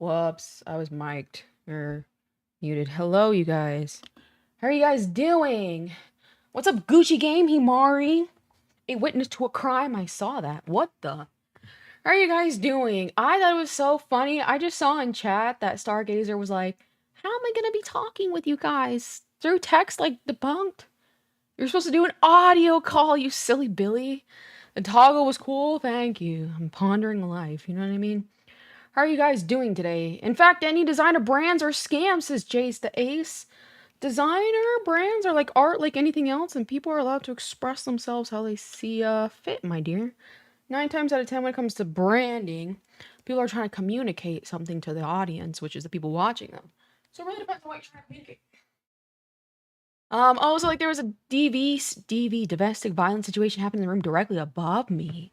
Whoops, I was mic'd or muted. Hello, you guys. How are you guys doing? What's up, Gucci Game Himari? A witness to a crime. I saw that. What the? How are you guys doing? I thought it was so funny. I just saw in chat that Stargazer was like, how am I gonna be talking with you guys? Through text, like, debunked? You're supposed to do an audio call, you silly Billy. The toggle was cool, thank you. I'm pondering life, you know what I mean? How are you guys doing today? In fact, any designer brands are scams, says Jace the Ace. Designer brands are like art like anything else, and people are allowed to express themselves how they see fit, my dear. 9 times out of 10 when it comes to branding, people are trying to communicate something to the audience, which is the people watching them. So it really depends on what you're trying to communicate. Also, like, there was a DV domestic violence situation happening in the room directly above me.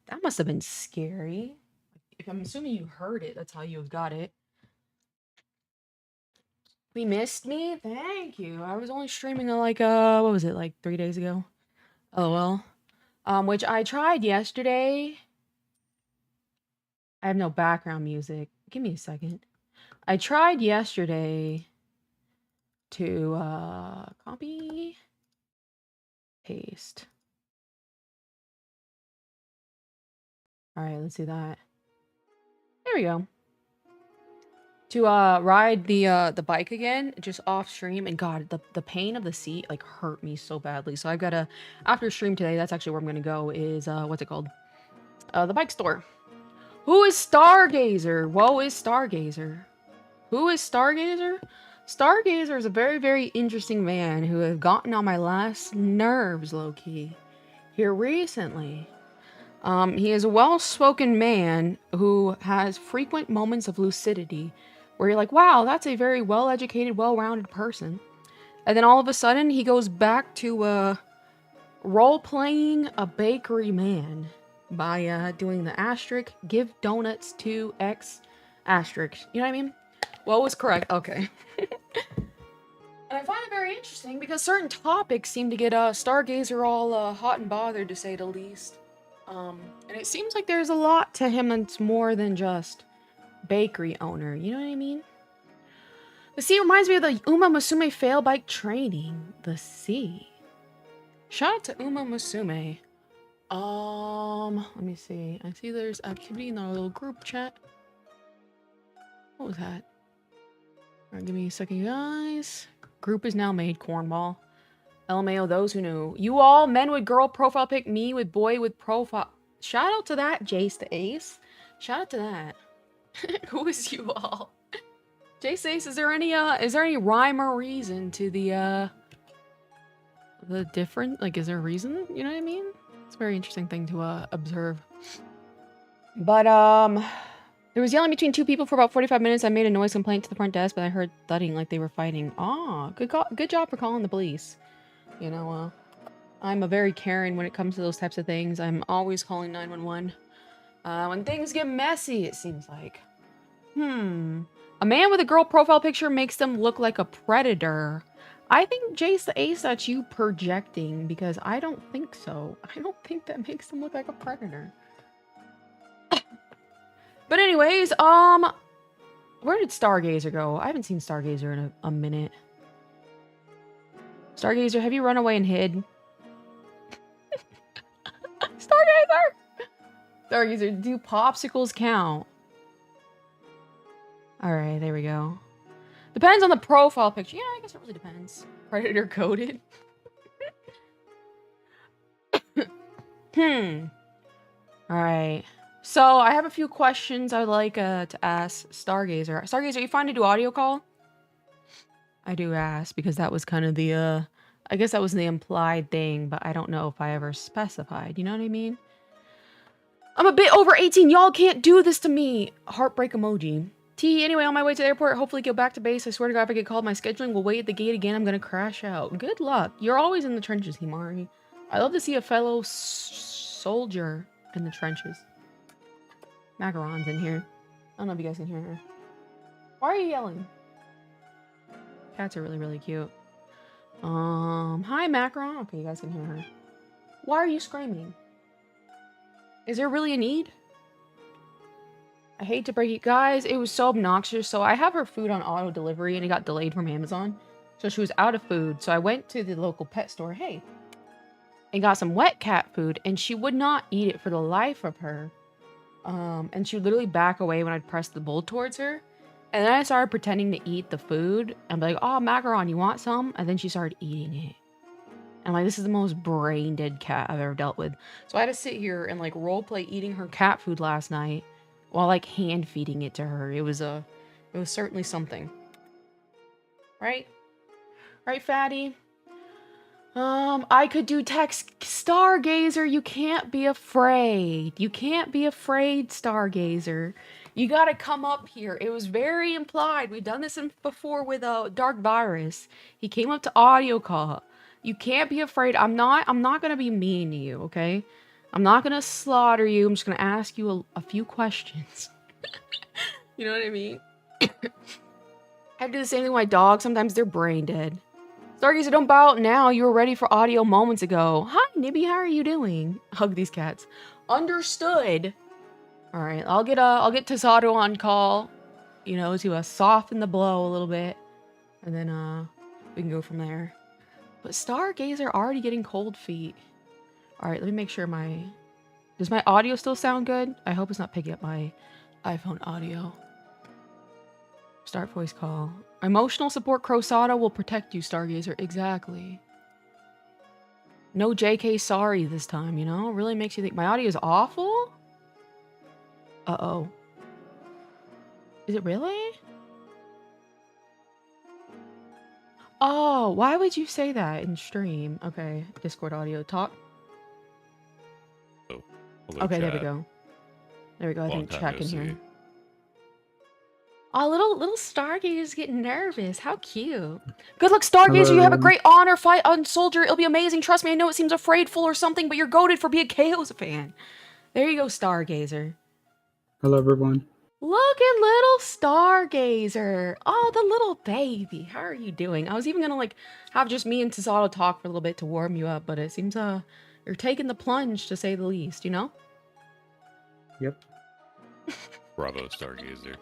That must have been scary. If I'm assuming you heard it, that's how you got it. We missed me? Thank you. I was only streaming like, what was it, like 3 days ago? Oh, well. Which I tried yesterday. I have no background music. Give me a second. I tried yesterday to, copy, paste. Alright, let's do that. There we go. To, ride the bike again, just off stream, and God, the pain of the seat, like, hurt me so badly. So I've gotta, after stream today, that's actually where I'm gonna go, is, what's it called? The bike store. Who is Stargazer? Whoa, is Stargazer? Who is Stargazer? Stargazer is a very, very interesting man who has gotten on my last nerves, low-key, here recently. He is a well-spoken man who has frequent moments of lucidity where you're like, wow, that's a very well-educated, well-rounded person. And then all of a sudden, he goes back to, role-playing a bakery man by, doing the asterisk, give donuts to X asterisk. You know what I mean? What was correct? Okay. And I find it very interesting because certain topics seem to get, Stargazer all, hot and bothered, to say the least. And it seems like there's a lot to him that's more than just bakery owner, you know what I mean? The sea reminds me of the Uma Musume fail bike training. The sea. Shout out to Uma Musume. Let me see. I see there's activity in our little group chat. What was that? Alright, give me a second, guys. Group is now made, cornball. LMAO, those who knew. You all, men with girl profile pic, me with boy with profile. Shout out to that, Jace the Ace. Shout out to that. Who is you all? Jace the Ace, is there any rhyme or reason to the different, like, is there a reason? You know what I mean? It's a very interesting thing to, observe. But, there was yelling between two people for about 45 minutes. I made a noise complaint to the front desk, but I heard thudding like they were fighting. Ah, good job for calling the police. You know, I'm a very Karen when it comes to those types of things. I'm always calling 911. When things get messy, it seems like. A man with a girl profile picture makes them look like a predator. I think, Jace the Ace, that's you projecting, because I don't think so. I don't think that makes them look like a predator. But anyways, where did Stargazer go? I haven't seen Stargazer in a minute. Stargazer, have you run away and hid? Stargazer! Stargazer, do popsicles count? Alright, there we go. Depends on the profile picture. Yeah, I guess it really depends. Predator coded. Alright. So, I have a few questions I'd like to ask Stargazer. Stargazer, are you fine to do audio call? I do ask, because that was kind of the, I guess that was the implied thing, but I don't know if I ever specified. You know what I mean? I'm a bit over 18. Y'all can't do this to me. Heartbreak emoji. T, anyway, on my way to the airport, hopefully go back to base. I swear to God, if I get called, my scheduling will wait at the gate again. I'm gonna crash out. Good luck. You're always in the trenches, Himari. I love to see a fellow soldier in the trenches. Macaron's in here. I don't know if you guys can hear her. Why are you yelling? Cats are really, really cute. Hi, Macaron. Okay, you guys can hear her. Why are you screaming? Is there really a need? I hate to break it, guys. It was so obnoxious. So I have her food on auto delivery and it got delayed from Amazon. So she was out of food. So I went to the local pet store, hey, and got some wet cat food. And she would not eat it for the life of her. And she would literally back away when I'd press the bowl towards her. And then I started pretending to eat the food. And be like, oh, macaron, you want some? And then she started eating it. And like, this is the most brain dead cat I've ever dealt with. So I had to sit here and like role play eating her cat food last night while like hand feeding it to her. It was certainly something. Right? Right, fatty? I could do text Stargazer. You can't be afraid. You can't be afraid, Stargazer. You gotta come up here. It was very implied. We've done this before with Dark Virus. He came up to audio call. You can't be afraid. I'm not gonna be mean to you, okay? I'm not gonna slaughter you. I'm just gonna ask you a few questions. You know what I mean? I do the same thing with my dog. Sometimes they're brain dead. Stargazer, don't bow out now. You were ready for audio moments ago. Hi, Nibby. How are you doing? Hug these cats. Understood. All right, I'll get Tasato on call. You know, to soften the blow a little bit, and then we can go from there. But Stargazer already getting cold feet. All right, let me make sure does my audio still sound good? I hope it's not picking up my iPhone audio. Start voice call. Emotional support Crosata will protect you, Stargazer. Exactly. No JK sorry this time, you know? Really makes you think my audio is awful? Uh-oh. Is it really? Oh, why would you say that in stream? Okay, Discord audio talk. Oh, okay, chat. there we go. There we go. I think chat can hear. See. Oh, little Stargazer's getting nervous. How cute. Good luck, Stargazer. You have a great honor fight on Soldier. It'll be amazing. Trust me, I know it seems afraidful or something, but you're goated for being a Chaos fan. There you go, Stargazer. Hello, everyone. Look at little Stargazer. Oh, the little baby. How are you doing? I was even gonna like have just me and Tasato talk for a little bit to warm you up, but it seems you're taking the plunge to say the least, you know? Yep. Bravo, Stargazer.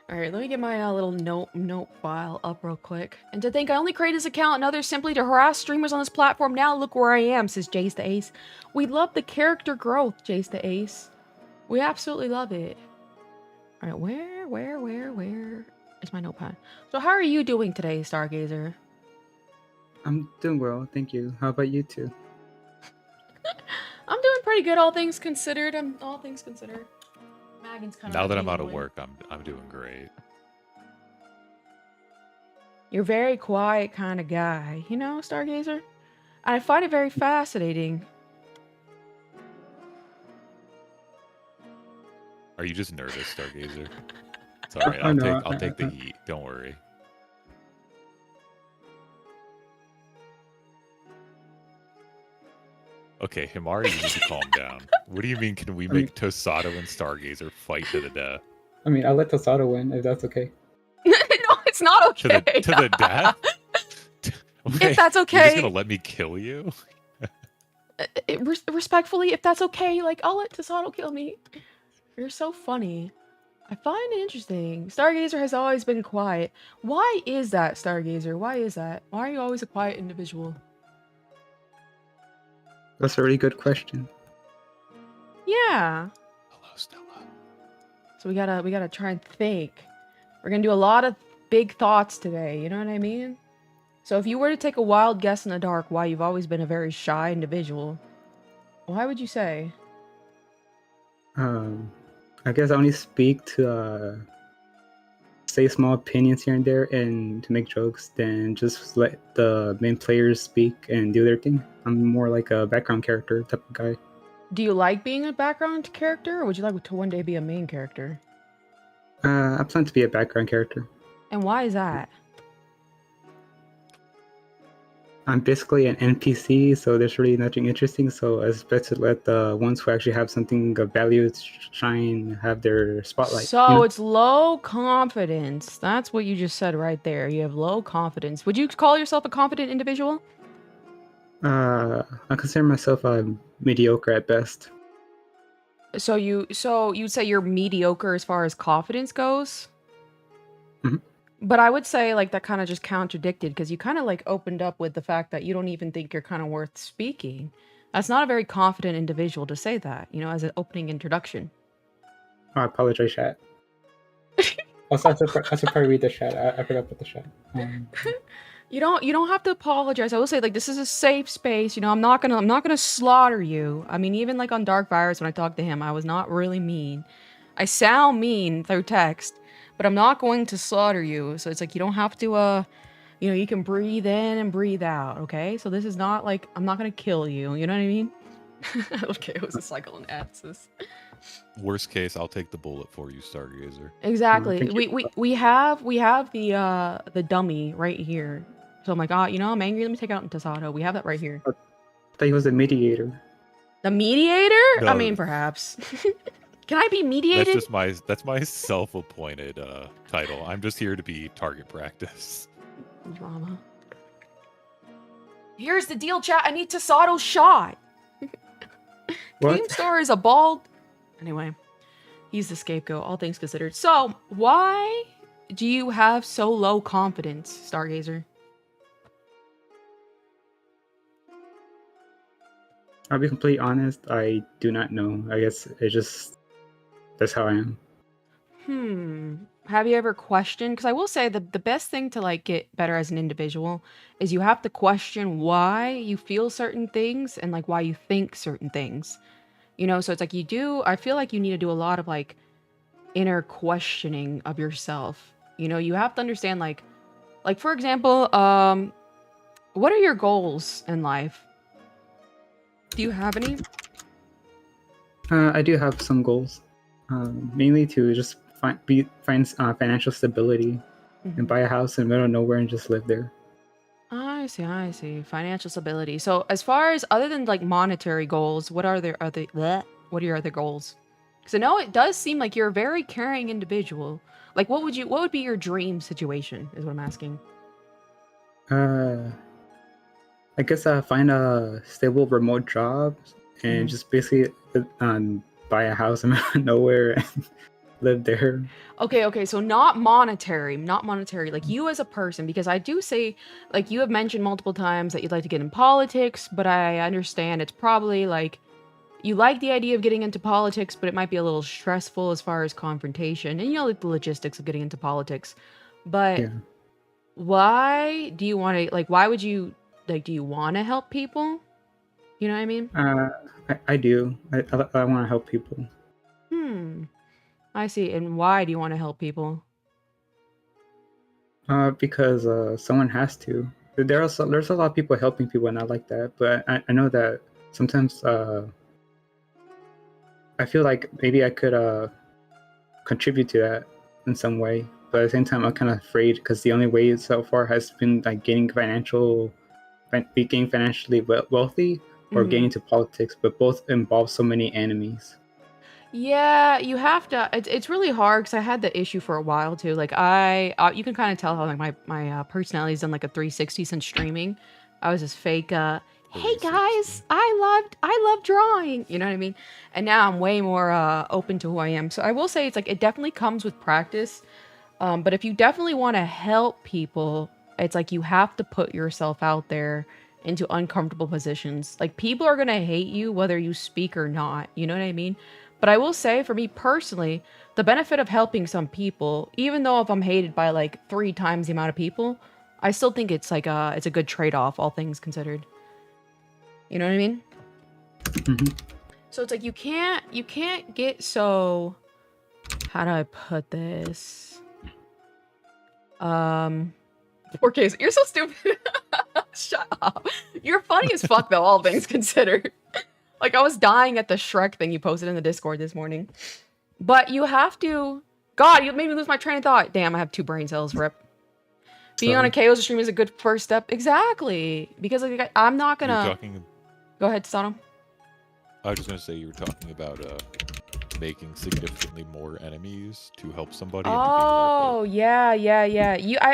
All right, let me get my little note file up real quick. And to think I only created this account and others simply to harass streamers on this platform. Now look where I am, says Jace the Ace. We love the character growth, Jace the Ace. We absolutely love it. All right, where is my notepad? So how are you doing today, Stargazer? I'm doing well, thank you. How about you two? I'm doing pretty good, all things considered. All things considered. Maggie's kind of now that I'm out of work, I'm doing great. You're a very quiet kind of guy, you know, Stargazer? I find it very fascinating. Are you just nervous, Stargazer? It's all right. I'll take the heat. Don't worry. Okay, Himari, you need to calm down. What do you mean, can we make Tosato and Stargazer fight to the death? I mean, I'll let Tosato win, if that's okay. No, it's not okay. To the death? If that's okay. You're just gonna let me kill you? Respectfully, if that's okay, like, I'll let Tosato kill me. You're so funny. I find it interesting. Stargazer has always been quiet. Why is that, Stargazer? Why is that? Why are you always a quiet individual? That's a really good question. Yeah. Hello, Stella. So we gotta try and think. We're gonna do a lot of big thoughts today, you know what I mean? So if you were to take a wild guess in the dark why you've always been a very shy individual, why would you say? I guess I only speak to say small opinions here and there and to make jokes, then just let the main players speak and do their thing. I'm more like a background character type of guy. Do you like being a background character, or would you like to one day be a main character? I plan to be a background character. And why is that? I'm basically an NPC, so there's really nothing interesting, so it's better to let the ones who actually have something of value shine, have their spotlight. So, you know? It's low confidence. That's what you just said right there. You have low confidence. Would you call yourself a confident individual? I consider myself mediocre at best. So you'd say you're mediocre as far as confidence goes? Mhm. But I would say like that kind of just contradicted because you kind of like opened up with the fact that you don't even think you're kind of worth speaking. That's not a very confident individual to say that, you know, as an opening introduction. I apologize, chat. Also, I should probably read the chat. I forgot about the chat. You don't have to apologize. I will say like this is a safe space. You know, I'm not gonna slaughter you. I mean, even like on Dark Virus when I talked to him, I was not really mean. I sound mean through text, but I'm not going to slaughter you. So it's like you don't have to you know, you can breathe in and breathe out, okay? So this is not like I'm not gonna kill you, you know what I mean? Okay, it was a cycle and axis. Worst case, I'll take the bullet for you, Stargazer. Exactly. Thank you. We have the dummy right here. So I'm like, oh, you know, I'm angry. Let me take out Tasato. We have that right here. I thought he was a mediator. The mediator? I No. mean, perhaps. Can I be mediated? That's my self-appointed title. I'm just here to be target practice. Drama. Here's the deal, chat. I need Tasato shot. What? Keemstar is a bald. Anyway, he's the scapegoat, all things considered. So, why do you have so low confidence, Stargazer? I'll be completely honest. I do not know. I guess it just that's how I am. Have you ever questioned? Because I will say the best thing to like get better as an individual is you have to question why you feel certain things and like why you think certain things. You know, so it's like I feel like you need to do a lot of like inner questioning of yourself. You know, you have to understand like for example, what are your goals in life? Do you have any? I do have some goals, mainly to just find financial stability and buy a house in the middle of nowhere and just live there. I see. Financial stability. So as far as other than like monetary goals, what are what are your other goals? Because I know it does seem like you're a very caring individual. Like what would be your dream situation is what I'm asking. I guess find a stable remote job and just basically buy a house in the middle of nowhere and live there. Okay, so not monetary, like you as a person, because I do say, like you have mentioned multiple times that you'd like to get in politics, but I understand it's probably like, you like the idea of getting into politics, but it might be a little stressful as far as confrontation, and you know, like the logistics of getting into politics, but Yeah. why do you want to, like, why would you, like, do you want to help people? You know what I mean? I do. I want to help people. I see. And why do you want to help people? Because someone has to. There's a lot of people helping people, and I like that. But I know that sometimes I feel like maybe I could contribute to that in some way. But at the same time, I'm kind of afraid because the only way so far has been like getting financially wealthy or getting into politics. But both involve so many enemies. Yeah, you have to. It's really hard because I had the issue for a while too. Like you can kind of tell how like my personality's done like a 360 since streaming. I was this fake. Hey guys, I love drawing. You know what I mean? And now I'm way more open to who I am. So I will say it's like it definitely comes with practice. But if you definitely want to help people, it's like you have to put yourself out there into uncomfortable positions. Like people are gonna hate you whether you speak or not. You know what I mean? But I will say, for me personally, the benefit of helping some people, even though if I'm hated by like 3 times the amount of people, I still think it's like it's a good trade-off, all things considered. You know what I mean? So it's like you can't get so. How do I put this? 4K. You're so stupid. Shut up. You're funny as fuck though, all things considered. Like, I was dying at the Shrek thing you posted in the Discord this morning. But you have to... God, you made me lose my train of thought. Damn, I have 2 brain cells, rip. Being on a KO's stream is a good first step. Exactly. Because like, I'm not gonna... Go ahead, Sato. I was just gonna say you were talking about making significantly more enemies to help somebody. Oh, yeah.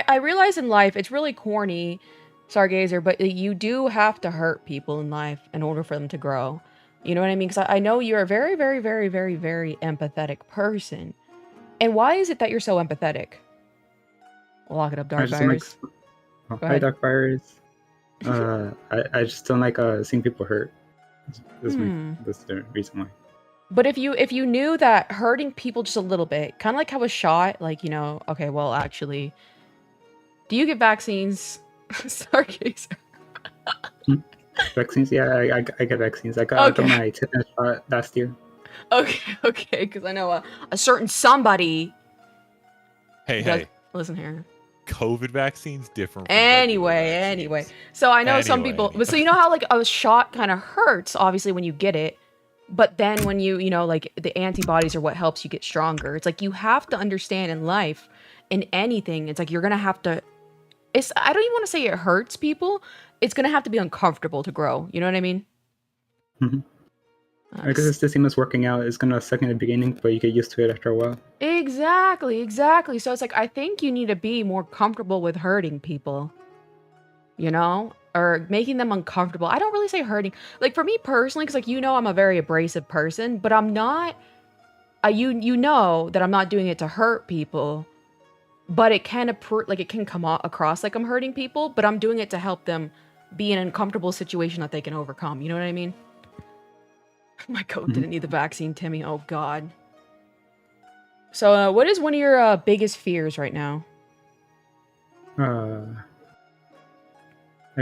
I realize in life, it's really corny, Stargazer, but you do have to hurt people in life in order for them to grow. You know what I mean? Because I know you're a very, very, very, very, very empathetic person. And why is it that you're so empathetic? Lock it up, I Dark just don't like. Virus. Oh, Go hi, ahead. Dark Virus. I just don't like seeing people hurt. That's the reason why. But if you knew that hurting people just a little bit, kind of like how a shot, like, you know, okay, well, actually, do you get vaccines? Stargazer. Vaccines? Yeah, I get vaccines. I got my tetanus shot last year. Okay, because I know a certain somebody. Hey. Listen here. COVID vaccines different from Anyway. So I know some people, but so you know how like a shot kind of hurts, obviously, when you get it, but then when you know, like the antibodies are what helps you get stronger. It's like you have to understand in life, in anything, it's like you're gonna have to. I don't even want to say it hurts people. It's gonna have to be uncomfortable to grow. You know what I mean? Mm-hmm. I guess it's the same as working out. It's gonna suck in the beginning, but you get used to it after a while. Exactly. So it's like, I think you need to be more comfortable with hurting people, you know, or making them uncomfortable. I don't really say hurting. Like for me personally, because like, you know, I'm a very abrasive person, but I'm not, you know that I'm not doing it to hurt people, but it can, it can come across like I'm hurting people, but I'm doing it to help them be in an uncomfortable situation that they can overcome. You know what I mean? My code didn't need the vaccine, Timmy. Oh, God. So, what is one of your biggest fears right now? I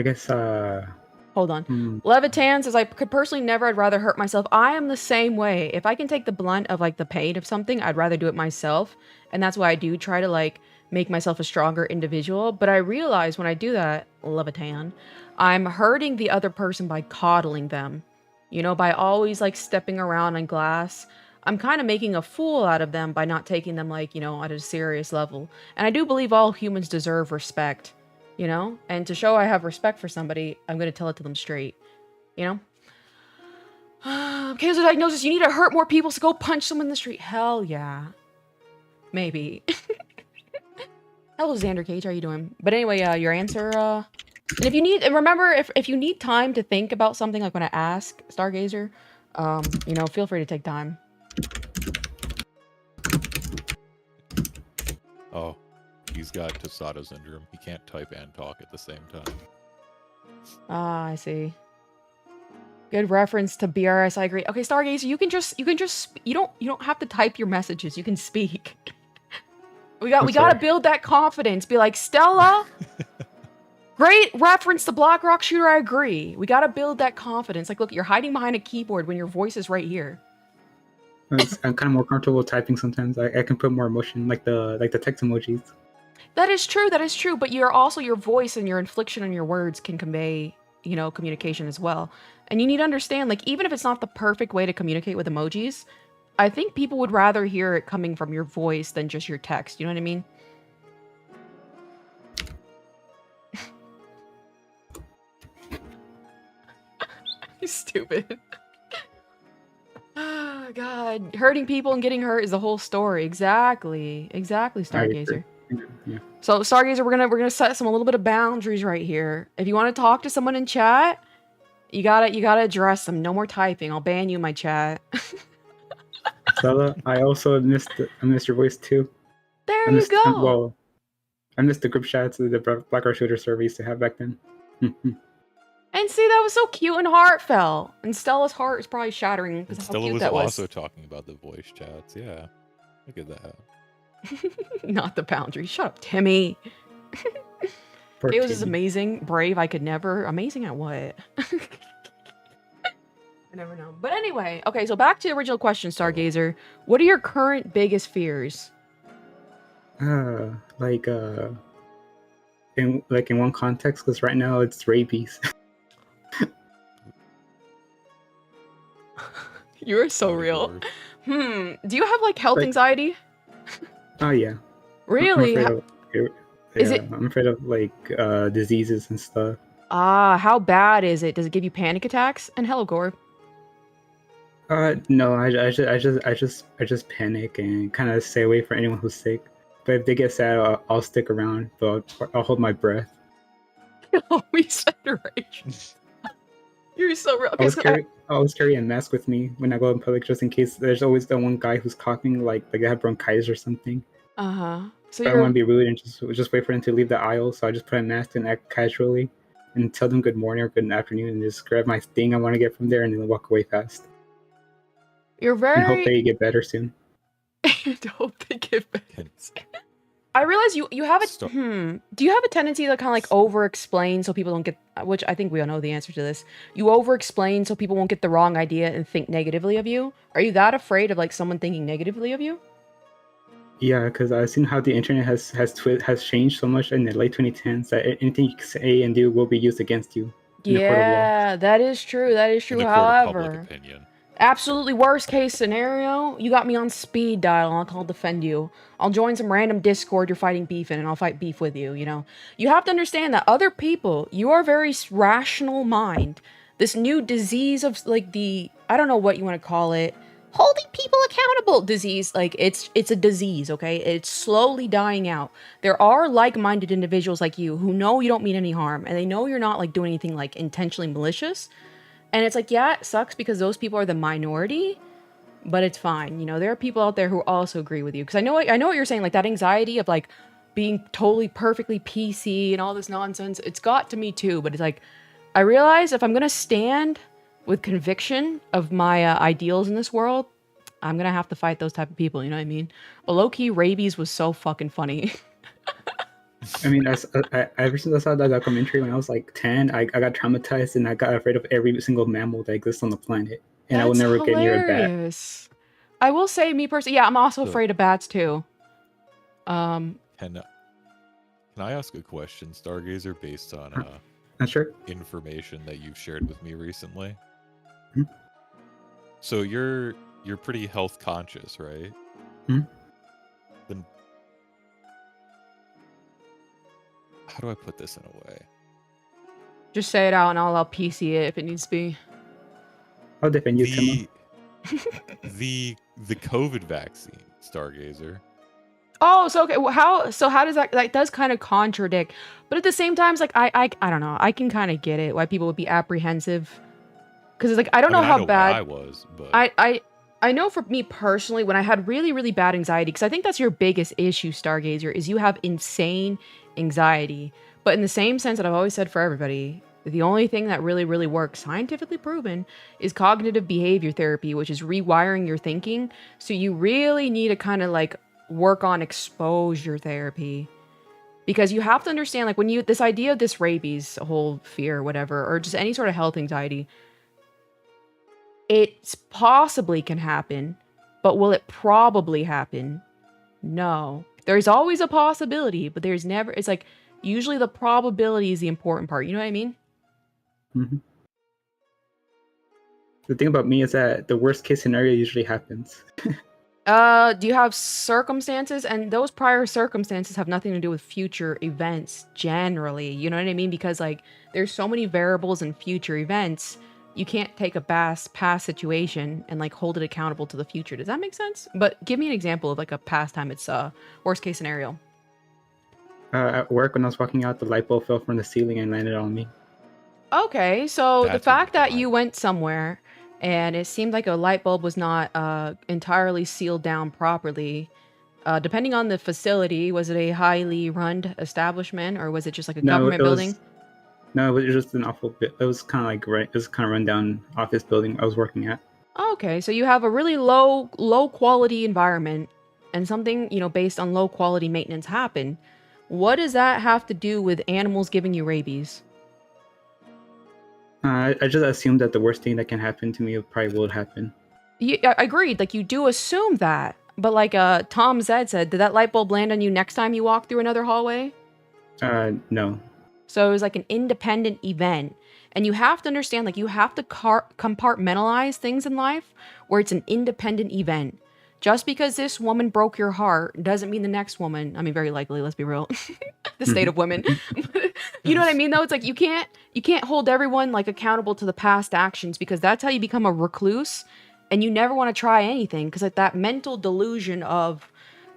guess, Hold on. Levitan says, I could personally never, I'd rather hurt myself. I am the same way. If I can take the blunt of, like, the pain of something, I'd rather do it myself. And that's why I do try to, like, make myself a stronger individual. But I realize when I do that, Levitan, I'm hurting the other person by coddling them. You know, by always, like, stepping around on glass. I'm kind of making a fool out of them by not taking them, like, you know, at a serious level. And I do believe all humans deserve respect, you know? And to show I have respect for somebody, I'm going to tell it to them straight, you know? Cancer diagnosis, you need to hurt more people, so go punch someone in the street. Hell yeah. Maybe. Hello, Xander Cage, how you doing? But anyway, your answer, and if you need, remember, if you need time to think about something, like when I ask Stargazer, you know, feel free to take time. Oh, he's got Tosada syndrome. He can't type and talk at the same time. Ah, I see. Good reference to BRS. I agree. Okay, Stargazer, you don't have to type your messages. You can speak. we gotta build that confidence. Be like, Stella. Great reference to Black Rock Shooter. I agree. We gotta build that confidence. Like, look, you're hiding behind a keyboard when your voice is right here. I'm kind of more comfortable typing sometimes. I can put more emotion, like the text emojis. That is true. But you're also, your voice and your inflection on your words can convey, you know, communication as well. And you need to understand, like, even if it's not the perfect way to communicate with emojis, I think people would rather hear it coming from your voice than just your text. You know what I mean? Stupid. Oh, God. Hurting people and getting hurt is the whole story. Exactly, Stargazer. Yeah. So, Stargazer, we're gonna set a little bit of boundaries right here. If you want to talk to someone in chat, you gotta address them. No more typing. I'll ban you in my chat. Stella, I also missed your voice too. There you go. I missed the group chats of the Black Rock Shooter server we used to have back then. And see, that was so cute and heartfelt. And Stella's heart is probably shattering because how cute that was. Stella was also talking about the voice chats. Yeah, look at that. Not the boundary. Shut up, Timmy. It was just amazing. Brave, I could never. Amazing at what? I never know. But anyway, okay, so back to the original question, Stargazer. What are your current biggest fears? In one context, because right now it's rabies. You are so real. Do you have like health anxiety? Oh yeah. Really? I'm afraid of like diseases and stuff. Ah, how bad is it? Does it give you panic attacks? And hello, Gorb. No, I just panic and kind of stay away from anyone who's sick. But if they get sad, I'll stick around, but I'll hold my breath. We said right. You're so real. I Okay, always so carry a mask with me when I go in public, just in case. There's always the one guy who's coughing, like they have bronchitis or something. so I don't want you're to be rude and just wait for them to leave the aisle. So I just put a mask and act casually, and tell them good morning or good afternoon, and just grab my thing I want to get from there, and then walk away fast, and hope very. they get better soon. Don't think it. Can- I realize you have a Stop. Do you have a tendency to kind of like over-explain so people don't get, which I think we all know the answer to this. You over-explain so people won't get the wrong idea and think negatively of you. Are you that afraid of like someone thinking negatively of you? Yeah, because I've seen how the internet has changed so much in the late 2010s that anything you say and do will be used against you in a court of law. Yeah, that is true. That is true. In the court of public However, opinion. absolutely worst case scenario, you got me on speed dial and I'll defend you. I'll join some random Discord you're fighting beef in and I'll fight beef with you, you know? You have to understand that other people, you are a very rational mind. This new disease of like I don't know what you want to call it, holding people accountable disease, like it's a disease, okay? It's slowly dying out. There are like-minded individuals like you who know you don't mean any harm and they know you're not like doing anything like intentionally malicious. And it's like, yeah, it sucks because those people are the minority, but it's fine. You know, there are people out there who also agree with you. Because I know what you're saying, like that anxiety of like being totally perfectly PC and all this nonsense. It's got to me too, but it's like, I realize if I'm going to stand with conviction of my ideals in this world, I'm going to have to fight those type of people. You know what I mean? But low-key, rabies was so fucking funny. I mean, ever since I saw that documentary when I was like 10, I got traumatized and I got afraid of every single mammal that exists on the planet. And I will never get near a bat. I will say, me personally, yeah, I'm also afraid of bats too. Can I ask a question, Stargazer, based on Sure. information that you've shared with me recently? Hmm? So you're pretty health conscious, right? Hmm? Then how do I put this in a way? Just say it out and I'll PC it if it needs to be. I'll defend you, Timon. the COVID vaccine, Stargazer. Oh, so okay. Well, how does that does kind of contradict, but at the same time, it's like I don't know. I can kind of get it why people would be apprehensive, because it's like I don't know how bad I was, but I know for me personally when I had really really bad anxiety, because I think that's your biggest issue, Stargazer, is you have insane anxiety. But in the same sense that I've always said for everybody, the only thing that really really works, scientifically proven, is cognitive behavior therapy, which is rewiring your thinking. So you really need to kind of like work on exposure therapy, because you have to understand, like, when you this idea of this rabies whole fear or whatever, or just any sort of health anxiety, it possibly can happen, but will it probably happen? No. There's always a possibility, but there's never, it's like usually the probability is the important part, you know what I mean? Mm-hmm. The thing about me is that the worst case scenario usually happens. Do you have circumstances? And those prior circumstances have nothing to do with future events generally. You know what I mean? Because like there's so many variables in future events. You can't take a past situation and like hold it accountable to the future. Does that make sense? But give me an example of like a past time it's worst case scenario. At work, when I was walking out, the light bulb fell from the ceiling and landed on me. Okay, so the That's fact that fine. you went somewhere and it seemed like a light bulb was not entirely sealed down properly, depending on the facility, was it a highly run establishment or was it just like a government building? No, it was just an awful bit. It was kind of like it was kind of run down office building I was working at. Okay, so you have a really low quality environment and something, you know, based on low quality maintenance happened. What does that have to do with animals giving you rabies? I just assumed that the worst thing that can happen to me probably will happen. Yeah, agreed. Like, you do assume that. But like Tom Zed said, did that light bulb land on you next time you walk through another hallway? No. So it was like an independent event. And you have to understand, like, you have to compartmentalize things in life where it's an independent event. Just because this woman broke your heart doesn't mean the next woman, I mean, very likely, let's be real, the state of women. You know what I mean, though? It's like you can't hold everyone like accountable to the past actions, because that's how you become a recluse and you never want to try anything, because like that mental delusion of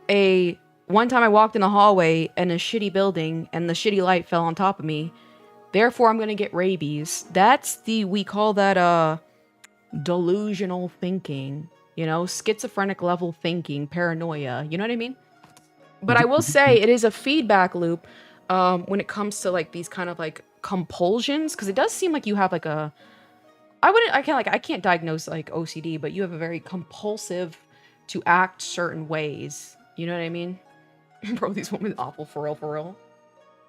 one time I walked in a hallway in a shitty building and the shitty light fell on top of me. Therefore, I'm going to get rabies. We call that, delusional thinking. You know, schizophrenic level thinking, paranoia. You know what I mean? But I will say it is a feedback loop when it comes to like these kind of like compulsions, because it does seem like you have like a I can't diagnose like OCD, but you have a very compulsive to act certain ways. You know what I mean? Bro, these women awful for real, for real.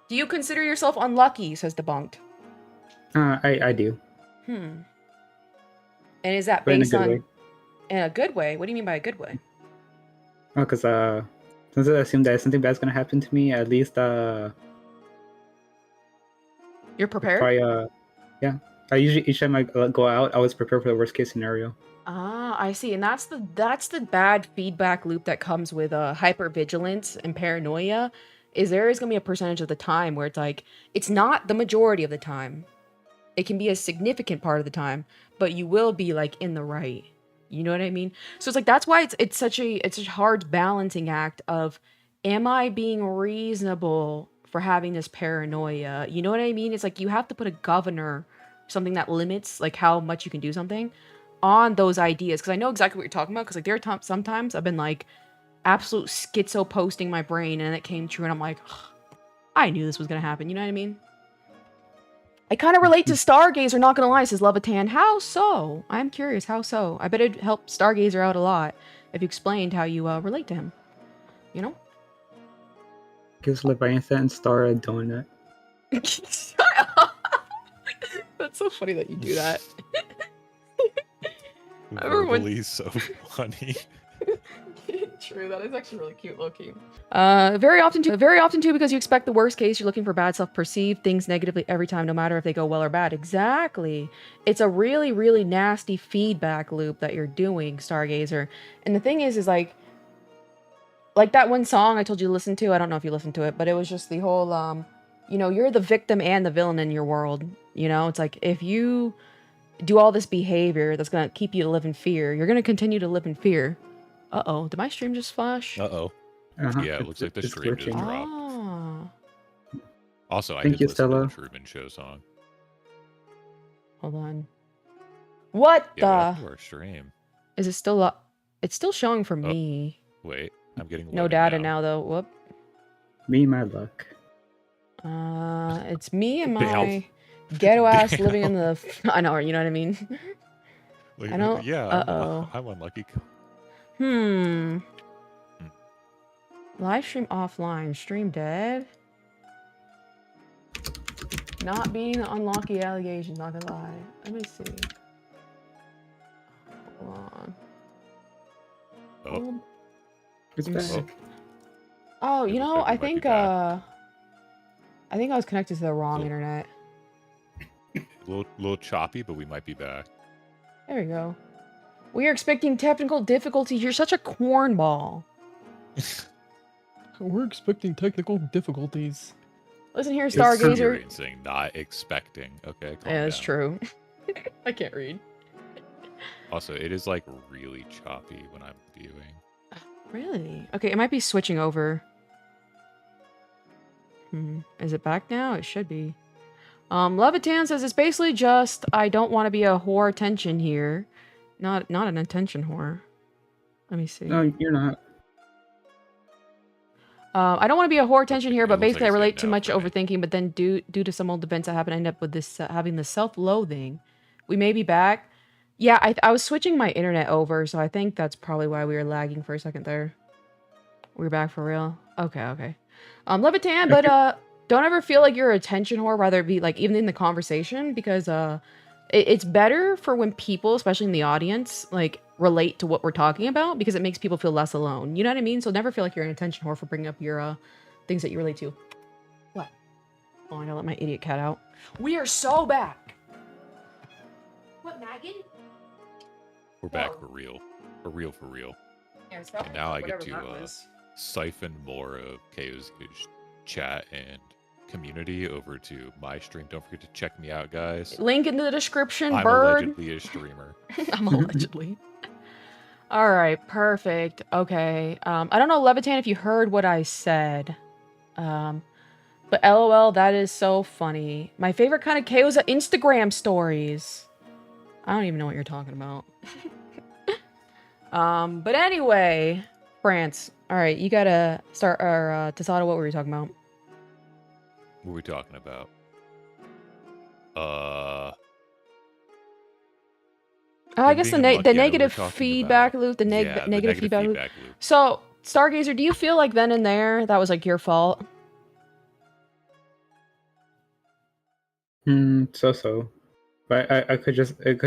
Do you consider yourself unlucky? Says Debunked. I do. And is that But in a based good on way. in a good way? What do you mean by a good way? Oh, because since I assume that something bad's gonna happen to me, at least You're prepared? probably yeah. I usually each time I go out, I always prepare for the worst case scenario. Ah, I see. And that's the bad feedback loop that comes with hypervigilance and paranoia. Is there is gonna be a percentage of the time where it's like it's not the majority of the time. It can be a significant part of the time, but you will be like in the right. You know what I mean? So it's like that's why it's such a hard balancing act of am I being reasonable for having this paranoia? You know what I mean? It's like you have to put a governor, something that limits like how much you can do something on those ideas, because I know exactly what you're talking about, because like there are sometimes I've been like absolute schizo posting my brain and it came true and I'm like, I knew this was gonna happen. You know what I mean? I kind of relate to Stargazer, not gonna lie, says Levitan. How so? I'm curious, how so? I bet it'd help Stargazer out a lot if you explained how you relate to him. You know? Gives Leviathan and Star a donut. That's so funny that you do that. Verbally so funny. True, that is actually really cute, low-key. Very often too, because you expect the worst case, you're looking for bad self-perceived things negatively every time, no matter if they go well or bad. Exactly. It's a really, really nasty feedback loop that you're doing, Stargazer. And the thing is like that one song I told you to listen to, I don't know if you listened to it, but it was just the whole, you know, you're the victim and the villain in your world. You know, it's like, if you do all this behavior that's gonna keep you to live in fear, you're gonna continue to live in fear. Uh-oh, did my stream just flash? Uh-oh. Yeah, it looks like the stream just dropped. Ah. Also, I Thank did you, listen Stella. to the Truman Show song. Hold on. What Yeah, what happened to our stream? Is it still up? It's still showing for me. Wait, I'm getting no data now though. Whoop. Me, my luck. It's me and my ghetto ass living in the. I know, you know what I mean. Like, I know. Yeah, I'm unlucky. Live stream offline. Stream dead. Not being unlucky allegations. Not gonna lie. Let me see. Hold on. Oh. It's back. Oh, you know, I think I was connected to the wrong Cool. internet. Little choppy, but we might be back. There we go. We are expecting technical difficulties. You're such a cornball. We're expecting technical difficulties. Listen here, Stargazer. Experiencing, not expecting. Okay, calm Yeah, that's down. true. I can't read. Also, it is like really choppy when I'm viewing. Really? Okay, it might be switching over. Is it back now? It should be. Levitan says it's basically just I don't want to be a whore attention here. Not an attention whore. Let me see. No, you're not. I don't want to be a whore attention here, but basically I it's relate good too now much for me. overthinking, but then due to some old events I happen to end up with this having the self-loathing. We may be back. Yeah, I was switching my internet over, so I think that's probably why we were lagging for a second there. We're back for real? Okay. Levitan, but don't ever feel like you're an attention whore, rather be like even in the conversation, because it's better for when people, especially in the audience, like relate to what we're talking about, because it makes people feel less alone. You know what I mean? So never feel like you're an attention whore for bringing up your things that you relate to. What? Oh, I gotta let my idiot cat out. We are so back. What, Megan? We're back for real. For real. Yeah, And now I get to siphon more of KO's good chat and community over to my stream. Don't forget to check me out, guys. Link in the description, I'm bird. allegedly a streamer. I'm allegedly. All right, perfect. Okay. I don't know, Levitan, if you heard what I said. But LOL, that is so funny. My favorite kind of chaos are Instagram stories. I don't even know what you're talking about. But anyway, France. All right, you gotta start. Or Tasada, what were you talking about? What were we talking about? I guess the negative feedback about, loop, the negative feedback loop. loop. So, Stargazer, do you feel like then and there that was like your fault? So. But it could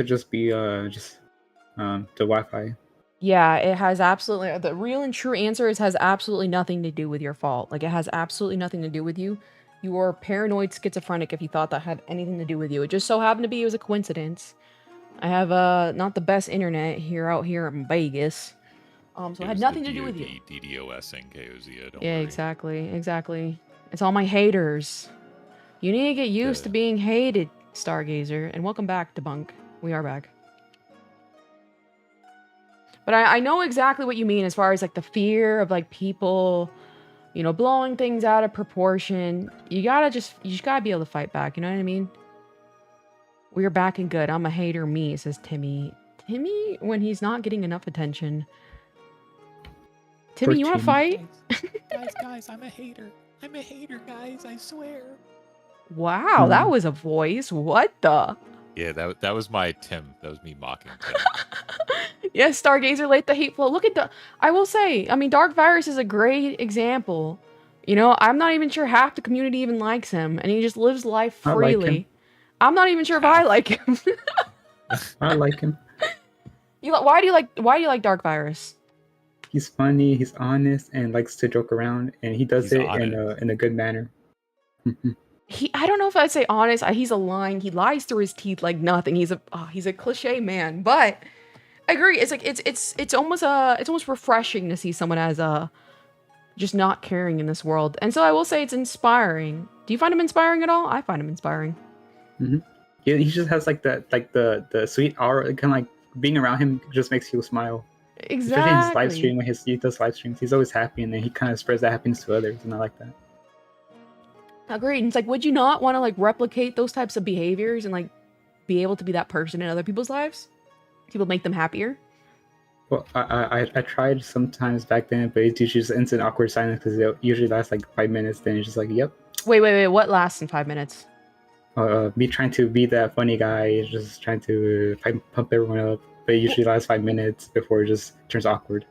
just be the Wi-Fi. Yeah, it has absolutely, the real and true answer is has absolutely nothing to do with your fault. Like, it has absolutely nothing to do with you. You were paranoid schizophrenic if you thought that had anything to do with you. It just so happened to be, it was a coincidence. I have not the best internet out here in Vegas. So it had nothing to do with you. DDoS and KOZ, don't yeah, worry. exactly. It's all my haters. You need to get used to being hated, Stargazer. And welcome back, Debunk. We are back. But I know exactly what you mean as far as like the fear of like people, you know, blowing things out of proportion. You just gotta be able to fight back, you know what I mean? We're back and good. I'm a hater me, says Timmy. Timmy, when he's not getting enough attention. Timmy, you wanna fight? Guys, I'm a hater. I'm a hater, guys, I swear. Wow, that was a voice. What the? Yeah, that was my Tim. That was me mocking Tim. Yes, Stargazer, late the hate flow. Look at the... I will say, I mean, Dark Virus is a great example. You know, I'm not even sure half the community even likes him, and he just lives life freely. I like him. I'm not even sure if I like him. I like him. Why do you like Dark Virus? He's funny, he's honest, and likes to joke around, and he does it in a good manner. I don't know if I'd say honest. He's a lying. He lies through his teeth like nothing. He's a cliche man, but I agree. It's like it's almost refreshing to see someone as just not caring in this world. And so I will say it's inspiring. Do you find him inspiring at all? I find him inspiring. Yeah, he just has like the sweet aura. Kind of like being around him just makes you smile. Exactly. Especially in his live stream when he does live streams, he's always happy, and then he kind of spreads that happiness to others, and I like that. Agreed. And it's like, would you not want to like replicate those types of behaviors and like be able to be that person in other people's lives? People make them happier. Well, I tried sometimes back then, but it's usually just instant awkward silence because it usually lasts like 5 minutes. Then it's just like, yep. Wait. What lasts in 5 minutes? Me trying to be that funny guy, just trying to pump everyone up, but it usually lasts 5 minutes before it just turns awkward.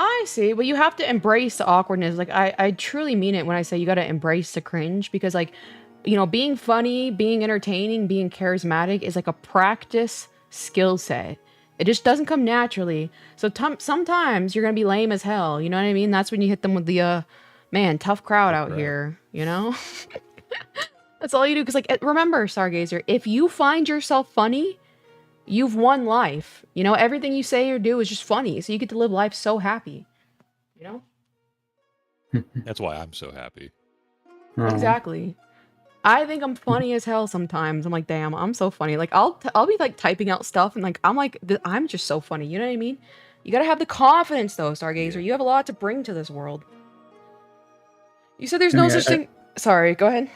I see, but you have to embrace the awkwardness. Like, I truly mean it when I say you got to embrace the cringe, because like, you know, being funny, being entertaining, being charismatic is like a practice skill set. It just doesn't come naturally. So sometimes you're going to be lame as hell. You know what I mean? That's when you hit them with the, man, tough crowd out here, you know? That's all you do. Because like, remember, Stargazer, if you find yourself funny, you've won life. You know, everything you say or do is just funny. So you get to live life so happy. You know? That's why I'm so happy. Exactly. I think I'm funny as hell sometimes. I'm like, damn, I'm so funny. Like, I'll be like typing out stuff and like, I'm just so funny. You know what I mean? You gotta have the confidence though, Stargazer. Yeah. You have a lot to bring to this world. You said there's no such thing. Sorry, go ahead.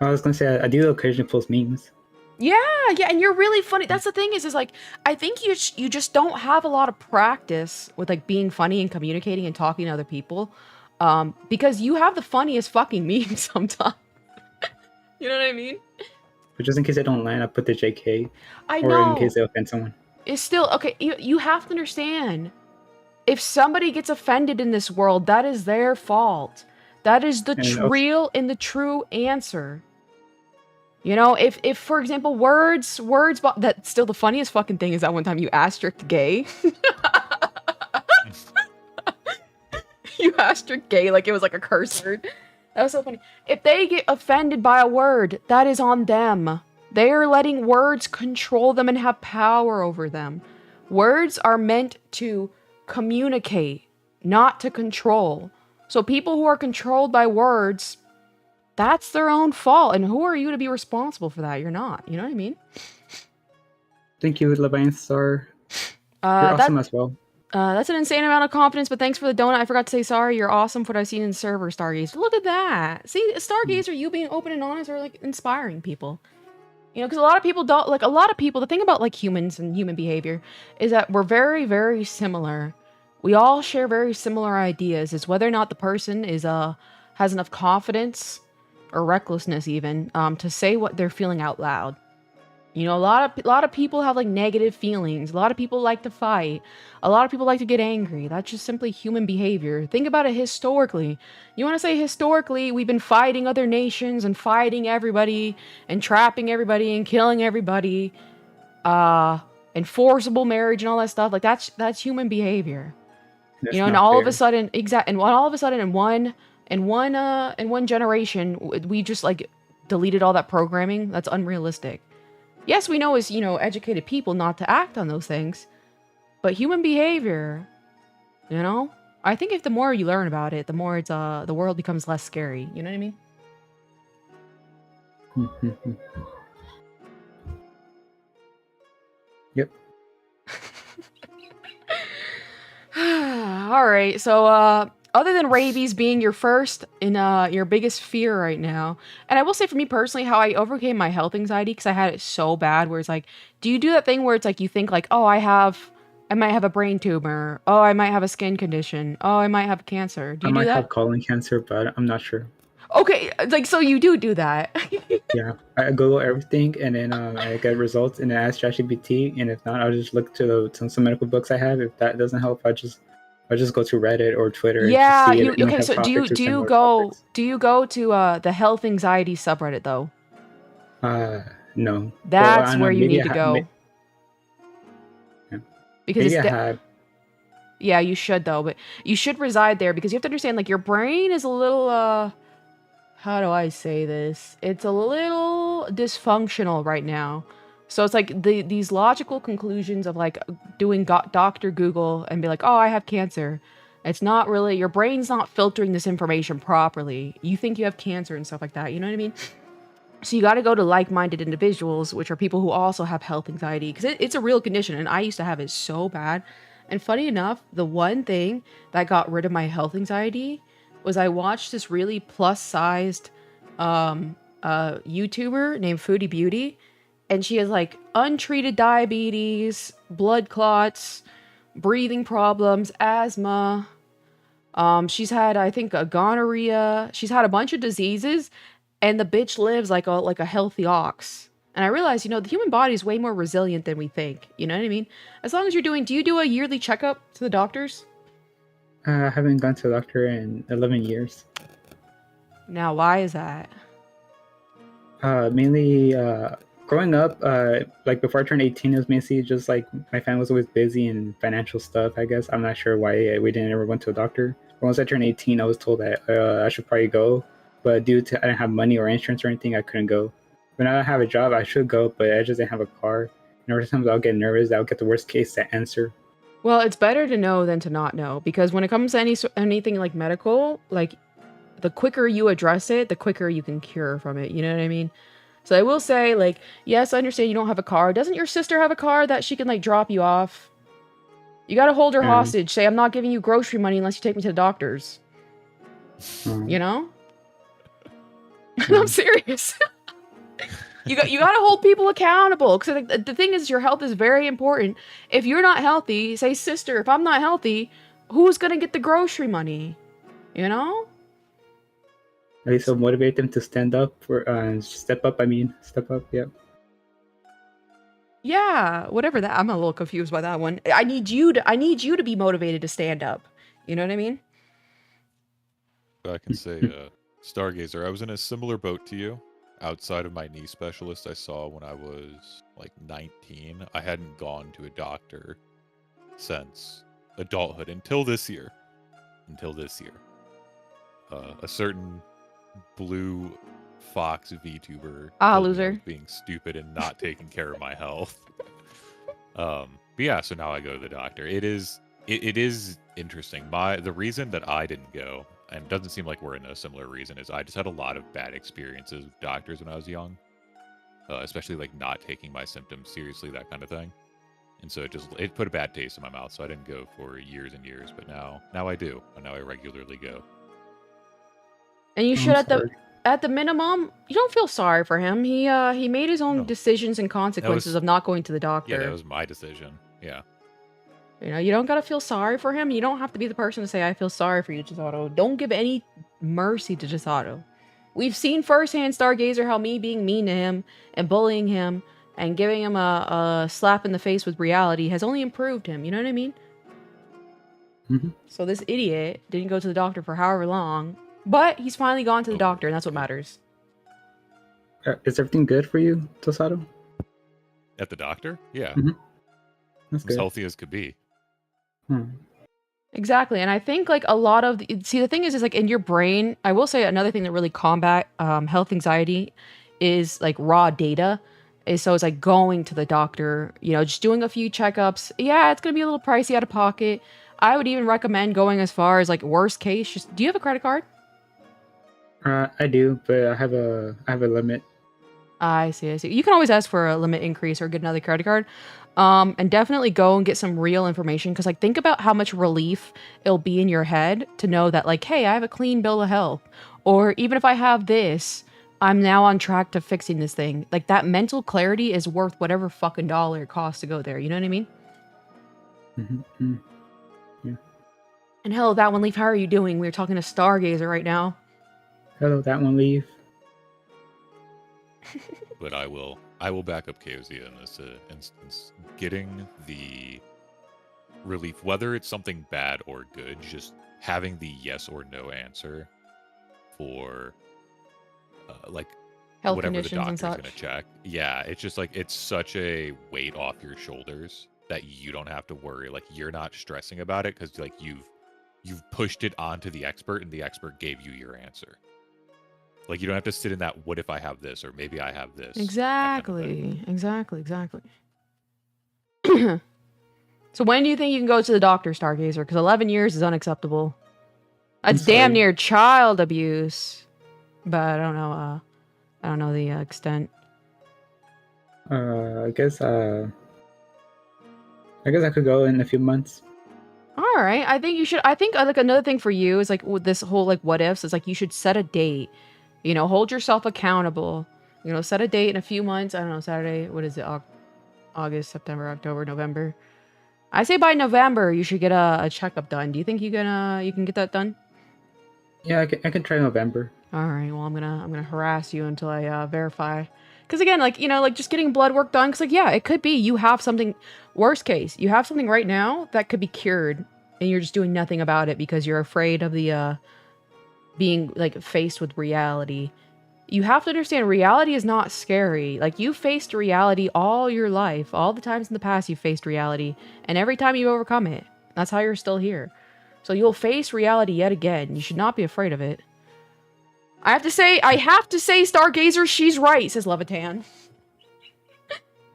I was gonna say I do occasionally post memes. Yeah, and you're really funny. That's the thing is like, I think you just don't have a lot of practice with like being funny and communicating and talking to other people, because you have the funniest fucking memes sometimes. You know what I mean? But just in case I don't land, I put the JK. I know. Or in case they offend someone. It's still okay. You have to understand, if somebody gets offended in this world, that is their fault. That is the real and the true answer. You know, if for example, words, that's still the funniest fucking thing is that one time you asterisked gay. You asterisked gay like it was like a curse word. That was so funny. If they get offended by a word, that is on them. They are letting words control them and have power over them. Words are meant to communicate, not to control. So people who are controlled by words, that's their own fault. And who are you to be responsible for that? You're not. You know what I mean? Thank you, Levian Star. You're awesome as well. That's an insane amount of confidence, but thanks for the donut. I forgot to say sorry. You're awesome for what I've seen in the server, Stargazer. Look at that. See, Stargazer, you being open and honest are like inspiring people. You know, because a lot of people don't, like, a lot of people, the thing about like humans and human behavior is that we're very, very similar. We all share very similar ideas. It's whether or not the person is, has enough confidence or recklessness even, to say what they're feeling out loud. You know, a lot of people have like negative feelings. A lot of people like to fight. A lot of people like to get angry. That's just simply human behavior. Think about it historically. You want to say historically, we've been fighting other nations and fighting everybody and trapping everybody and killing everybody. And forcible marriage and all that stuff. Like that's human behavior. That's You know, and not all fair. of a sudden, all of a sudden in one generation, we just like deleted all that programming. That's unrealistic. Yes, we know as, you know, educated people not to act on those things, but human behavior, you know, I think if the more you learn about it, the more it's, the world becomes less scary. You know what I mean? Yep. All right. So, other than rabies being your first and your biggest fear right now, and I will say for me personally, how I overcame my health anxiety because I had it so bad. Where it's like, do you do that thing where it's like you think like, oh, I might have a brain tumor. Oh, I might have a skin condition. Oh, I might have cancer. Do I you do might that? have colon cancer, but I'm not sure. Okay, like so you do that. Yeah, I Google everything and then I get results and then ask ChatGPT, and if not, I'll just look to some medical books I have. If that doesn't help, I'll just go to Reddit or Twitter and just Yeah, see you any okay? kind So of topics or do you similar go topics. to the health anxiety subreddit though? No. Well, I That's don't where know. you Maybe need to go yeah. because Maybe it's I had. yeah, you should though, but you should reside there because you have to understand like your brain is a little how do I say this? It's a little dysfunctional right now. So it's like these logical conclusions of like doing Dr. Google and be like, "Oh, I have cancer." It's not really your brain's not filtering this information properly. You think you have cancer and stuff like that. You know what I mean? So you got to go to like-minded individuals, which are people who also have health anxiety, because it's a real condition, and I used to have it so bad. And funny enough, the one thing that got rid of my health anxiety was I watched this really plus-sized YouTuber named Foodie Beauty, and she has like untreated diabetes, blood clots, breathing problems, asthma. She's had, I think, a gonorrhea. She's had a bunch of diseases, and the bitch lives like a healthy ox. And I realized, you know, the human body is way more resilient than we think. You know what I mean? As long as you're do you do a yearly checkup to the doctors? I haven't gone to a doctor in 11 years. Now, why is that? Mainly, growing up, like before I turned 18, it was mainly just like my family was always busy and financial stuff, I guess. I'm not sure why we didn't ever went to a doctor. But once I turned 18, I was told that I should probably go. But due to I didn't have money or insurance or anything, I couldn't go. When I have a job, I should go, but I just didn't have a car. And every time I'll get nervous, I'll get the worst case answer. Well, it's better to know than to not know, because when it comes to anything like medical, like the quicker you address it, the quicker you can cure from it. You know what I mean? So I will say, like, yes, I understand you don't have a car. Doesn't your sister have a car that she can like drop you off? You gotta hold her hostage. Say, I'm not giving you grocery money unless you take me to the doctors. You know? I'm serious. You gotta hold people accountable, because the thing is, your health is very important. If you're not healthy, say, sister, if I'm not healthy, who's gonna get the grocery money? You know? At least I'll motivate them to stand up for step up. Step up. Yeah. Yeah, whatever that. I'm a little confused by that one. I need you to be motivated to stand up. You know what I mean? I can say, Stargazer, I was in a similar boat to you. Outside of my knee specialist I saw when I was like 19, I hadn't gone to a doctor since adulthood until this year. A certain blue fox VTuber told loser. me I was being stupid and not taking care of my health. But yeah, so now I go to the doctor. It is interesting. The reason that I didn't go, and it doesn't seem like we're in a similar reason, is I just had a lot of bad experiences with doctors when I was young, especially like not taking my symptoms seriously, that kind of thing. And so it put a bad taste in my mouth, so I didn't go for years and years. But now I do, and now I regularly go. And you should I'm at the minimum, you don't feel sorry for him. He made his own No. decisions and consequences of not going to the doctor. Yeah, that was my decision. Yeah. You know, you don't gotta feel sorry for him. You don't have to be the person to say, I feel sorry for you, Chisato. Don't give any mercy to Chisato. We've seen firsthand, Stargazer, how me being mean to him and bullying him and giving him a slap in the face with reality has only improved him. You know what I mean? Mm-hmm. So this idiot didn't go to the doctor for however long, but he's finally gone to the doctor, and that's what matters. Is everything good for you, Tosato? At the doctor? Yeah. Mm-hmm. That's As good. healthy as could be. Exactly, and I think like a lot of the thing is like in your brain. I will say another thing that really combat health anxiety is like raw data. So it's like going to the doctor, you know, just doing a few checkups. Yeah, it's gonna be a little pricey out of pocket. I would even recommend going as far as like worst case. Just do you have a credit card? I do, but I have a limit. I see. You can always ask for a limit increase or get another credit card. And definitely go and get some real information. Because, like, think about how much relief it'll be in your head to know that, like, hey, I have a clean bill of health. Or even if I have this, I'm now on track to fixing this thing. Like, that mental clarity is worth whatever fucking dollar it costs to go there. You know what I mean? Mm-hmm. Yeah. And hello, that one leaf, how are you doing? We're talking to Stargazer right now. Hello, that one leave. But I will back up Kaozia in this instance. Getting the relief, whether it's something bad or good, just having the yes or no answer for like Health whatever the conditions and doctor's such. gonna check. Yeah, it's just like it's such a weight off your shoulders that you don't have to worry. Like you're not stressing about it because like you've pushed it onto the expert and the expert gave you your answer. Like, you don't have to sit in that, what if I have this, or maybe I have this. Exactly. Exactly. So when do you think you can go to the doctor, Stargazer? Because 11 years is unacceptable. That's damn near child abuse. But I don't know the extent. I guess I could go in a few months. All right. I think you should. I think like another thing for you is like with this whole like what ifs is like you should set a date. You know, hold yourself accountable. You know, set a date in a few months. I don't know, Saturday. What is it? August, September, October, November. I say by November you should get a checkup done. Do you think you can get that done? Yeah, I can try November. All right. Well, I'm gonna harass you until I verify. Because again, like you know, like just getting blood work done. Because like yeah, it could be you have something. Worst case, you have something right now that could be cured, and you're just doing nothing about it because you're afraid of the being like faced with reality. You have to understand reality is not scary. Like you faced reality all your life. All the times in the past you faced reality. And every time you overcome it. That's how you're still here. So you'll face reality yet again. You should not be afraid of it. I have to say, Stargazer, she's right, says Levitan.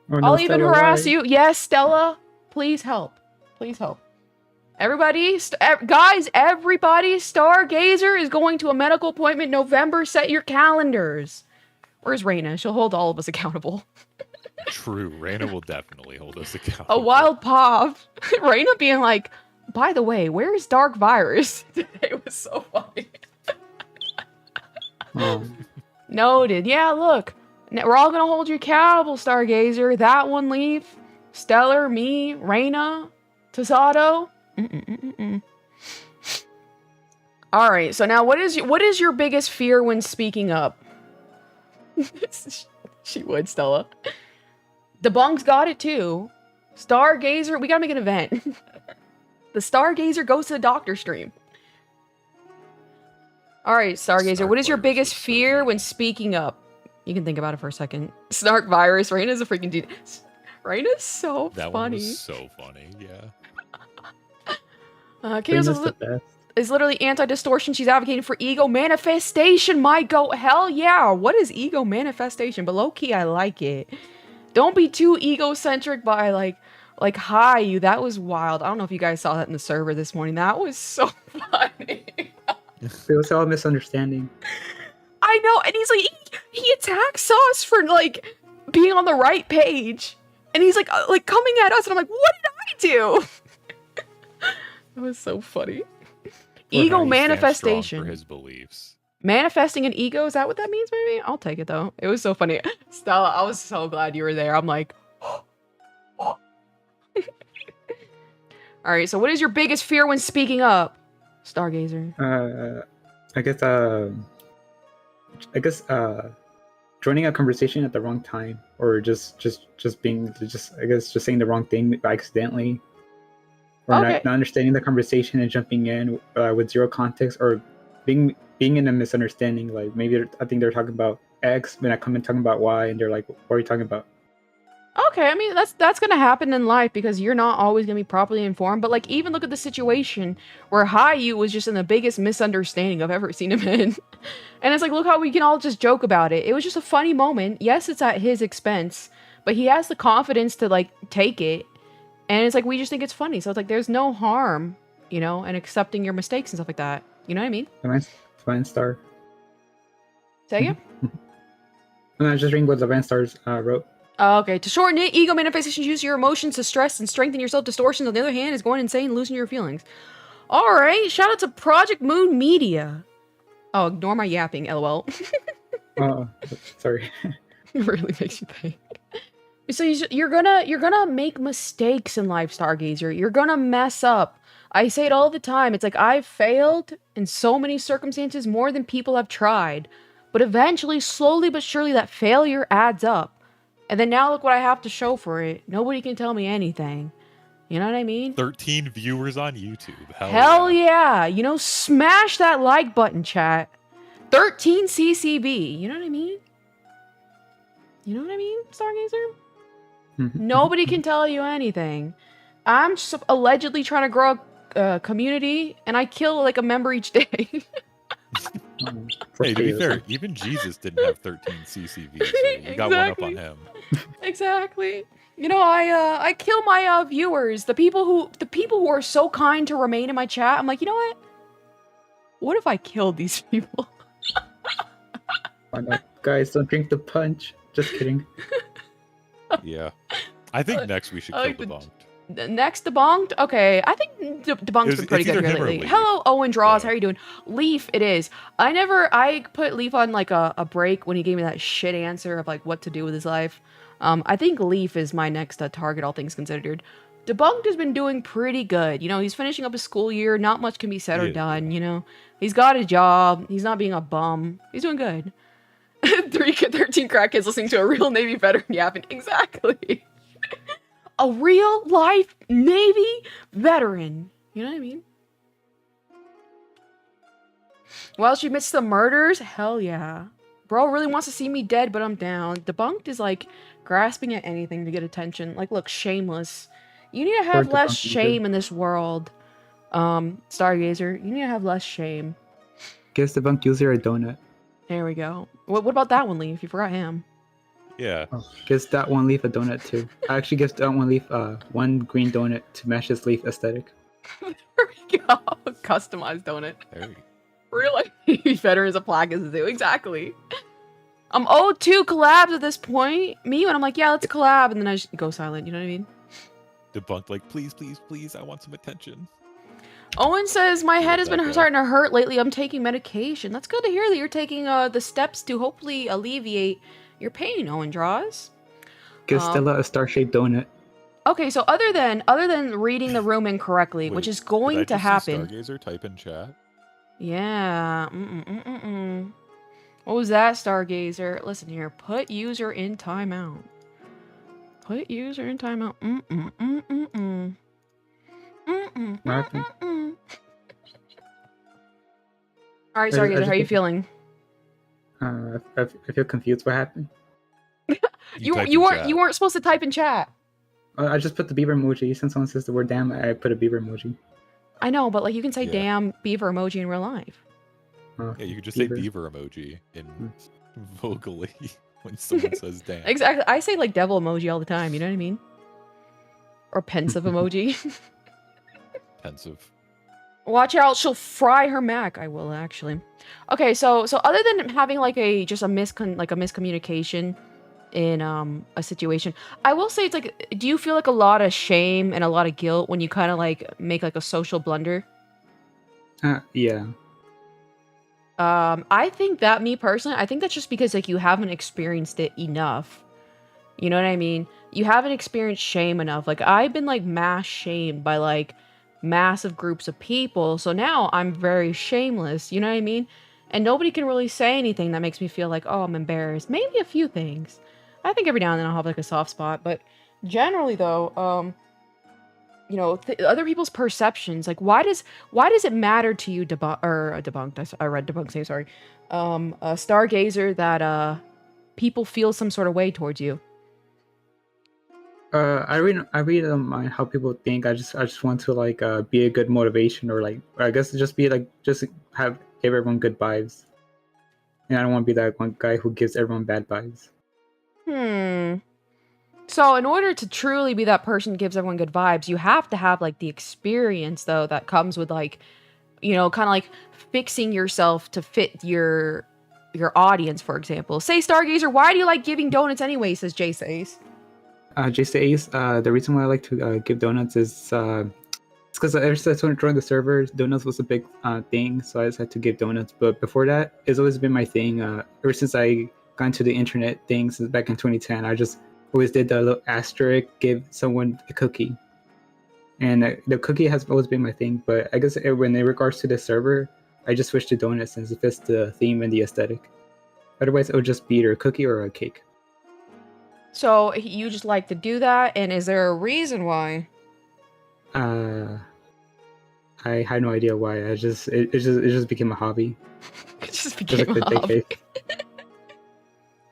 Oh, no, I'll even Stella, harass why? you. Yes, Stella. Please help. Please help. Everybody, guys, everybody, Stargazer is going to a medical appointment November. Set your calendars. Where's Raina? She'll hold all of us accountable. True. Raina will definitely hold us accountable. A wild pop. Raina being like, by the way, where's Dark Virus? It was so funny. Noted. Yeah, look. We're all going to hold you accountable, Stargazer. That one leave. Stellar, me, Raina, Tosato. All right, so now what is your biggest fear when speaking up? She would, Stella. The Bungs got it too. Stargazer, we gotta make an event. The Stargazer goes to the doctor stream. All right, Stargazer, what is your biggest fear when speaking up? You can think about it for a second. Snark virus. Raina's a freaking dude. Raina's so that funny. One was so funny, yeah. Chaos is literally anti-distortion. She's advocating for ego manifestation. My go, hell yeah. What is ego manifestation? But low key, I like it. Don't be too egocentric by like hi you. That was wild. I don't know if you guys saw that in the server this morning. That was so funny. It was all a misunderstanding. I know, and he's like he attacks us for like being on the right page. And he's like coming at us, and I'm like, what did I do? That was so funny. Ego He stands strong manifestation. for his beliefs. Manifesting an ego, is that what that means, maybe? I'll take it, though. It was so funny. Stella, I was so glad you were there. I'm like... Alright, so what is your biggest fear when speaking up? Stargazer. I guess joining a conversation at the wrong time, or just saying the wrong thing accidentally, or Okay. not understanding the conversation and jumping in with zero context, or being in a misunderstanding. Like maybe I think they're talking about X, when I come in talking about Y, and they're like, "What are you talking about?" Okay, I mean, that's gonna happen in life because you're not always gonna be properly informed. But like, even look at the situation where Hayu was just in the biggest misunderstanding I've ever seen him in. And it's like, look how we can all just joke about it. It was just a funny moment. Yes, it's at his expense, but he has the confidence to like take it. And it's like, we just think it's funny. So it's like, there's no harm, you know, in accepting your mistakes and stuff like that. You know what I mean? Divine Star. Say again? No, I was just reading what Divine Stars wrote. Okay, to shorten it, ego manifestations use your emotions to stress and strengthen your self-distortions. On the other hand, is going insane and losing your feelings. Alright, shout out to Project Moon Media. Oh, ignore my yapping, lol. Oh, sorry. It really makes you think. So you're gonna make mistakes in life, Stargazer. You're gonna mess up. I say it all the time. It's like, I've failed in so many circumstances more than people have tried. But eventually, slowly but surely, that failure adds up. And then now look what I have to show for it. Nobody can tell me anything. You know what I mean? 13 viewers on YouTube. Hell yeah. You know, smash that like button, chat. 13 CCB. You know what I mean? You know what I mean, Stargazer? Nobody can tell you anything. I'm just allegedly trying to grow a community, and I kill like a member each day. Hey, to be fair, even Jesus didn't have 13 CCVs. So you got one up on him. Exactly. You know, I kill my viewers, the people who are so kind to remain in my chat. I'm like, you know what? What if I killed these people? Guys, don't drink the punch. Just kidding. Yeah. I think next we should kill Debunked. Next Debunked? Okay, I think Debunked's been pretty good here lately. Hello, Owen Draws. How are you doing? Leaf, it is. I put Leaf on like a break when he gave me that shit answer of like what to do with his life. I think Leaf is my next target, all things considered. Debunked has been doing pretty good. You know, he's finishing up his school year. Not much can be said or done, you know. He's got a job. He's not being a bum. He's doing good. 13 crack kids listening to a real Navy veteran yapping. Exactly. A real life Navy veteran. You know what I mean? Well, she admits the murders? Hell yeah. Bro really wants to see me dead, but I'm down. Debunked is like grasping at anything to get attention. Like, look, shameless. You need to have less shame in this world. Stargazer, you need to have less shame. Gives Debunked user a donut. There we go. What about that one, Leaf? You forgot him. Yeah. Oh, gives that one Leaf a donut too. I actually gives that one Leaf one green donut to match his Leaf aesthetic. There we go. Customized donut. There we go. Real life veterans of plaque is too. Exactly. I'm owed 2 collabs at this point. Me when I'm like, yeah, let's collab, and then I just go silent. You know what I mean? Debunked, like, please, please, please, I want some attention. Owen says, my head has been starting to hurt lately. I'm taking medication. That's good to hear that you're taking the steps to hopefully alleviate your pain, Owen Draws. Give Stella a star-shaped donut. Okay, so other than reading the room incorrectly, which is going to happen. Stargazer, type in chat. Yeah. What was that, Stargazer? Listen here. Put user in timeout. Put user in timeout. All right, Stargazer, how are you feeling? I feel confused. What happened? You weren't supposed to type in chat. I just put the beaver emoji. Since someone says the word damn, I put a beaver emoji. I know, but like you can say damn beaver emoji in real life. Yeah, you could just say beaver emoji in vocally when someone says damn. Exactly. I say like devil emoji all the time, you know what I mean? Or pensive emoji. Pensive. Watch out, she'll fry her Mac. I will actually. Okay, so other than having like a miscommunication, in a situation. I will say it's like, do you feel like a lot of shame and a lot of guilt when you kind of like make like a social blunder? Yeah. I think that, me personally, I think that's just because like you haven't experienced it enough. You know what I mean? You haven't experienced shame enough. Like I've been like mass shamed by like massive groups of people. So now I'm very shameless, you know what I mean? And nobody can really say anything that makes me feel like, oh, I'm embarrassed. Maybe a few things. I think every now and then I'll have like a soft spot, but generally though, you know, other people's perceptions, like why does it matter to you debunked? I read debunked, say sorry. A Stargazer that people feel some sort of way towards you. I really don't mind how people think. I just want to like be a good motivation, or like I guess just be like just give everyone good vibes. And I don't want to be that one guy who gives everyone bad vibes. So in order to truly be that person who gives everyone good vibes, you have to have like the experience though that comes with like, you know, kind of like fixing yourself to fit your audience, for example. Say Stargazer, why do you like giving donuts anyway, says Jay says. Jason Ace, the reason why I like to give donuts is it's because ever since I joined the server, donuts was a big thing, so I just had to give donuts. But before that, it's always been my thing. Ever since I got into the internet things back in 2010, I just always did the little asterisk, give someone a cookie. And the cookie has always been my thing, but I guess when in regards to the server, I just switched to donuts since it fits the theme and the aesthetic. Otherwise, it would just be either a cookie or a cake. So you just like to do that, and is there a reason why? I had no idea why. It just became a hobby. It just became Just like a the hobby. cake.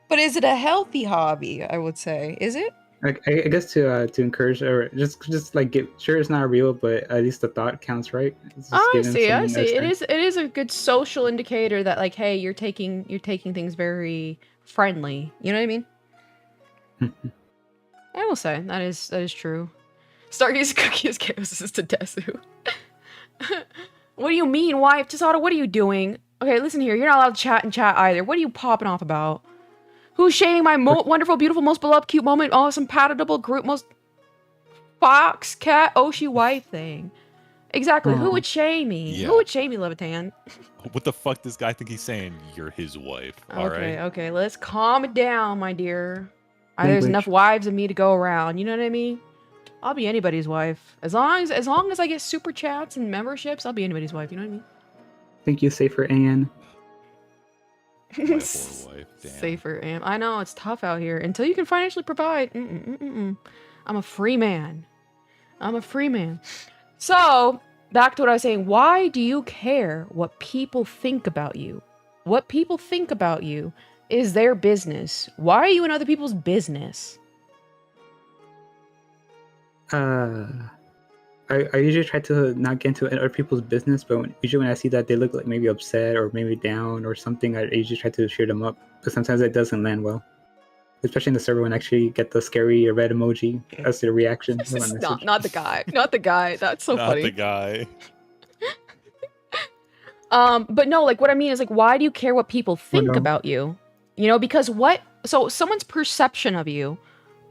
But is it a healthy hobby, I would say? Is it? I guess to encourage, or just like give, sure it's not real, but at least the thought counts, right? It's just I giving see. someone It is a good social indicator that like, hey, you're taking things very friendly. You know what I mean? I will say that is true. Stargaze cookie is chaos is to Desu. What do you mean? Why, Tasada? What are you doing? Okay, listen here. You're not allowed to chat in chat either. What are you popping off about? Who's shaming my wonderful, beautiful, most beloved, cute moment, awesome, patable group, most fox, cat, Oshi wife thing? Exactly. Who would shame me? Yeah. Who would shame me, Levitan? What the fuck does this guy think he's saying? You're his wife. All right. Okay. Let's calm it down, my dear. There's enough wives of me to go around. You know what I mean? I'll be anybody's wife. As long as I get super chats and memberships, I'll be anybody's wife. You know what I mean? Thank you, Safer Anne. My poor wife. Damn. Safer Anne. I know it's tough out here until you can financially provide. I'm a free man. So back to what I was saying. Why do you care what people think about you? What people think about you is their business. Why are you in other people's business? I usually try to not get into other people's business, but usually when I see that they look like maybe upset or maybe down or something, I usually try to cheer them up. But sometimes it doesn't land well, especially in the server when I actually get the scary red emoji as the reaction. Not the guy. That's so funny. Not the guy. But no, like what I mean is like, why do you care what people think about you? You know, because so someone's perception of you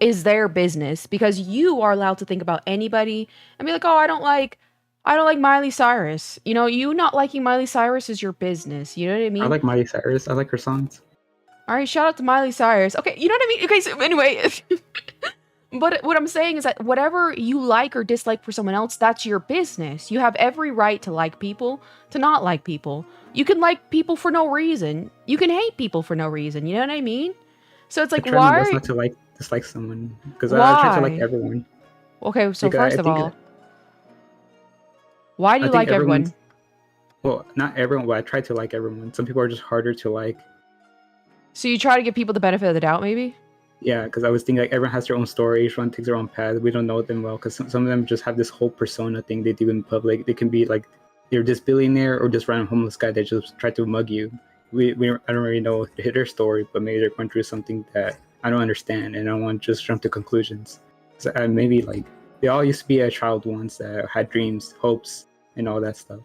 is their business, because you are allowed to think about anybody and be like, oh, I don't like Miley Cyrus. You know, you not liking Miley Cyrus is your business. You know what I mean? I like Miley Cyrus. I like her songs. All right, shout out to Miley Cyrus. Okay, you know what I mean? Okay, so anyway, but what I'm saying is that whatever you like or dislike for someone else, that's your business. You have every right to like people, to not like people. You can like people for no reason. You can hate people for no reason. You know what I mean? So it's like, why? Not to dislike someone, because I try to like everyone. Okay, so first of all, why do you like everyone? Well, not everyone, but I try to like everyone. Some people are just harder to like. So you try to give people the benefit of the doubt, maybe? Yeah, because I was thinking like everyone has their own story, everyone takes their own path. We don't know them well, because some of them just have this whole persona thing they do in public. They can be like, they're this billionaire or this random homeless guy that just try to mug you. I don't really know their story, but maybe they're going through something that I don't understand, and I don't want to just jump to conclusions. So maybe like they all used to be a child once that had dreams, hopes, and all that stuff.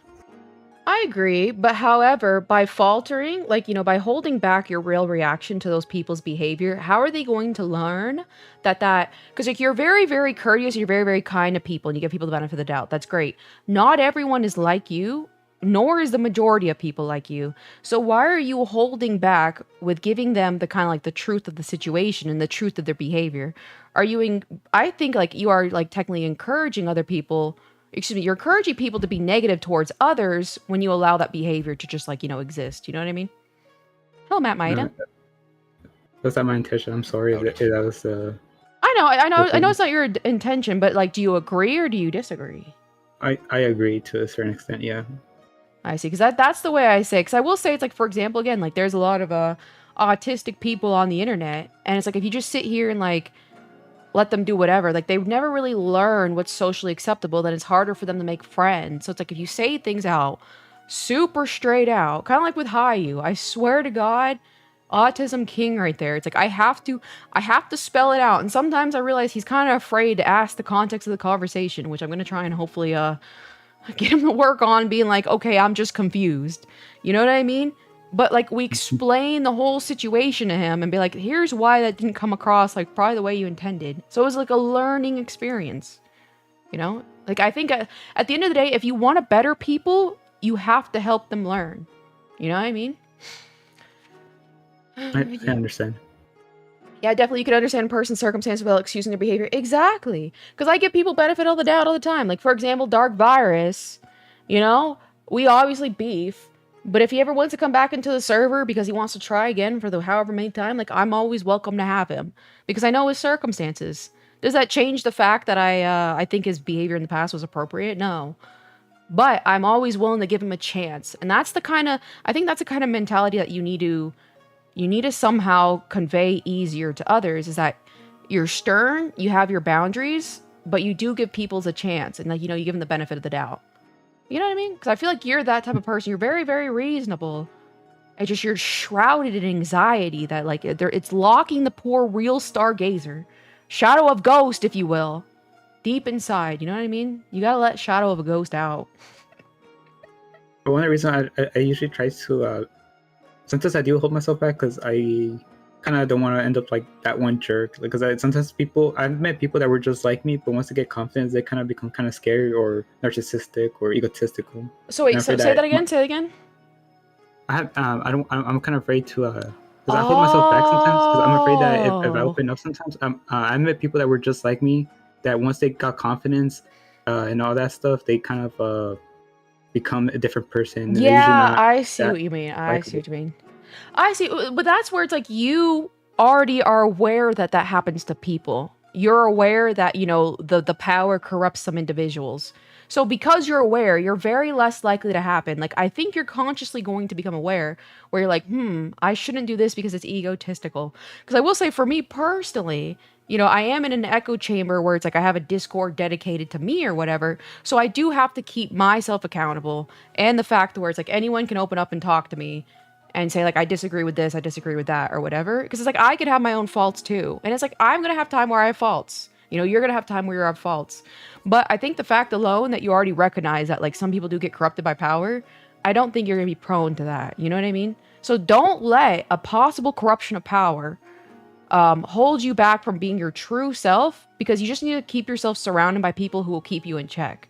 I agree, but however, by faltering, like, by holding back your real reaction to those people's behavior, how are they going to learn because like you're very, very courteous, you're very, very kind to people, and you give people the benefit of the doubt. That's great. Not everyone is like you, nor is the majority of people like you. So why are you holding back with giving them the kind of like the truth of the situation and the truth of their behavior? I think like you are like technically encouraging other people, you're encouraging people to be negative towards others when you allow that behavior to just like, exist. You know what I mean? Hello, Matt Maida. No, that's not my intention. I'm sorry. That was I know it's not your intention, but like, do you agree or do you disagree? I agree to a certain extent, yeah. I see, because that's the way I say. Because I will say, it's like, for example, again, like there's a lot of autistic people on the internet, and it's like if you just sit here and like let them do whatever, like they've never really learned what's socially acceptable, then it's harder for them to make friends. So it's like if you say things out super straight out, kind of like with Hayu, I swear to God, autism king right there. It's like I have to spell it out, and sometimes I realize he's kind of afraid to ask the context of the conversation, which I'm gonna try and hopefully get him to work on being like, okay, I'm just confused. You know what I mean? But like we explain the whole situation to him and be like, here's why that didn't come across like probably the way you intended. So it was like a learning experience. Like I think at the end of the day, if you want to better people, you have to help them learn. You know what I mean? I understand. Yeah, definitely you can understand a person's circumstance without excusing their behavior. Exactly. Because I give people benefit of the doubt all the time. Like, for example, Dark Virus, we obviously beef. But if he ever wants to come back into the server because he wants to try again for the however many time, like, I'm always welcome to have him. Because I know his circumstances. Does that change the fact that I think his behavior in the past was appropriate? No. But I'm always willing to give him a chance. And I think that's the kind of mentality that you need to somehow convey easier to others, is that you're stern, you have your boundaries, but you do give people a chance, and like, you give them the benefit of the doubt. You know what I mean? Because I feel like you're that type of person. You're very, very reasonable. It's just you're shrouded in anxiety that like it's locking the poor real Stargazer, shadow of ghost, if you will, deep inside. You know what I mean? You gotta let shadow of a ghost out. But one of the reasons I usually try to sometimes I do hold myself back because I kind of don't want to end up like that one jerk. Because sometimes I've met people that were just like me, but once they get confidence, they kind of become kind of scary or narcissistic or egotistical. So wait, say that again. Say it again. I'm kind of afraid to because I hold myself back sometimes because I'm afraid that if I open up sometimes, I met people that were just like me, that once they got confidence and all that stuff, they kind of become a different person. Yeah, I see what you mean. I see, but that's where it's like you already are aware that happens to people. You're aware that, the power corrupts some individuals. So because you're aware, you're very less likely to happen. Like, I think you're consciously going to become aware where you're like, I shouldn't do this because it's egotistical. Because I will say, for me personally, I am in an echo chamber where it's like I have a Discord dedicated to me or whatever. So I do have to keep myself accountable. And the fact where it's like anyone can open up and talk to me and say like, I disagree with this, I disagree with that or whatever. Because it's like, I could have my own faults too. And it's like, I'm going to have time where I have faults. You're going to have time where you have faults. But I think the fact alone that you already recognize that like some people do get corrupted by power, I don't think you're going to be prone to that. You know what I mean? So don't let a possible corruption of power hold you back from being your true self, because you just need to keep yourself surrounded by people who will keep you in check.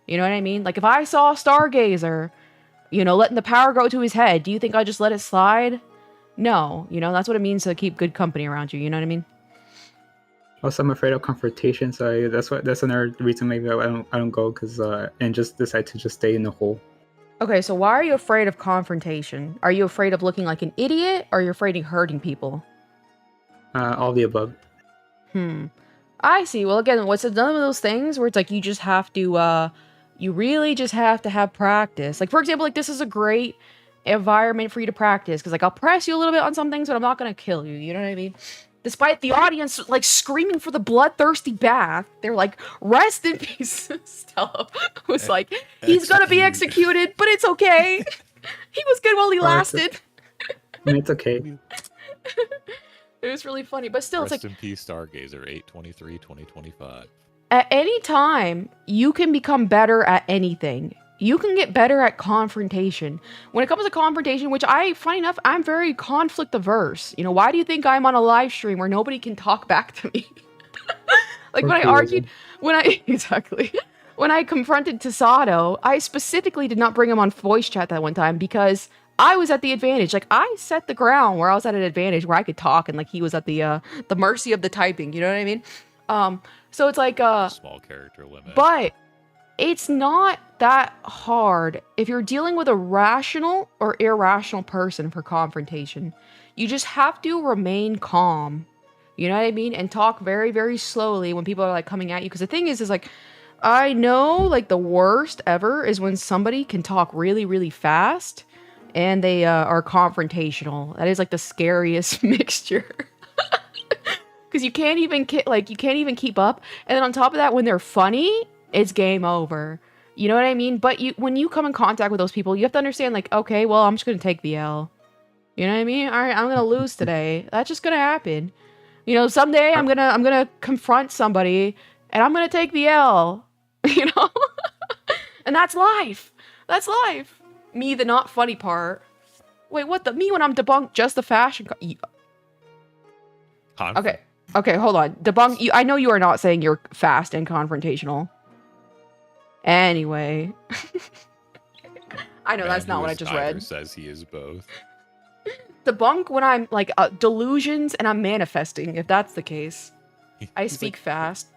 You know what I mean? Like if I saw a Stargazer, letting the power go to his head, do you think I'd just let it slide? No, that's what it means to keep good company around you. You know what I mean? Also, I'm afraid of confrontation, so that's another reason maybe I don't go, because and just decide to just stay in the hole. Okay, so why are you afraid of confrontation? Are you afraid of looking like an idiot, or are you afraid of hurting people? All the above. I see. Well, again, what's another of those things where it's like you just have to, you really just have to have practice. Like, for example, like this is a great environment for you to practice, because like I'll press you a little bit on some things, but I'm not going to kill you. You know what I mean? Despite the audience like screaming for the bloodthirsty bath, they're like, rest in peace. Stella was like, he's going to be executed, but it's okay. He was good while he lasted. It's okay. It was really funny, but still, Rest it's like... in peace, Stargazer, 8/23/2025. At any time, you can become better at anything. you can get better at confrontation. When it comes to confrontation, which funny enough, I'm very conflict averse. You know, why do you think I'm on a live stream where nobody can talk back to me? Like when I argued, exactly. When I confronted Tasato, I specifically did not bring him on voice chat that one time because I was at the advantage. Like I set the ground where I was at an advantage where I could talk and like he was at the mercy of the typing. You know what I mean? So it's like small character limit. But it's not that hard if you're dealing with a rational or irrational person for confrontation. You just have to remain calm. You know what I mean? And talk very, very slowly when people are like coming at you. Because the thing is like, I know like the worst ever is when somebody can talk really, really fast and they are confrontational. That is like the scariest mixture. Because you can't even keep up. And then on top of that, when they're funny, it's game over. You know what I mean? But when you come in contact with those people, you have to understand like, okay, well, I'm just going to take the L. You know what I mean? All right, I'm going to lose today. That's just going to happen. You know, someday I'm going to confront somebody and I'm going to take the L, you know? And that's life. That's life. Me, the not funny part. Wait, what me when I'm debunked just the fashion. Okay, hold on. Debunk. I know you are not saying you're fast and confrontational. Anyway. I know that's not what I just read. Says he is both. Debunk when I'm like delusions and I'm manifesting, if that's the case. I speak like, fast.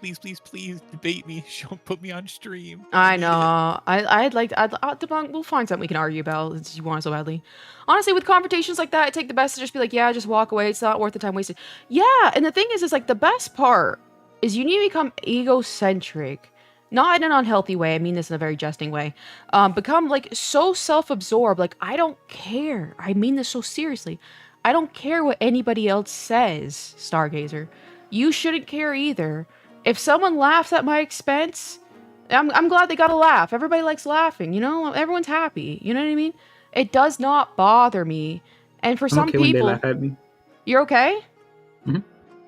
Please debate me. Don't put me on stream. I know. I'd debunk. We'll find something we can argue about since you want it so badly. Honestly, with confrontations like that, I take the best to just be like, yeah, just walk away. It's not worth the time wasted. Yeah, and the thing is like the best part is you need to become egocentric. Not in an unhealthy way. I mean this in a very jesting way. Become like so self-absorbed. Like, I don't care. I mean this so seriously. I don't care what anybody else says, Stargazer. You shouldn't care either. If someone laughs at my expense, I'm glad they got a laugh. Everybody likes laughing, you know? Everyone's happy. You know what I mean? It does not bother me. And for some people... when they laugh at me. You're okay? Mm-hmm.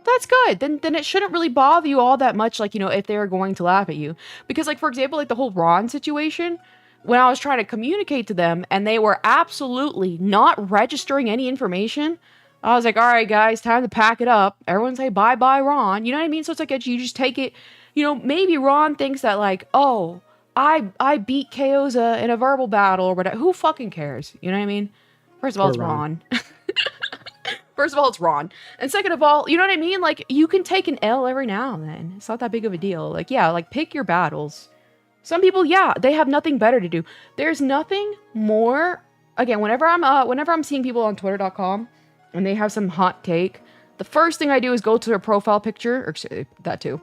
That's good. Then it shouldn't really bother you all that much, like, you know, if they're going to laugh at you. Because, like, for example, like the whole Ron situation, when I was trying to communicate to them and they were absolutely not registering any information, I was like, all right, guys, time to pack it up. Everyone say bye-bye, Ron. You know what I mean? So it's like, you just take it, you know, maybe Ron thinks that like, oh, I beat Kaoza in a verbal battle or whatever. Who fucking cares? You know what I mean? First of all, it's Ron. First of all, it's Ron. And second of all, you know what I mean? Like, you can take an L every now and then. It's not that big of a deal. Like, yeah, like, pick your battles. Some people, yeah, they have nothing better to do. There's nothing more... Again, whenever I'm seeing people on Twitter.com and they have some hot take, the first thing I do is go to their profile picture, or that too,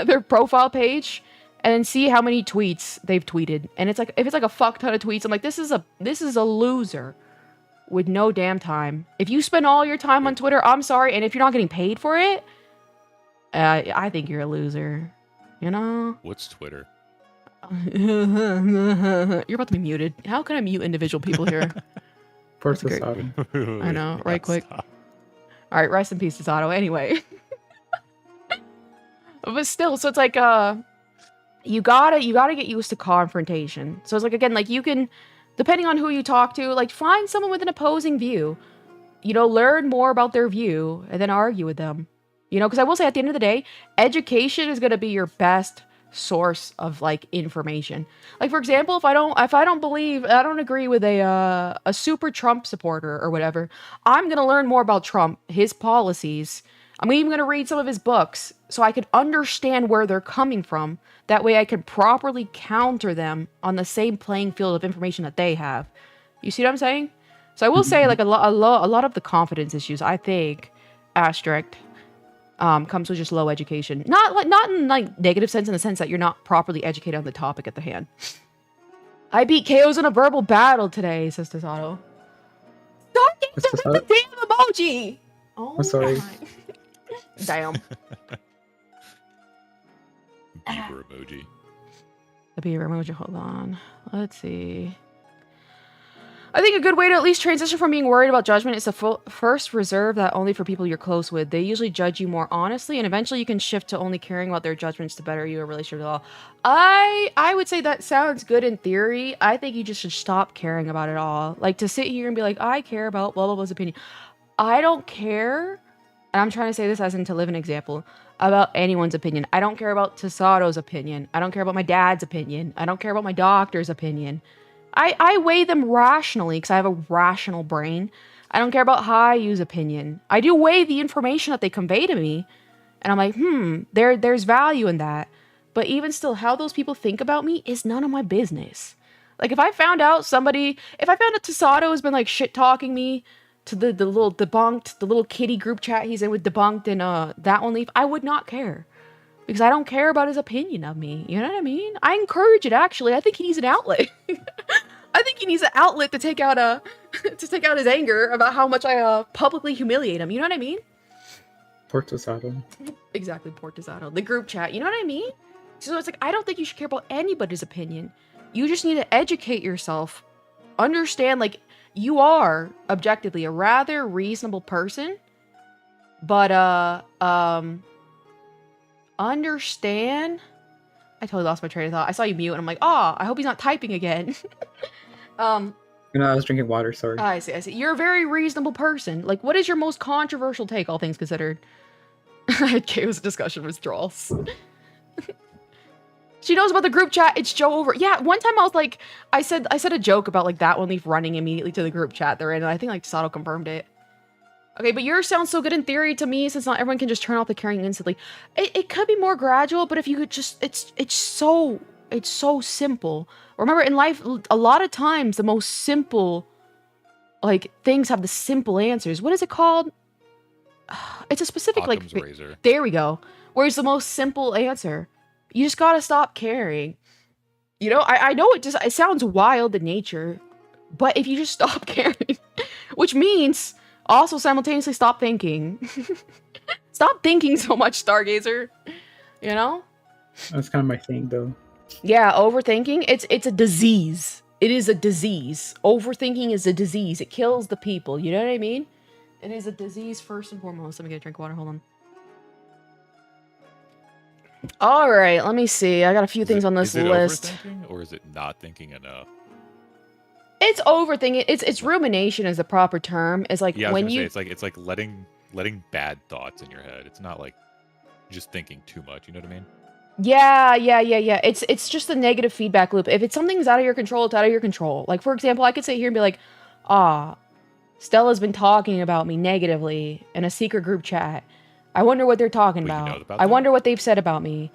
their profile page, and then see how many tweets they've tweeted. And it's like, if it's like a fuck ton of tweets, I'm like, this is a loser. With no damn time. If you spend all your time on Twitter, I'm sorry, and if you're not getting paid for it, I think you're a loser. You know? What's Twitter? You're about to be muted. How can I mute individual people here? I know, right quick. All right, rest in peace, Tasato. Anyway. But still, so it's like, you gotta get used to confrontation. So it's like, again, like you can... Depending on who you talk to, like, find someone with an opposing view. You know, learn more about their view and then argue with them. You know, because I will say at the end of the day, education is going to be your best source of, like, information. Like, for example, if I don't agree with a super Trump supporter or whatever, I'm going to learn more about Trump, his policies. I'm even going to read some of his books so I can understand where they're coming from. That way I can properly counter them on the same playing field of information that they have. You see what I'm saying? So I will say, like, a lot of the confidence issues, I think, asterisk, comes with just low education. Not in, like, negative sense, in the sense that you're not properly educated on the topic at the hand. I beat KOs in a verbal battle today, says Tasato. Don't get the damn emoji! Oh, I'm sorry. Damn. Beaver emoji. The beaver emoji, hold on. Let's see. I think a good way to at least transition from being worried about judgment is to first reserve that only for people you're close with. They usually judge you more honestly, and eventually you can shift to only caring about their judgments to better your relationship at all. I would say that sounds good in theory. I think you just should stop caring about it all. Like, to sit here and be like, I care about blah, blah, blah's opinion. I don't care, and I'm trying to say this as in to live an example, about anyone's opinion. I don't care about Tesato's opinion. I don't care about my dad's opinion. I don't care about my doctor's opinion. I weigh them rationally because I have a rational brain. I don't care about Hayu's opinion. I do weigh the information that they convey to me. And I'm like, there's value in that. But even still, how those people think about me is none of my business. Like, if I found out Tesato has been like shit-talking me to the little kitty group chat he's in with Debunked and that one leaf, I would not care. Because I don't care about his opinion of me. You know what I mean? I encourage it, actually. I think he needs an outlet. I think he needs an outlet to take out his anger about how much I publicly humiliate him. You know what I mean? Portosato. Exactly, Portosato. The group chat. You know what I mean? So it's like, I don't think you should care about anybody's opinion. You just need to educate yourself. Understand, like, you are objectively a rather reasonable person. But, understand. I totally lost my train of thought. I saw you mute and I'm like, oh, I hope he's not typing again. I was drinking water, sorry. I see. You're a very reasonable person. Like, what is your most controversial take, all things considered? Chaos discussion withdrawals. She knows about the group chat. It's Joe over. Yeah, one time I was like, I said a joke about like that one leaf running immediately to the group chat they're in, and I think like Sato confirmed it. Okay, but yours sounds so good in theory to me, since not everyone can just turn off the caring instantly. It could be more gradual, but if you could just, it's so simple. Remember, in life, a lot of times the most simple, like, things have the simple answers. What is it called? It's a specific Occam's like. razor. There we go. Where's the most simple answer? You just gotta stop caring. You know, I know it sounds wild in nature, but if you just stop caring, which means also simultaneously stop thinking. Stop thinking so much, Stargazer. You know? That's kind of my thing, though. Yeah, overthinking, it's a disease. It is a disease. Overthinking is a disease. It kills the people. You know what I mean? It is a disease first and foremost. Let me get a drink of water. Hold on. All right, let me see. I got a few things on this list. Is it overthinking, or is it not thinking enough? It's overthinking. It's rumination is the proper term. It's like when you. It's like letting bad thoughts in your head. It's not like just thinking too much. You know what I mean? Yeah. It's just a negative feedback loop. If it's something's out of your control, it's out of your control. Like, for example, I could sit here and be like, Stella's been talking about me negatively in a secret group chat. I wonder what they're talking about. I wonder what they've said about me.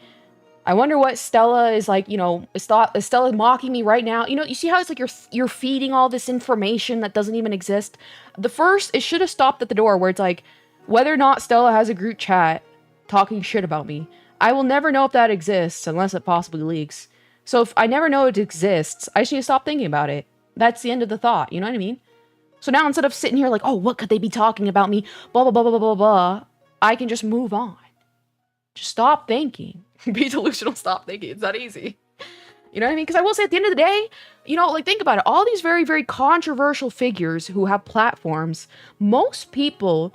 I wonder what Stella is like, you know, is Stella mocking me right now? You know, you see how it's like you're feeding all this information that doesn't even exist? It should have stopped at the door where it's like, whether or not Stella has a group chat talking shit about me, I will never know if that exists unless it possibly leaks. So if I never know it exists, I just need to stop thinking about it. That's the end of the thought, you know what I mean? So now instead of sitting here like, oh, what could they be talking about me? Blah, blah, blah, blah, blah, blah. I can just move on. Just stop thinking. Be delusional, stop thinking. It's that easy. You know what I mean? Because I will say at the end of the day, you know, like, think about it. All these very, very controversial figures who have platforms, most people,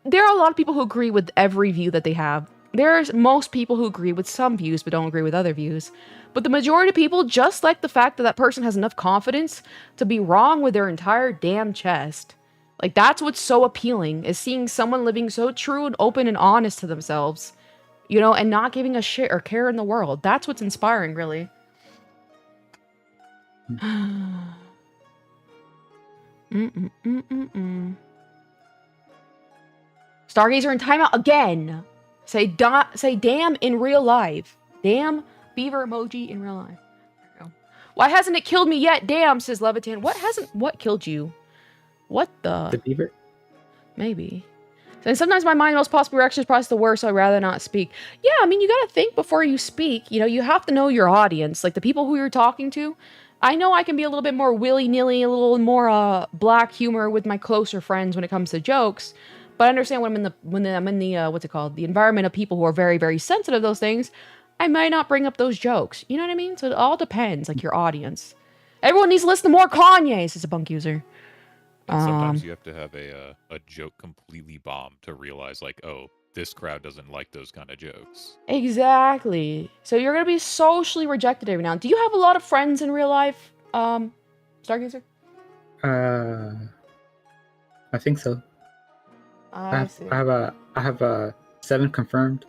there are a lot of people who agree with every view that they have. There's most people who agree with some views but don't agree with other views. But the majority of people just like the fact that that person has enough confidence to be wrong with their entire damn chest. Like, that's what's so appealing, is seeing someone living so true and open and honest to themselves, you know, and not giving a shit or care in the world. That's what's inspiring, really. Stargazer in timeout again. Say damn in real life. Damn beaver emoji in real life. There we go. Why hasn't it killed me yet? Damn, says Levitan. What killed you? What the? The beaver? Maybe. And sometimes my mind most possible reaction is probably the worst, so I'd rather not speak. Yeah, I mean, you gotta think before you speak. You know, you have to know your audience, like the people who you're talking to. I know I can be a little bit more willy-nilly, a little more black humor with my closer friends when it comes to jokes. But I understand when I'm in the what's it called? The environment of people who are very, very sensitive to those things, I might not bring up those jokes. You know what I mean? So it all depends, like your audience. Everyone needs to listen to more Kanye, says a bunk user. And sometimes you have to have a joke completely bomb to realize, like, oh, this crowd doesn't like those kind of jokes. Exactly. So you're gonna be socially rejected every now and then. Do you have a lot of friends in real life, Stargazer? I think so. I see. I have 7 confirmed.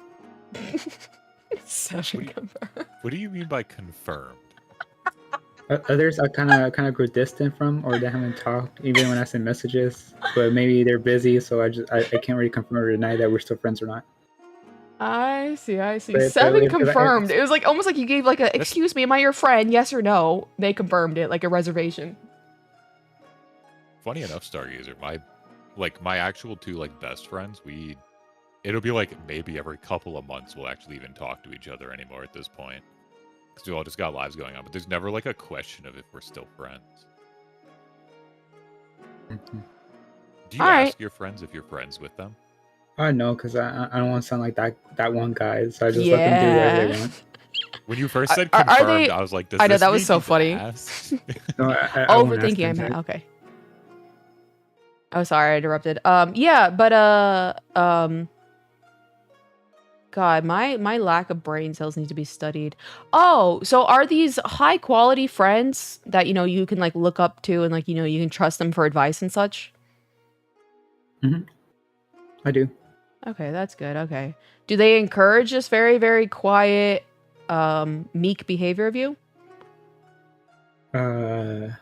7 confirmed. What do you mean by confirmed? Others I kind of grew distant from, or they haven't talked even when I send messages. But maybe they're busy, so I can't really confirm or deny that we're still friends or not. I see. But 7 confirmed. It was like almost like you gave like a excuse me, am I your friend? Yes or no. They confirmed it like a reservation. Funny enough, Stargazer, my actual 2 like best friends, it'll be like maybe every couple of months we'll actually even talk to each other anymore at this point. Because we all just got lives going on, but there's never like a question of if we're still friends. Mm-hmm. Do you ask your friends if you're friends with them? No, because I don't want to sound like that one guy, so I just let them do whatever they want. When you first said confirmed, I was like, does I know, this that was mean so you've funny. asked? No, Overthinking, I meant. Okay. Oh, sorry, I interrupted. Yeah, but God, my lack of brain cells needs to be studied. Oh, so are these high quality friends that you can like look up to and like you can trust them for advice and such? I do. Okay, that's good. Okay. Do they encourage this very, very quiet, meek behavior of you? I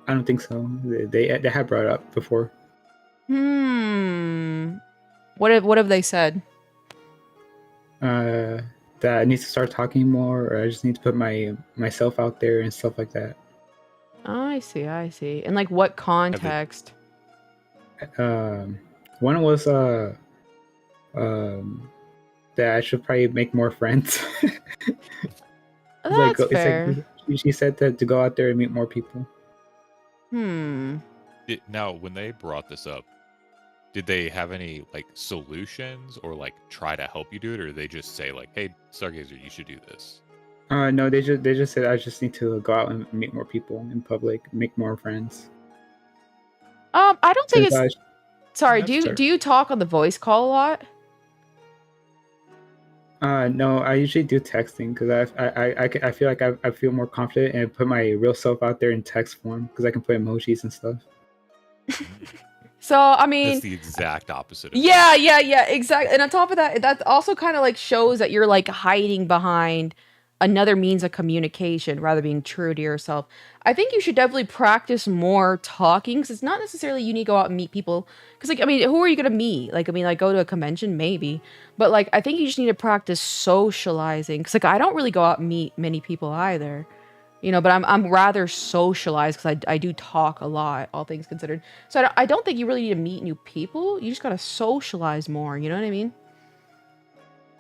don't think so. They have brought it up before. What have they said? That I need to start talking more, or I just need to put myself out there and stuff like that. Oh, I see. And like what context? One was that I should probably make more friends. That's fair. She said that to go out there and meet more people. Now, when they brought this up, did they have any like solutions or like try to help you do it, or did they just say like, "Hey, Stargazer, you should do this"? No, they just said I just need to go out and meet more people in public, make more friends. I don't think it's. Sorry, do you talk on the voice call a lot? No, I usually do texting because I feel like I feel more confident and put my real self out there in text form because I can put emojis and stuff. So, I mean... That's the exact opposite. Yeah, exactly. And on top of that, that also kind of like shows that you're like hiding behind another means of communication rather than being true to yourself. I think you should definitely practice more talking because it's not necessarily you need to go out and meet people. Because, like, I mean, who are you going to meet? Like, I mean, like, go to a convention? Maybe. But, like, I think you just need to practice socializing. Because, like, I don't really go out and meet many people either. You know, but I'm rather socialized because I do talk a lot, all things considered. So I don't think you really need to meet new people. You just got to socialize more. You know what I mean?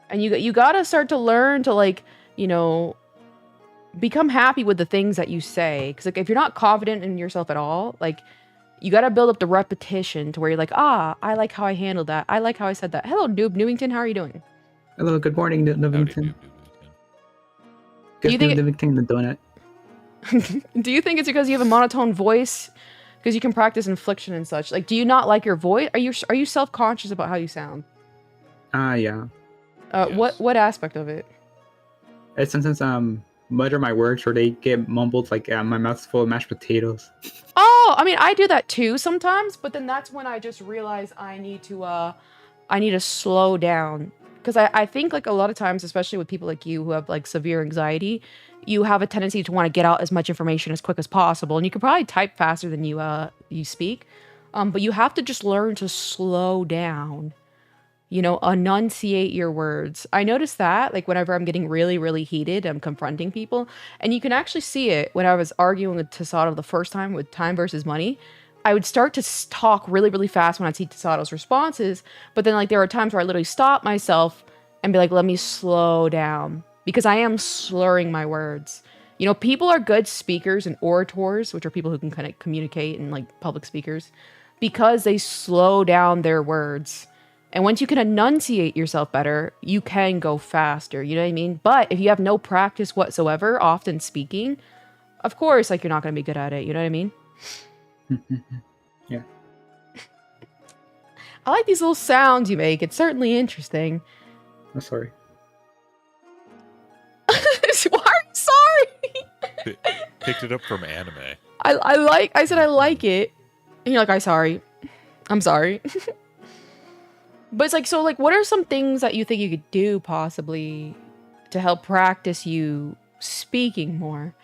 And you got to start to learn to, like, you know, become happy with the things that you say. Because, like, if you're not confident in yourself at all, like, you got to build up the repetition to where you're like, I like how I handled that. I like how I said that. Hello, Noob Newington. How are you doing? Hello, good morning, Newington. Do you think Newington the donut? Do you think it's because you have a monotone voice? Because you can practice inflection and such. Like, do you not like your voice? Are you self-conscious about how you sound? Yeah. Yes. What aspect of it? I sometimes mutter my words or they get mumbled like my mouth's full of mashed potatoes. Oh, I mean, I do that too sometimes, but then that's when I just realize I need to slow down. Because I think, like, a lot of times, especially with people like you who have, like, severe anxiety, you have a tendency to want to get out as much information as quick as possible. And you can probably type faster than you speak. But you have to just learn to slow down. You know, enunciate your words. I noticed that, like, whenever I'm getting really, really heated, I'm confronting people. And you can actually see it when I was arguing with Tasato the first time with time versus money. I would start to talk really, really fast when I'd see Tasato's responses. But then, like, there are times where I literally stop myself and be like, let me slow down. Because I am slurring my words. You know, people are good speakers and orators, which are people who can kind of communicate and, like, public speakers, because they slow down their words. And once you can enunciate yourself better, you can go faster. You know what I mean? But if you have no practice whatsoever, often speaking, of course, like you're not going to be good at it. You know what I mean? Yeah. I like these little sounds you make. It's certainly interesting. I'm sorry. Why are you sorry? Picked it up from anime. I said I like it. And you're like, I'm sorry. But it's like, so like, what are some things that you think you could do possibly to help practice you speaking more?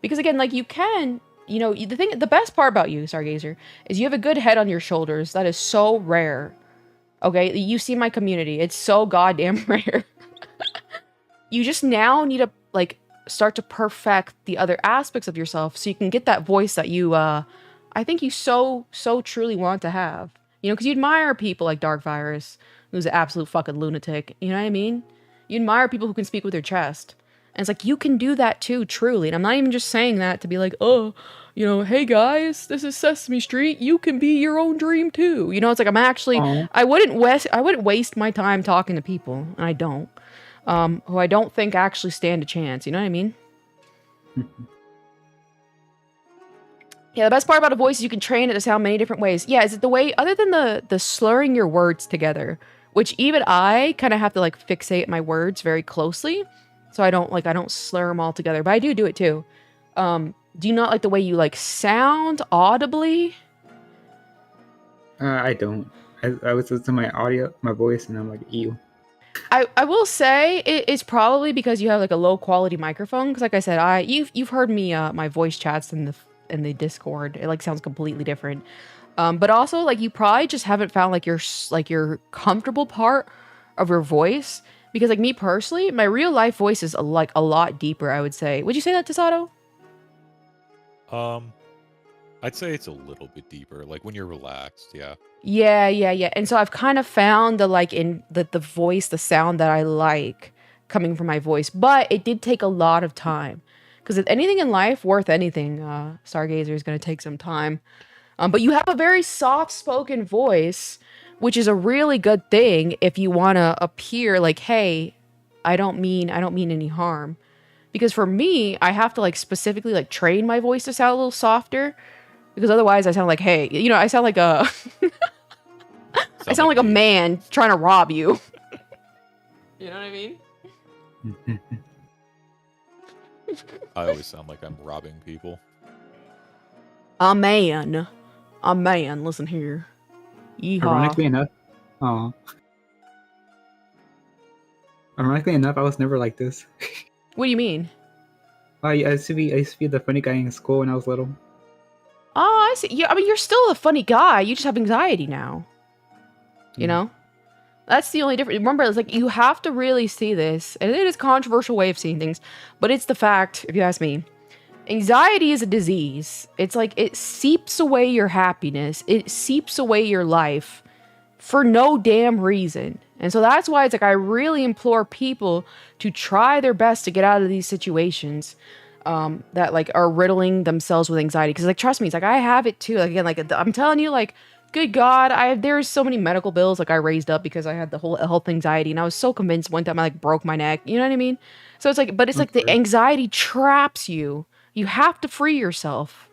Because again, like you can, you know, the best part about you, Stargazer, is you have a good head on your shoulders. That is so rare. Okay, you see my community. It's so goddamn rare. You just now need to like start to perfect the other aspects of yourself so you can get that voice that you, I think you so truly want to have. You know, because you admire people like Dark Virus, who's an absolute fucking lunatic. You know what I mean? You admire people who can speak with their chest. And it's like, you can do that too, truly. And I'm not even just saying that to be like, oh, you know, hey guys, this is Sesame Street. You can be your own dream too. You know, it's like, I'm actually, I wouldn't waste my time talking to people, and I don't, who I don't think actually stand a chance. You know what I mean? Yeah, the best part about a voice is you can train it to sound many different ways. Yeah, is it the way, other than the slurring your words together, which even I kind of have to like fixate my words very closely, so I don't slur them all together, but I do it too. Do you not like the way you like sound audibly? I don't. I was listening to my audio, my voice, and I'm like, ew. I will say it's probably because you have like a low quality microphone. Because like I said, you've heard me my voice chats in the Discord. It like sounds completely different. But also like you probably just haven't found like your comfortable part of your voice. Because like me personally, my real life voice is like a lot deeper, I would say. Would you say that, Tasato? I'd say it's a little bit deeper, like when you're relaxed, yeah. Yeah. And so I've kind of found the voice, the sound that I like coming from my voice. But it did take a lot of time. Because if anything in life worth anything, Stargazer is going to take some time. But you have a very soft-spoken voice, which is a really good thing if you want to appear like, hey, I don't mean any harm. Because for me, I have to like specifically like train my voice to sound a little softer. Because otherwise I sound like, hey, you know, I sound like a... I sound like a man trying to rob you. You know what I mean? I always sound like I'm robbing people. A man, listen here. Yeehaw. Ironically enough, I was never like this. What do you mean? I used to be the funny guy in school when I was little. Oh, I see. Yeah, I mean, you're still a funny guy. You just have anxiety now. You know? That's the only difference. Remember, it's like, you have to really see this. And it is a controversial way of seeing things. But it's the fact, if you ask me. Anxiety is a disease. It's like, it seeps away your happiness. It seeps away your life. For no damn reason. And so that's why it's like, I really implore people to try their best to get out of these situations. That like are riddling themselves with anxiety, because like trust me, it's like I have it too. Like again, like I'm telling you, like good God, there's so many medical bills like I raised up because I had the whole health anxiety, and I was so convinced one time I like broke my neck. You know what I mean? So it's like, but it's like the anxiety traps you. You have to free yourself.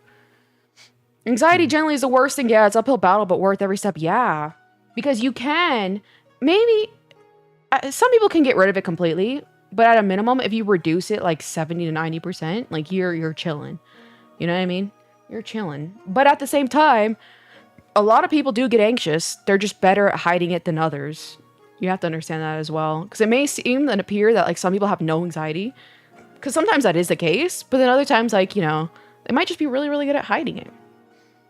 Anxiety generally is the worst thing. Yeah, it's uphill battle, but worth every step. Yeah, because you can maybe some people can get rid of it completely. But at a minimum, if you reduce it like 70 to 90%, like you're chilling. You know what I mean? You're chilling. But at the same time, a lot of people do get anxious. They're just better at hiding it than others. You have to understand that as well. Because it may seem and appear that like some people have no anxiety. Because sometimes that is the case. But then other times, like, you know, they might just be really, really good at hiding it.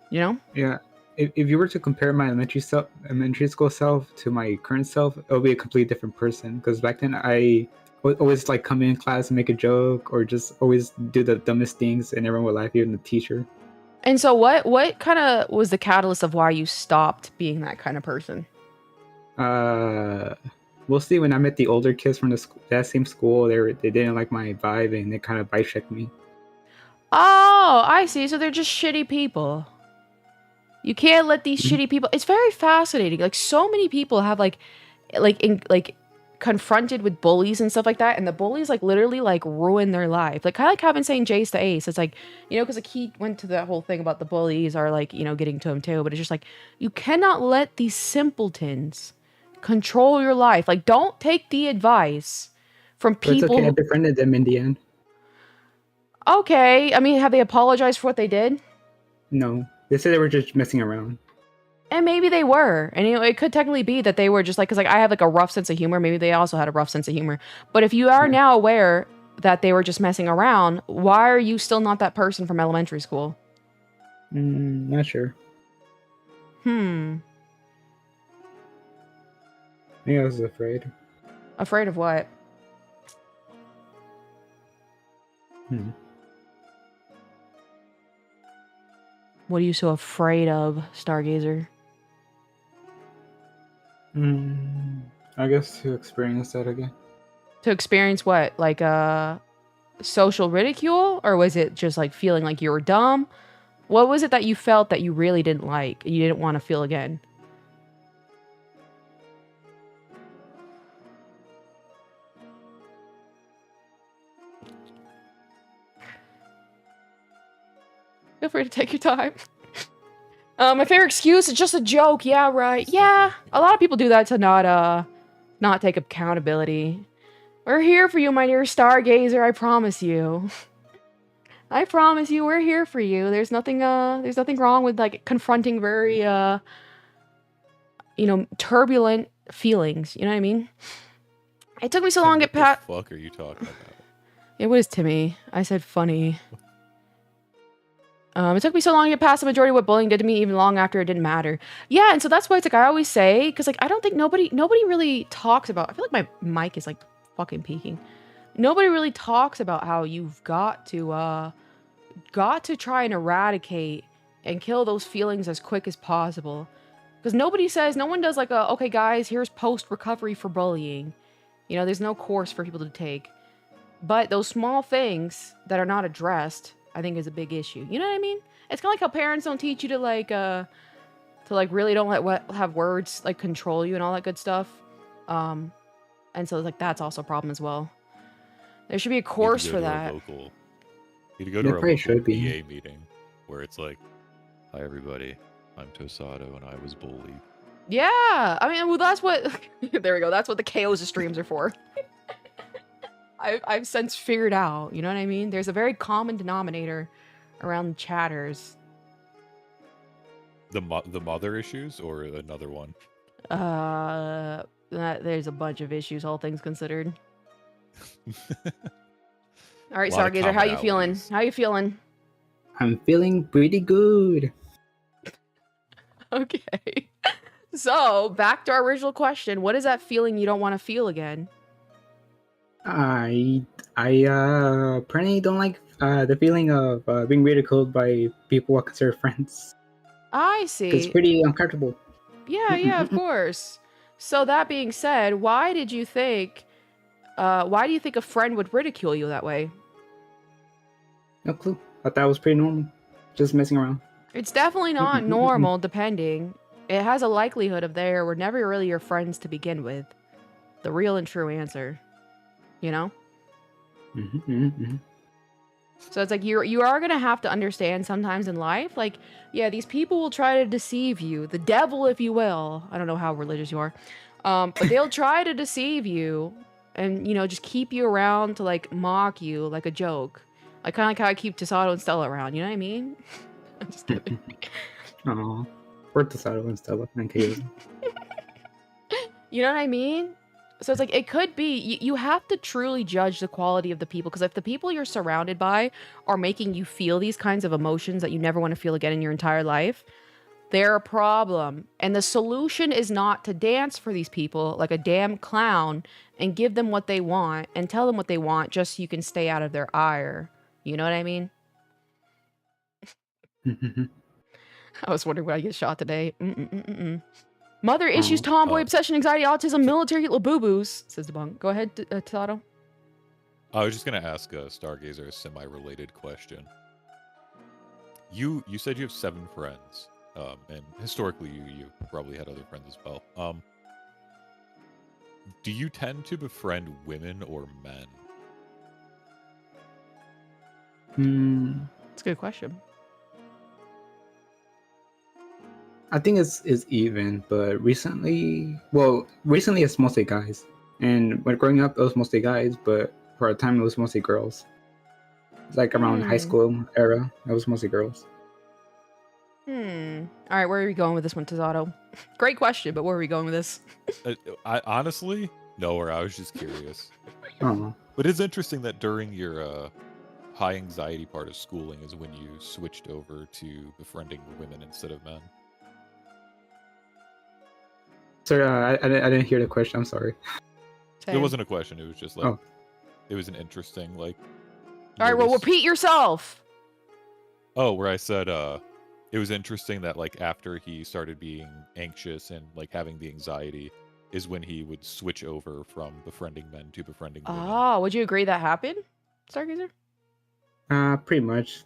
You know? Yeah. If you were to compare my elementary school self to my current self, it would be a completely different person. Because back then I would always like come in class and make a joke, or just always do the dumbest things, and everyone would laugh, even the teacher. And so what kind of was the catalyst of why you stopped being that kind of person? We'll see. When I met the older kids from that same school, they didn't like my vibe, and they kind of bite checked me. Oh, I see. So they're just shitty people. You can't let these shitty people. It's very fascinating. Like so many people have like confronted with bullies and stuff like that, and the bullies like literally like ruin their life. Like kind of like how I've been saying Jace to Ace. It's like, you know, because like he went to that whole thing about the bullies are like, you know, getting to him too. But it's just like you cannot let these simpletons control your life. Like don't take the advice from But it's people. okay, I befriended them in the end. Okay, I mean, have they apologized for what they did? No, they said they were just messing around. And maybe they were. And, you know, it could technically be that they were just like, because, like, I have, like, a rough sense of humor. Maybe they also had a rough sense of humor. But if you are now aware that they were just messing around, why are you still not that person from elementary school? Not sure. Hmm. Maybe I was afraid. Afraid of what? What are you so afraid of, Stargazer? I guess to experience that again. To experience what? Like, social ridicule? Or was it just, like, feeling like you were dumb? What was it that you felt that you really didn't like, you didn't want to feel again? Feel free to take your time. My favorite excuse is just a joke. Yeah, right. Yeah, a lot of people do that to not take accountability. We're here for you, my dear Stargazer. I promise you. I promise you, we're here for you. There's nothing wrong with like confronting very you know, turbulent feelings. You know what I mean? It took me so long to get past. What the fuck are you talking about? It was Timmy. I said funny. It took me so long to get past the majority of what bullying did to me, even long after it didn't matter. Yeah, and so that's why it's like I always say, because like I don't think nobody really talks about. I feel like my mic is like fucking peaking. Nobody really talks about how you've got to try and eradicate and kill those feelings as quick as possible. Because no one does like a, okay guys, here's post recovery for bullying. You know, there's no course for people to take. But those small things that are not addressed, I think, is a big issue. You know what I mean? It's kind of like how parents don't teach you to really don't have words like control you and all that good stuff. And so like that's also a problem as well. There should be a course for that. You need to go to a local BA meeting where it's like, hi everybody, I'm Tosado and I was bullied. Yeah, I mean, well, that's what. There we go. That's what the KO's streams are for. I've since figured out. You know what I mean? There's a very common denominator around chatters. The mother issues or another one? There's a bunch of issues, all things considered. All right, Stargazer, how you feeling? How you feeling? I'm feeling pretty good. Okay. So, back to our original question. What is that feeling you don't want to feel again? I apparently don't like the feeling of being ridiculed by people I consider friends. I see. It's pretty uncomfortable. Yeah, of course. So that being said, why do you think a friend would ridicule you that way? No clue. I thought it was pretty normal. Just messing around. It's definitely not normal, depending. It has a likelihood of they were never really your friends to begin with. The real and true answer. You know? So it's like you are going to have to understand sometimes in life, like, yeah, these people will try to deceive you. The devil, if you will. I don't know how religious you are. But they'll try to deceive you and, you know, just keep you around to, like, mock you like a joke. Like, kind of like how I keep Tosado and Stella around. You know what I mean? I'm just kidding. Aw. Or Tosado and Stella. You know what I mean? So it's like, it could be, you have to truly judge the quality of the people, because if the people you're surrounded by are making you feel these kinds of emotions that you never want to feel again in your entire life, they're a problem. And the solution is not to dance for these people like a damn clown and give them what they want and tell them what they want just so you can stay out of their ire. You know what I mean? I was wondering when I get shot today. Mother issues, tomboy, obsession, anxiety, autism, military, laboo-boos, says the bunk. Go ahead, Tato. I was just going to ask Stargazer a semi-related question. You said you have 7 friends. and historically you probably had other friends as well. Do you tend to befriend women or men? It's a good question. I think it's even, but recently it's mostly guys. And when growing up, it was mostly guys, but for a time, it was mostly girls. It's like around high school era, it was mostly girls. All right, where are we going with this one, Tazato? Great question, but where are we going with this? I honestly, nowhere. I was just curious. Oh. But it's interesting that during your high anxiety part of schooling is when you switched over to befriending women instead of men. Sorry, I didn't hear the question. I'm sorry. Same. It wasn't a question. It was just like, Oh. It was an interesting, like... All right, well, notice. repeat yourself. Oh, where I said, it was interesting that, like, after he started being anxious and, like, having the anxiety is when he would switch over from befriending men to befriending women. Oh, would you agree that happened, Stargazer? Pretty much.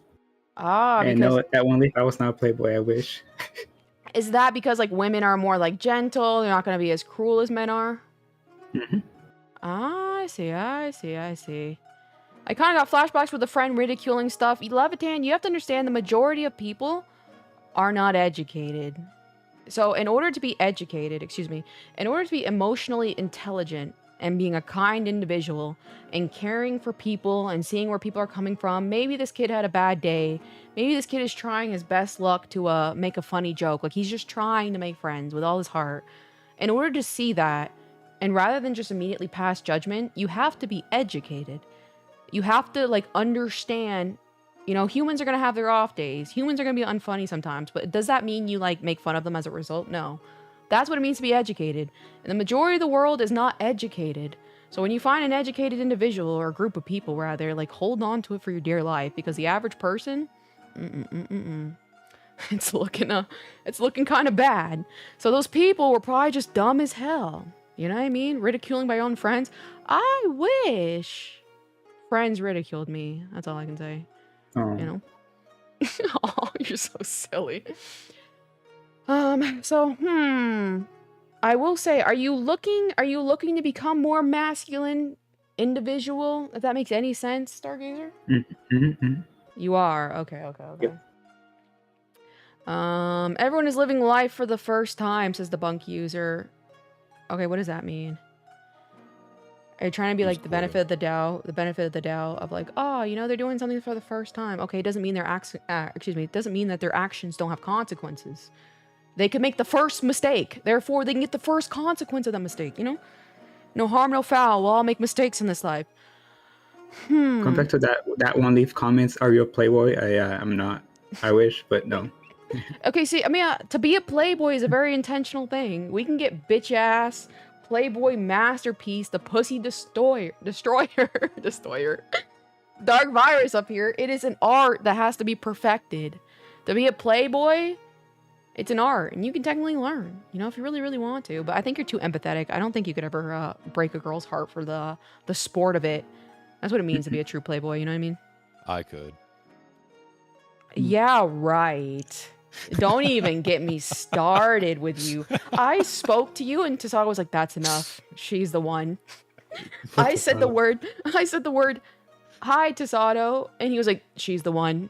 Because... no, that one leaf, I was not a playboy, I wish. Is that because, like, women are more, like, gentle? They're not going to be as cruel as men are? Mm-hmm. I see. I kind of got flashbacks with a friend ridiculing stuff. Levitan, you have to understand the majority of people are not educated. So in order to be educated, in order to be emotionally intelligent and being a kind individual and caring for people and seeing where people are coming from, maybe this kid had a bad day. Maybe this kid is trying his best luck to make a funny joke. Like, he's just trying to make friends with all his heart. In order to see that, and rather than just immediately pass judgment, you have to be educated. You have to, like, understand, you know, humans are going to have their off days. Humans are going to be unfunny sometimes. But does that mean you, like, make fun of them as a result? No. That's what it means to be educated. And the majority of the world is not educated. So when you find an educated individual, or a group of people, rather, like, hold on to it for your dear life. Because the average person, it's looking kind of bad. So those people were probably just dumb as hell. You know what I mean? Ridiculing my own friends. I wish friends ridiculed me. That's all I can say. Oh. You know? Oh, you're so silly. So, I will say, are you looking to become more masculine individual? If that makes any sense, Stargazer? Mm-hmm. You are. Okay. Yep. Everyone is living life for the first time, says the bunk user. Okay, what does that mean? Are you trying to be like the benefit of the doubt? The benefit of the doubt of, like, oh, you know, they're doing something for the first time. Okay, it doesn't mean it doesn't mean that their actions don't have consequences. They could make the first mistake. Therefore, they can get the first consequence of the mistake, you know? No harm, no foul. We'll all make mistakes in this life. Going back to that one leaf comments, are you a playboy? I'm not. I wish, but no. Okay, see, I mean, to be a playboy is a very intentional thing. We can get bitch ass, playboy masterpiece, the pussy destroyer, dark virus up here. It is an art that has to be perfected. To be a playboy, it's an art, and you can technically learn, you know, if you really, really want to. But I think you're too empathetic. I don't think you could ever break a girl's heart for the sport of it. That's what it means to be a true playboy, you know what I mean? I could. Yeah, right. Don't even get me started with you. I spoke to you and Tasago was like, that's enough. She's the one. I said the word, hi, Tasato. And he was like, she's the one.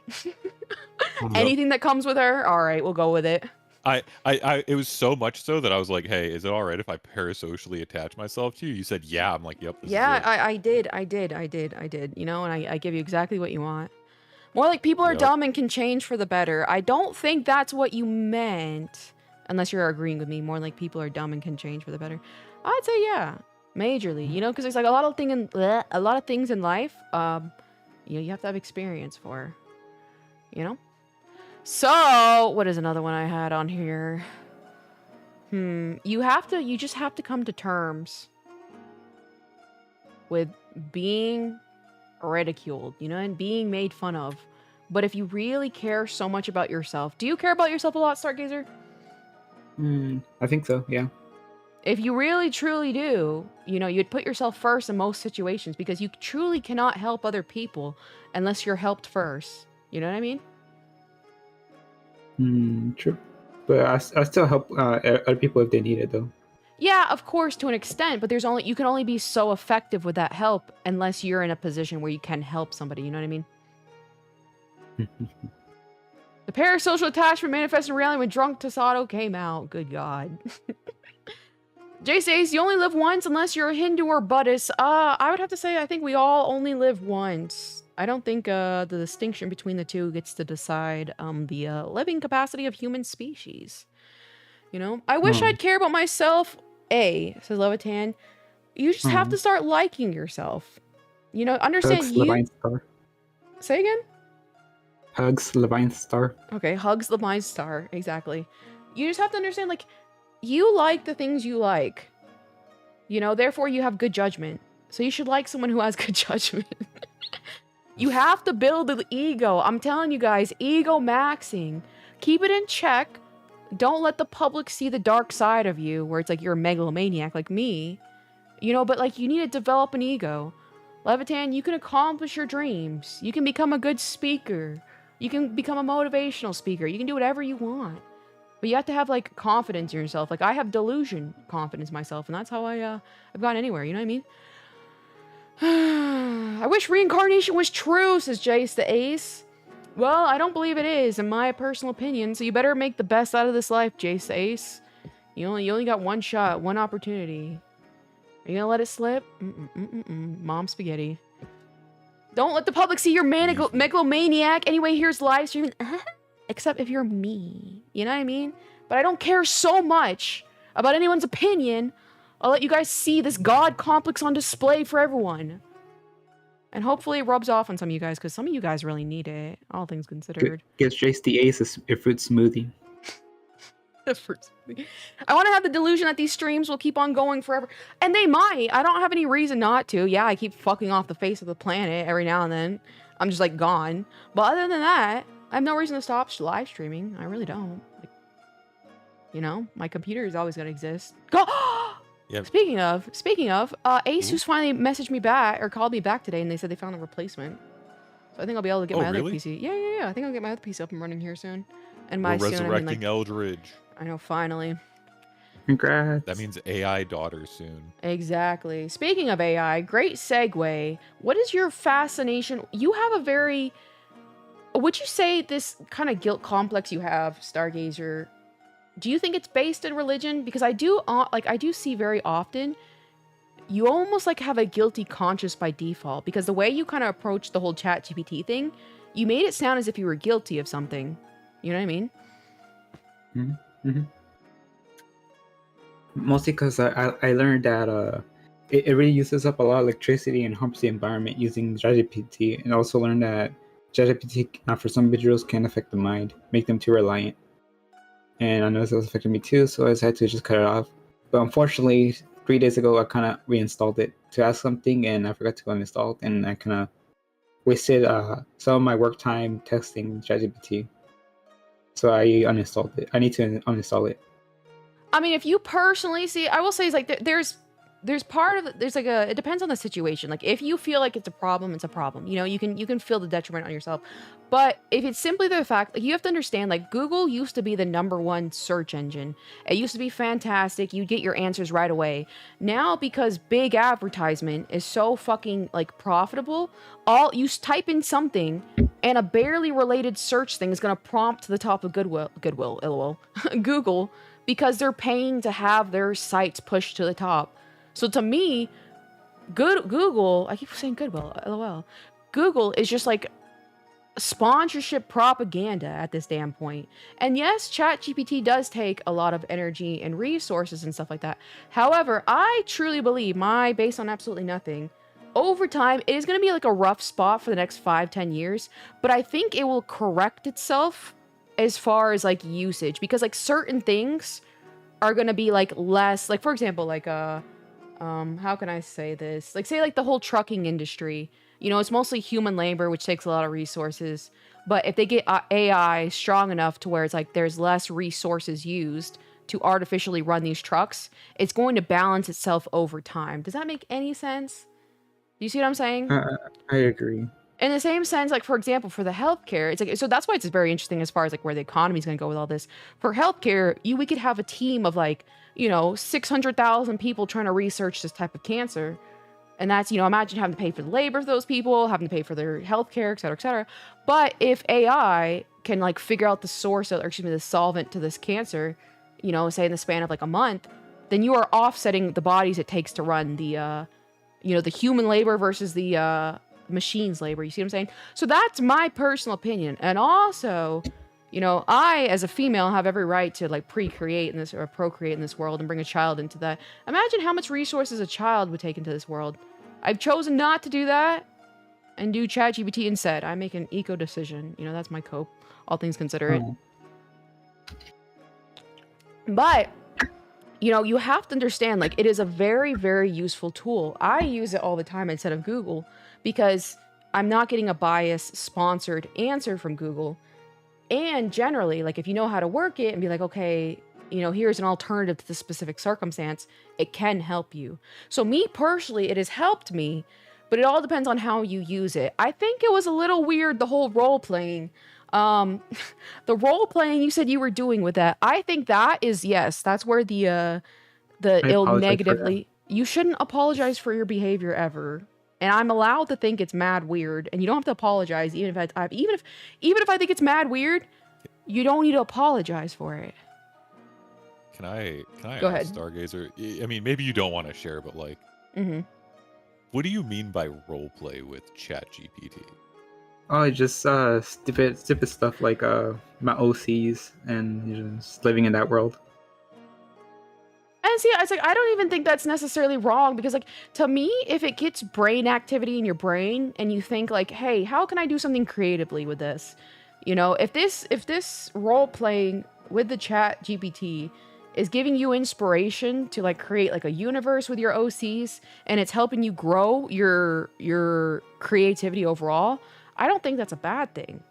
Anything that comes with her, all right, we'll go with it. It was so much so that I was like, hey, is it all right if I parasocially attach myself to you? You said, yeah. I'm like, yep. Yeah, I did. You know, and I give you exactly what you want. More like people are dumb and can change for the better. I don't think that's what you meant. Unless you're agreeing with me. More like people are dumb and can change for the better. I'd say yeah. Majorly. You know, because there's like a lot of things in life, you know, you have to have experience for. You know? So, what is another one I had on here? You just have to come to terms with being ridiculed, you know, and being made fun of. But if you really care so much about yourself, do you care about yourself a lot, Stargazer? I think so, yeah. If you really truly do, you know, you'd put yourself first in most situations because you truly cannot help other people unless you're helped first. You know what I mean? True. But I still help other people if they need it, though. Yeah, of course, to an extent, but you can only be so effective with that help unless you're in a position where you can help somebody, you know what I mean? The parasocial attachment manifested in reality when drunk Tasato came out. Good God. Jay says, you only live once unless you're a Hindu or Buddhist. I would have to say I think we all only live once. I don't think the distinction between the two gets to decide the living capacity of human species. You know? I wish I'd care about myself. Says Levitan. You just have to start liking yourself. You know, understand Hugs, you... Levine Star. Say again? Hugs, Levine Star. Okay, hugs Levine Star. Exactly. You just have to understand, like, you like the things you like. You know, therefore you have good judgment. So you should like someone who has good judgment. You have to build the ego. I'm telling you guys, ego maxing. Keep it in check. Don't let the public see the dark side of you, where it's like you're a megalomaniac like me. You know, but like you need to develop an ego. Levitan, you can accomplish your dreams. You can become a good speaker. You can become a motivational speaker. You can do whatever you want. But you have to have, like, confidence in yourself. Like, I have confidence in myself, and that's how I've gotten anywhere, you know what I mean? I wish reincarnation was true, says Jace the Ace. Well, I don't believe it is, in my personal opinion, so you better make the best out of this life, Jace the Ace. You only got one shot, one opportunity. Are you gonna let it slip? Mom spaghetti. Don't let the public see your megalomaniac. Anyway, here's live streaming. Except if you're me. You know what I mean? But I don't care so much about anyone's opinion. I'll let you guys see this god complex on display for everyone. And hopefully it rubs off on some of you guys, because some of you guys really need it, all things considered. Gives Jace the Ace a fruit smoothie. I want to have the delusion that these streams will keep on going forever. And they might. I don't have any reason not to. Yeah, I keep fucking off the face of the planet every now and then. I'm just, like, gone. But other than that, I have no reason to stop live streaming. I really don't. Like, you know, my computer is always going to exist. Go! Yep. Speaking of, Asus finally messaged me back, or called me back today, and they said they found a replacement. So I think I'll be able to get my other PC. Yeah. I think I'll get my other PC up and running here soon. And by We're soon, resurrecting I mean, like, Eldridge. I know, finally. Congrats. That means AI daughter soon. Exactly. Speaking of AI, great segue. What is your fascination? You have a very... Would you say this kind of guilt complex you have, Stargazer, do you think it's based in religion? Because I do see very often, you almost like have a guilty conscience by default. Because the way you kind of approach the whole ChatGPT thing, you made it sound as if you were guilty of something. You know what I mean? Mm-hmm. Mostly because I learned that it really uses up a lot of electricity and harms the environment using ChatGPT, and also learned that ChatGPT for some individuals can affect the mind, make them too reliant. And I know this was affecting me too, so I decided to just cut it off. But unfortunately, 3 days ago, I kind of reinstalled it to ask something, and I forgot to uninstall it, and I kind of wasted some of my work time testing ChatGPT. So I uninstalled it. I need to uninstall it. I mean, if you personally see, I will say, is like there's part of it, there's like it depends on the situation. Like if you feel like it's a problem, it's a problem. You know, you can feel the detriment on yourself. But if it's simply the fact, like, you have to understand, like, Google used to be the #1 search engine. It used to be fantastic. You'd get your answers right away. Now, because big advertisement is so fucking, like, profitable, you type in something and a barely related search thing is going to prompt to the top of Goodwill, lol, Google, because they're paying to have their sites pushed to the top. So to me, Google, I keep saying Goodwill, lol. Google is just like sponsorship propaganda at this damn point. And yes, ChatGPT does take a lot of energy and resources and stuff like that. However, I truly believe, based on absolutely nothing, over time, it is going to be like a rough spot for the next 5-10 years, but I think it will correct itself as far as like usage, because like certain things are going to be like less, like for example, like how can I say this? Like say like the whole trucking industry. You know, it's mostly human labor, which takes a lot of resources. But if they get AI strong enough to where it's like there's less resources used to artificially run these trucks, it's going to balance itself over time. Does that make any sense? Do you see what I'm saying? I agree. In the same sense, like, for example, for the healthcare, it's like, so that's why it's very interesting as far as like where the economy is going to go with all this. For healthcare, we could have a team of like, 600,000 people trying to research this type of cancer. And that's, imagine having to pay for the labor of those people, having to pay for their healthcare, et cetera, et cetera. But if AI can like figure out the source of, or excuse me, the solvent to this cancer, say in the span of like a month, then you are offsetting the bodies it takes to run the, the human labor versus the, machine's labor. You see what I'm saying? So that's my personal opinion. And also, I as a female have every right to like procreate in this world and bring a child into that. Imagine how much resources a child would take into this world. I've chosen not to do that and do ChatGPT instead. I make an eco decision. That's my cope, all things considered. But you have to understand, like, it is a very, very useful tool. I use it all the time instead of Google because I'm not getting a biased sponsored answer from Google. And generally, like, if you know how to work it and be like, okay, here's an alternative to this specific circumstance, it can help you. So me personally, it has helped me, but it all depends on how you use it. I think it was a little weird, the whole role playing. The role playing you said you were doing with that. I think that is, yes, that's where the ill negatively, you shouldn't apologize for your behavior ever. And I'm allowed to think it's mad weird, and you don't have to apologize even if I think it's mad weird, you don't need to apologize for it. Can I Go ask ahead. Stargazer? I mean, maybe you don't want to share, but like, what do you mean by role play with ChatGPT? Oh, just stupid stuff like my OCs and just living in that world. And see, it's like, I don't even think that's necessarily wrong because, like, to me, if it gets brain activity in your brain and you think like, hey, how can I do something creatively with this? If this role playing with the Chat GPT is giving you inspiration to like create like a universe with your OCs and it's helping you grow your creativity overall, I don't think that's a bad thing,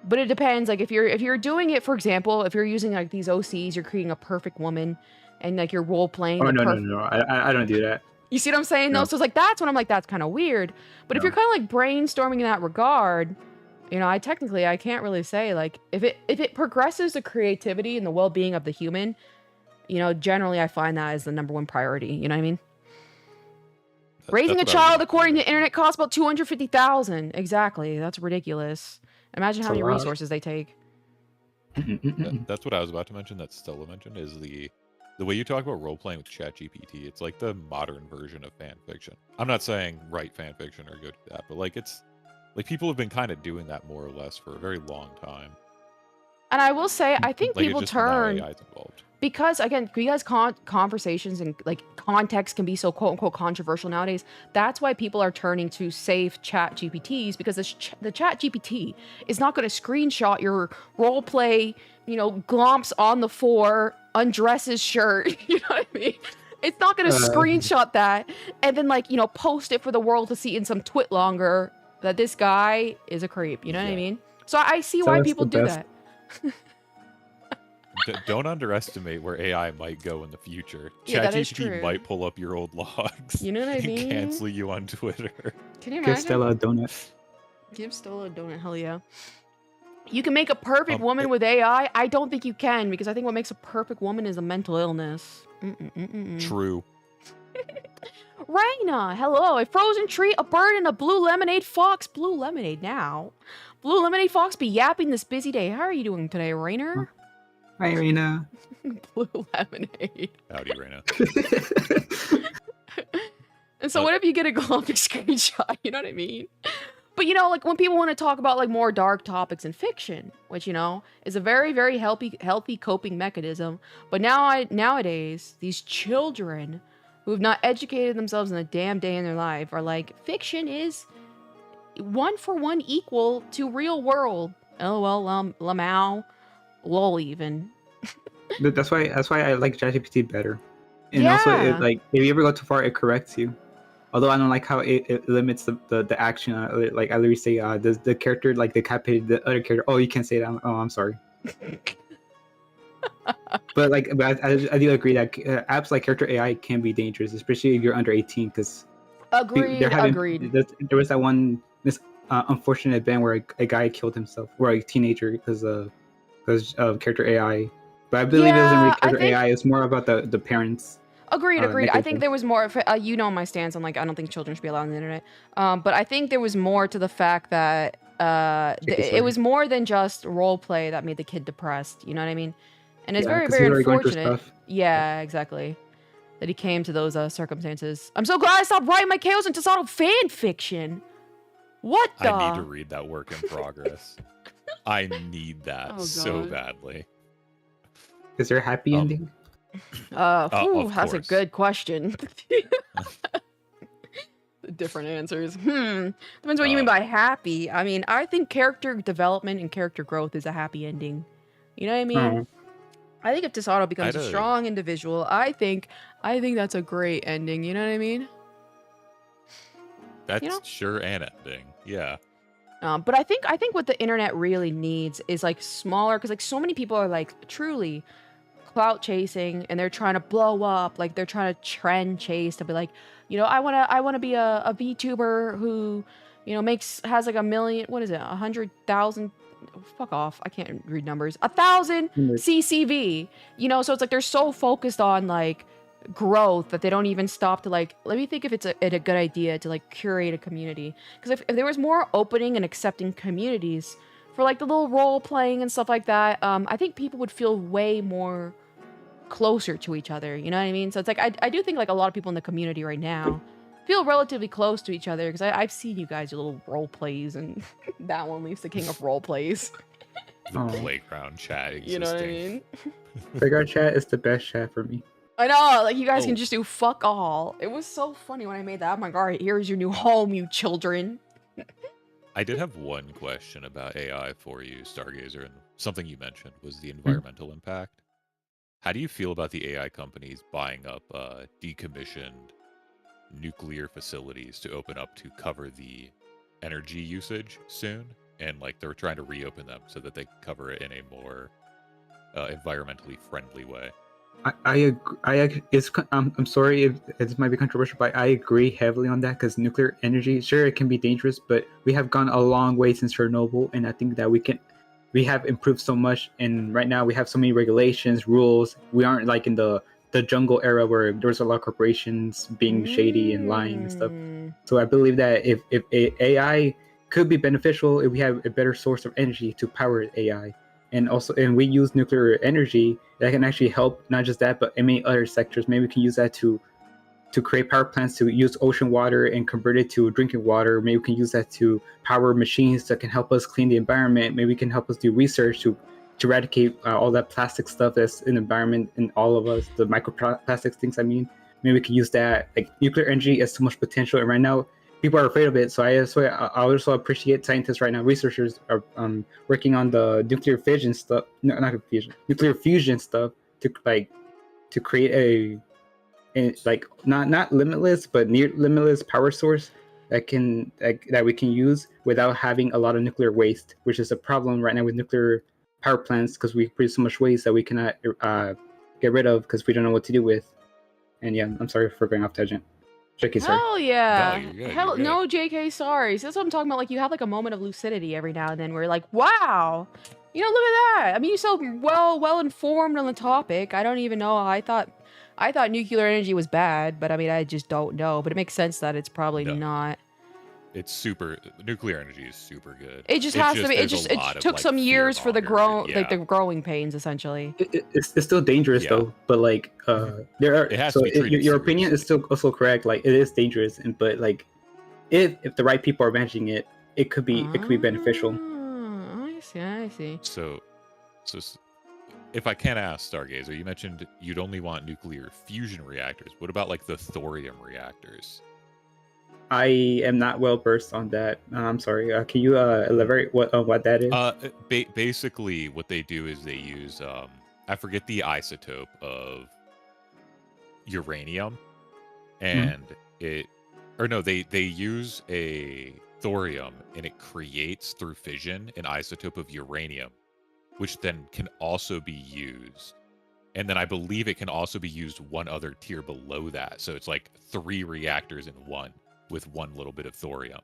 But it depends. Like if you're doing it, for example, if you're using like these OCs, you're creating a perfect woman, and like you're role playing. Oh no! I don't do that. You see what I'm saying? No. So it's like that's when I'm like that's kind of weird. But if you're kind of like brainstorming in that regard, I can't really say like if it progresses the creativity and the well-being of the human, generally I find that as the number one priority. You know what I mean? Raising a child according to the internet costs about $250,000. Exactly. That's ridiculous. Imagine how many resources they take. That's what I was about to mention. That Stella mentioned is the way you talk about role playing with ChatGPT. It's like the modern version of fan fiction. I'm not saying write fan fiction or go do that, but like it's like people have been kind of doing that more or less for a very long time. And I will say, I think like people turn because again, you guys conversations and like context can be so quote unquote controversial nowadays. That's why people are turning to safe Chat GPTs because the Chat GPT is not going to screenshot your role play, glomps on the floor, undresses shirt. You know what I mean? It's not going to screenshot that and then like, post it for the world to see in some twit longer that this guy is a creep. You know what I mean? So I see why people do that. Don't underestimate where AI might go in the future. Yeah, ChatGPT might pull up your old logs. You know what I mean? And cancel you on Twitter. Can you imagine? Give Stella a donut. Give Stella a donut. Hell yeah. You can make a perfect woman with AI. I don't think you can because I think what makes a perfect woman is a mental illness. True. Raina, hello. A frozen tree, a bird, and a blue lemonade fox. Blue lemonade now. Blue lemonade fox be yapping this busy day. How are you doing today, Rainer? Hi, Raina. Blue lemonade. Howdy, Raina. And so what if you get a glowing screenshot? You know what I mean? But like when people want to talk about like more dark topics in fiction, which is a very, very healthy coping mechanism. But nowadays, these children who have not educated themselves in a damn day in their life are like, fiction is 1-for-1 equal to real world. LOL, Lamau, lol even. That's why I like ChatGPT better. And also, if you ever go too far, it corrects you. Although I don't like how it limits the action. Like I literally say, the character, like the capitated the other character. Oh, you can't say that. Oh, I'm sorry. But I do agree that apps like Character AI can be dangerous, especially if you're under 18, because Agreed. Agreed. There was that one unfortunate event where a guy killed himself, or a teenager, because of character AI. But I believe it wasn't really character AI. It's more about the parents. Agreed. I think there was more. You know my stance on, like, I don't think children should be allowed on the internet. But I think there was more to the fact that it was more than just role play that made the kid depressed. You know what I mean? And it's very, very unfortunate. Yeah, exactly. That he came to those circumstances. I'm so glad I stopped writing my Chaos and Tasato fan fiction. What the? I need to read that work in progress. I need that so badly. Is there a happy ending? That's a good question. Different answers. Depends what you mean by happy. I mean, I think character development and character growth is a happy ending. You know what I mean? I think if Tasato becomes a strong individual, I think that's a great ending. You know what I mean? That's sure an ending. Yeah. But I think what the internet really needs is, like, smaller, because, like, so many people are, like, truly clout chasing, and they're trying to blow up, like, they're trying to trend chase to be like, I want to be a VTuber who, has like 100,000, fuck off, I can't read numbers, 1,000 CCV, so it's like they're so focused on, like, growth that they don't even stop to, like, let me think if it's a good idea to, like, curate a community. Because if there was more opening and accepting communities for, like, the little role playing and stuff like that, I think people would feel way more closer to each other. You know what I mean? So it's like, I do think, like, a lot of people in the community right now feel relatively close to each other, because I've seen you guys, your little role plays, and that one leaves the king of role plays. The playground chat existing. You know what I mean? Playground chat is the best chat for me. I know, like, you guys can just do fuck all. It was so funny when I made that. I'm like, all right, here's your new home, you children. I did have one question about AI for you, Stargazer, and something you mentioned was the environmental impact. How do you feel about the AI companies buying up decommissioned nuclear facilities to open up to cover the energy usage soon? And, like, they're trying to reopen them so that they cover it in a more environmentally friendly way. I'm sorry if this might be controversial, but I agree heavily on that, because nuclear energy, sure, it can be dangerous, but we have gone a long way since Chernobyl, and I think that we have improved so much, and right now we have so many regulations, rules. We aren't like in the jungle era where there was a lot of corporations being shady and lying and stuff. So I believe that if AI could be beneficial, if we have a better source of energy to power AI, and we use nuclear energy, that can actually help not just that, but in many other sectors. Maybe we can use that to create power plants, to use ocean water and convert it to drinking water. Maybe we can use that to power machines that can help us clean the environment. Maybe we can help us do research to eradicate all that plastic stuff that's in the environment and all of us, the microplastics things. I mean, maybe we can use that. Like, nuclear energy has so much potential, and right now people are afraid of it. So I also appreciate scientists right now, researchers are working on the nuclear fission stuff. No, not fusion, nuclear fusion stuff to create like not limitless, but near limitless power source that we can use without having a lot of nuclear waste, which is a problem right now with nuclear power plants, because we produce so much waste that we cannot get rid of because we don't know what to do with. And yeah, I'm sorry for going off tangent. JK, sorry. Hell yeah. No, you're good, Hell no, JK, sorry. So that's what I'm talking about. Like, you have, like, a moment of lucidity every now and then where you're like, wow, look at that. I mean, you're so well informed on the topic. I don't even know. I thought nuclear energy was bad, but I mean, I just don't know. But it makes sense that it's probably not. It's nuclear energy is super good. It just has to be. It took some years for the growing pains, essentially. It's still dangerous though. But like, there are. So your opinion is still also correct. Like, it is dangerous, but like, if the right people are managing it, it could be beneficial. I see. So if I can ask, Stargazer, you mentioned you'd only want nuclear fusion reactors. What about, like, the thorium reactors? I am not well versed on that. I'm sorry. Can you elaborate what that is? Basically, what they do is they use I forget the isotope of uranium, and they use a thorium, and it creates through fission an isotope of uranium, which then can also be used. And then I believe it can also be used one other tier below that. So it's like 3 reactors in one. with one little bit of thorium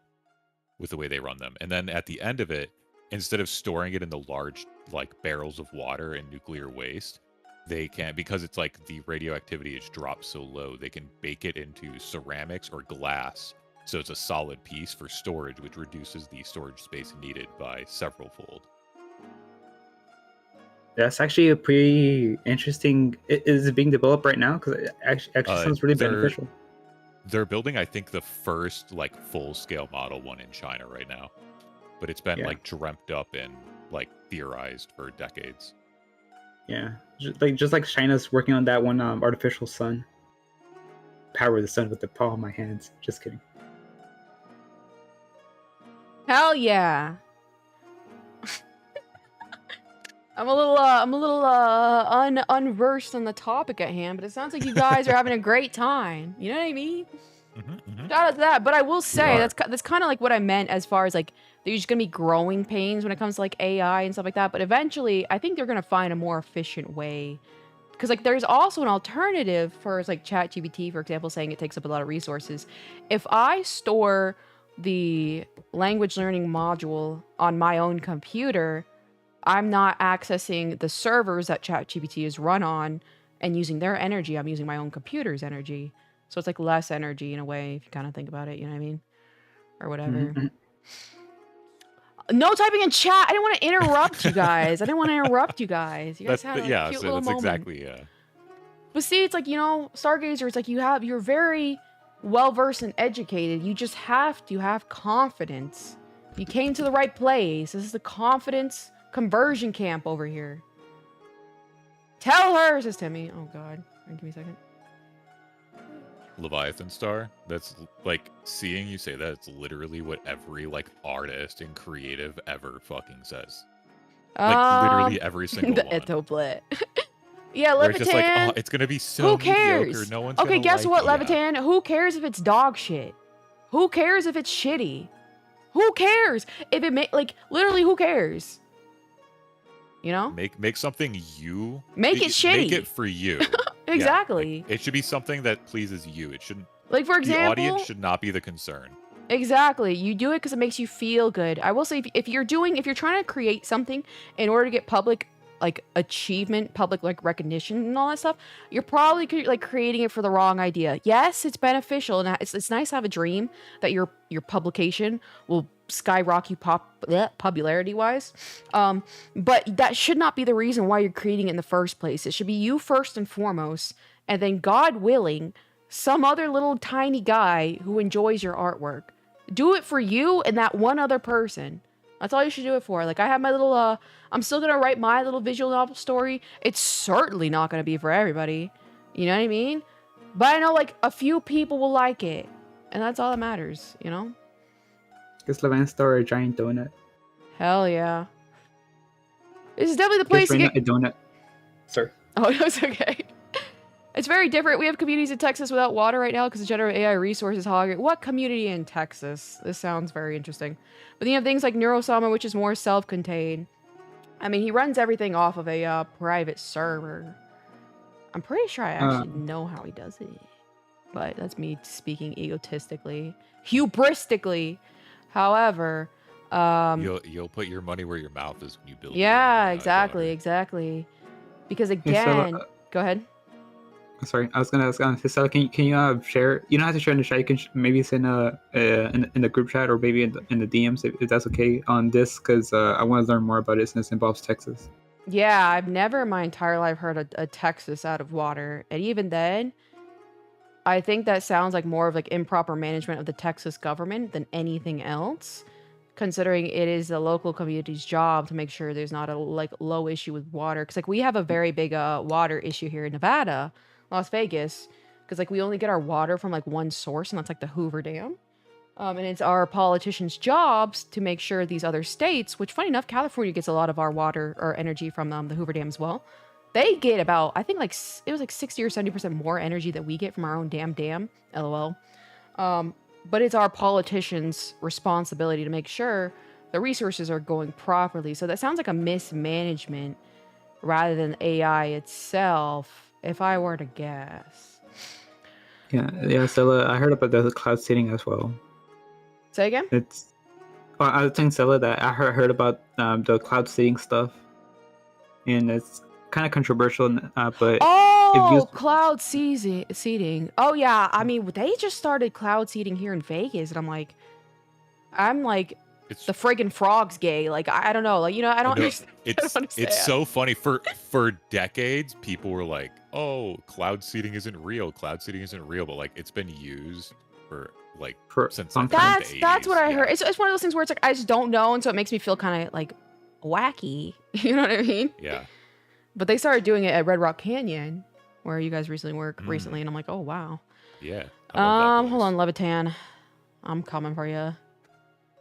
with the way they run them. And then at the end of it, instead of storing it in the large like barrels of water and nuclear waste, they can, because it's like the radioactivity is dropped so low, they can bake it into ceramics or glass. So it's a solid piece for storage, which reduces the storage space needed by several fold. That's actually a pretty interesting. Is it being developed right now? Because it actually sounds really beneficial. They're building, I think, the first like full-scale model one in China right now, but it's been like dreamt up and like theorized for decades. Yeah, just like China's working on that one artificial sun. Power the sun with the palm of my hands. Just kidding. Hell yeah. I'm a little unversed on the topic at hand, but it sounds like you guys are having a great time. You know what I mean? Shout out to that. But I will say that's kind of like what I meant as far as like there's gonna be growing pains when it comes to like AI and stuff like that. But eventually, I think they're gonna find a more efficient way. Because like there's also an alternative for like ChatGPT, for example, saying it takes up a lot of resources. If I store the language learning module on my own computer, I'm not accessing the servers that ChatGPT is run on and using their energy. I'm using my own computer's energy. So it's like less energy in a way, if you kind of think about it, you know what I mean? Or whatever. Mm-hmm. No typing in chat. I didn't want to interrupt you guys. You guys had a cute little moment. Exactly, But see, it's like, you know, Stargazer, it's like you're very well-versed and educated. You just have to have confidence. You came to the right place. This is the confidence conversion camp over here. Tell her, says Timmy. Oh God, give me a second. Leviathan Star. That's like seeing you say that. It's literally what every like artist and creative ever fucking says. Like literally every single one. Etoplet. Yeah, Levitan. It's just like, oh, it's gonna be so who cares? mediocre. No one's okay, gonna guess like what, Levitan? Who cares if it's dog shit? Who cares if it's shitty? Who cares if it like literally? Who cares? You know, make something you make it shitty. Make it for you. Exactly. Like, it should be something that pleases you. It shouldn't. Like for example, the audience should not be the concern. Exactly. You do it because it makes you feel good. I will say, if you're trying to create something in order to get public like achievement, public like recognition and all that stuff, you're probably like creating it for the wrong idea. Yes, it's beneficial and it's nice to have a dream that your publication will skyrocket popularity wise. But that should not be the reason why you're creating it in the first place. It should be you first and foremost, and then God willing, some other little tiny guy who enjoys your artwork. Do it for you and that one other person. That's all you should do it for. Like I have my little, I'm still gonna write my little visual novel story. It's certainly not gonna be for everybody. You know what I mean? But I know like a few people will like it. And that's all that matters, you know? Is Leviathan Star a giant donut? Hell yeah. This is definitely the place to get... a donut. Sir. Oh, it's okay. It's very different. We have communities in Texas without water right now because the general AI resources hog. What community in Texas? This sounds very interesting. But then you have things like Neurosama, which is more self-contained. I mean, he runs everything off of a private server. I'm pretty sure I actually know how he does it. But that's me speaking egotistically. Hubristically. However... You'll put your money where your mouth is when you build. Yeah, exactly. Because again... go ahead. Sorry, I was gonna ask. So can you share? You don't have to share in the chat. You can maybe send in the group chat or maybe in the DMs if that's okay on this, because I want to learn more about it since it involves Texas. Yeah, I've never in my entire life heard a Texas out of water, and even then, I think that sounds like more of like improper management of the Texas government than anything else. Considering it is the local community's job to make sure there's not a like low issue with water, because like we have a very big water issue here in Nevada. Las Vegas, because like we only get our water from like one source, and that's like the Hoover Dam. And it's our politicians' jobs to make sure these other states, which funny enough, California gets a lot of our water or energy from the Hoover Dam as well. They get about, I think like it was like 60 or 70% more energy that we get from our own damn dam. LOL. But it's our politicians' responsibility to make sure the resources are going properly. So that sounds like a mismanagement rather than AI itself. If I were to guess. Yeah. Stella, I heard about the cloud seeding as well. Say again? I was telling Stella that I heard about the cloud seeding stuff, and it's kind of controversial. But Oh, cloud seeding. Oh yeah, I mean they just started cloud seeding here in Vegas, and I'm like, It's the friggin' frog's gay. Like I don't know. Like I don't understand. I don't understand. It's so funny. For decades, people were like, "Oh, cloud seeding isn't real. Cloud seeding isn't real." But like, it's been used for since like, that's the 80s. That's what I heard. It's one of those things where it's like I just don't know, and so it makes me feel kind of like wacky. You know what I mean? Yeah. But they started doing it at Red Rock Canyon, where you guys recently and I'm like, oh wow. Yeah. Hold on, Levitan. I'm coming for you.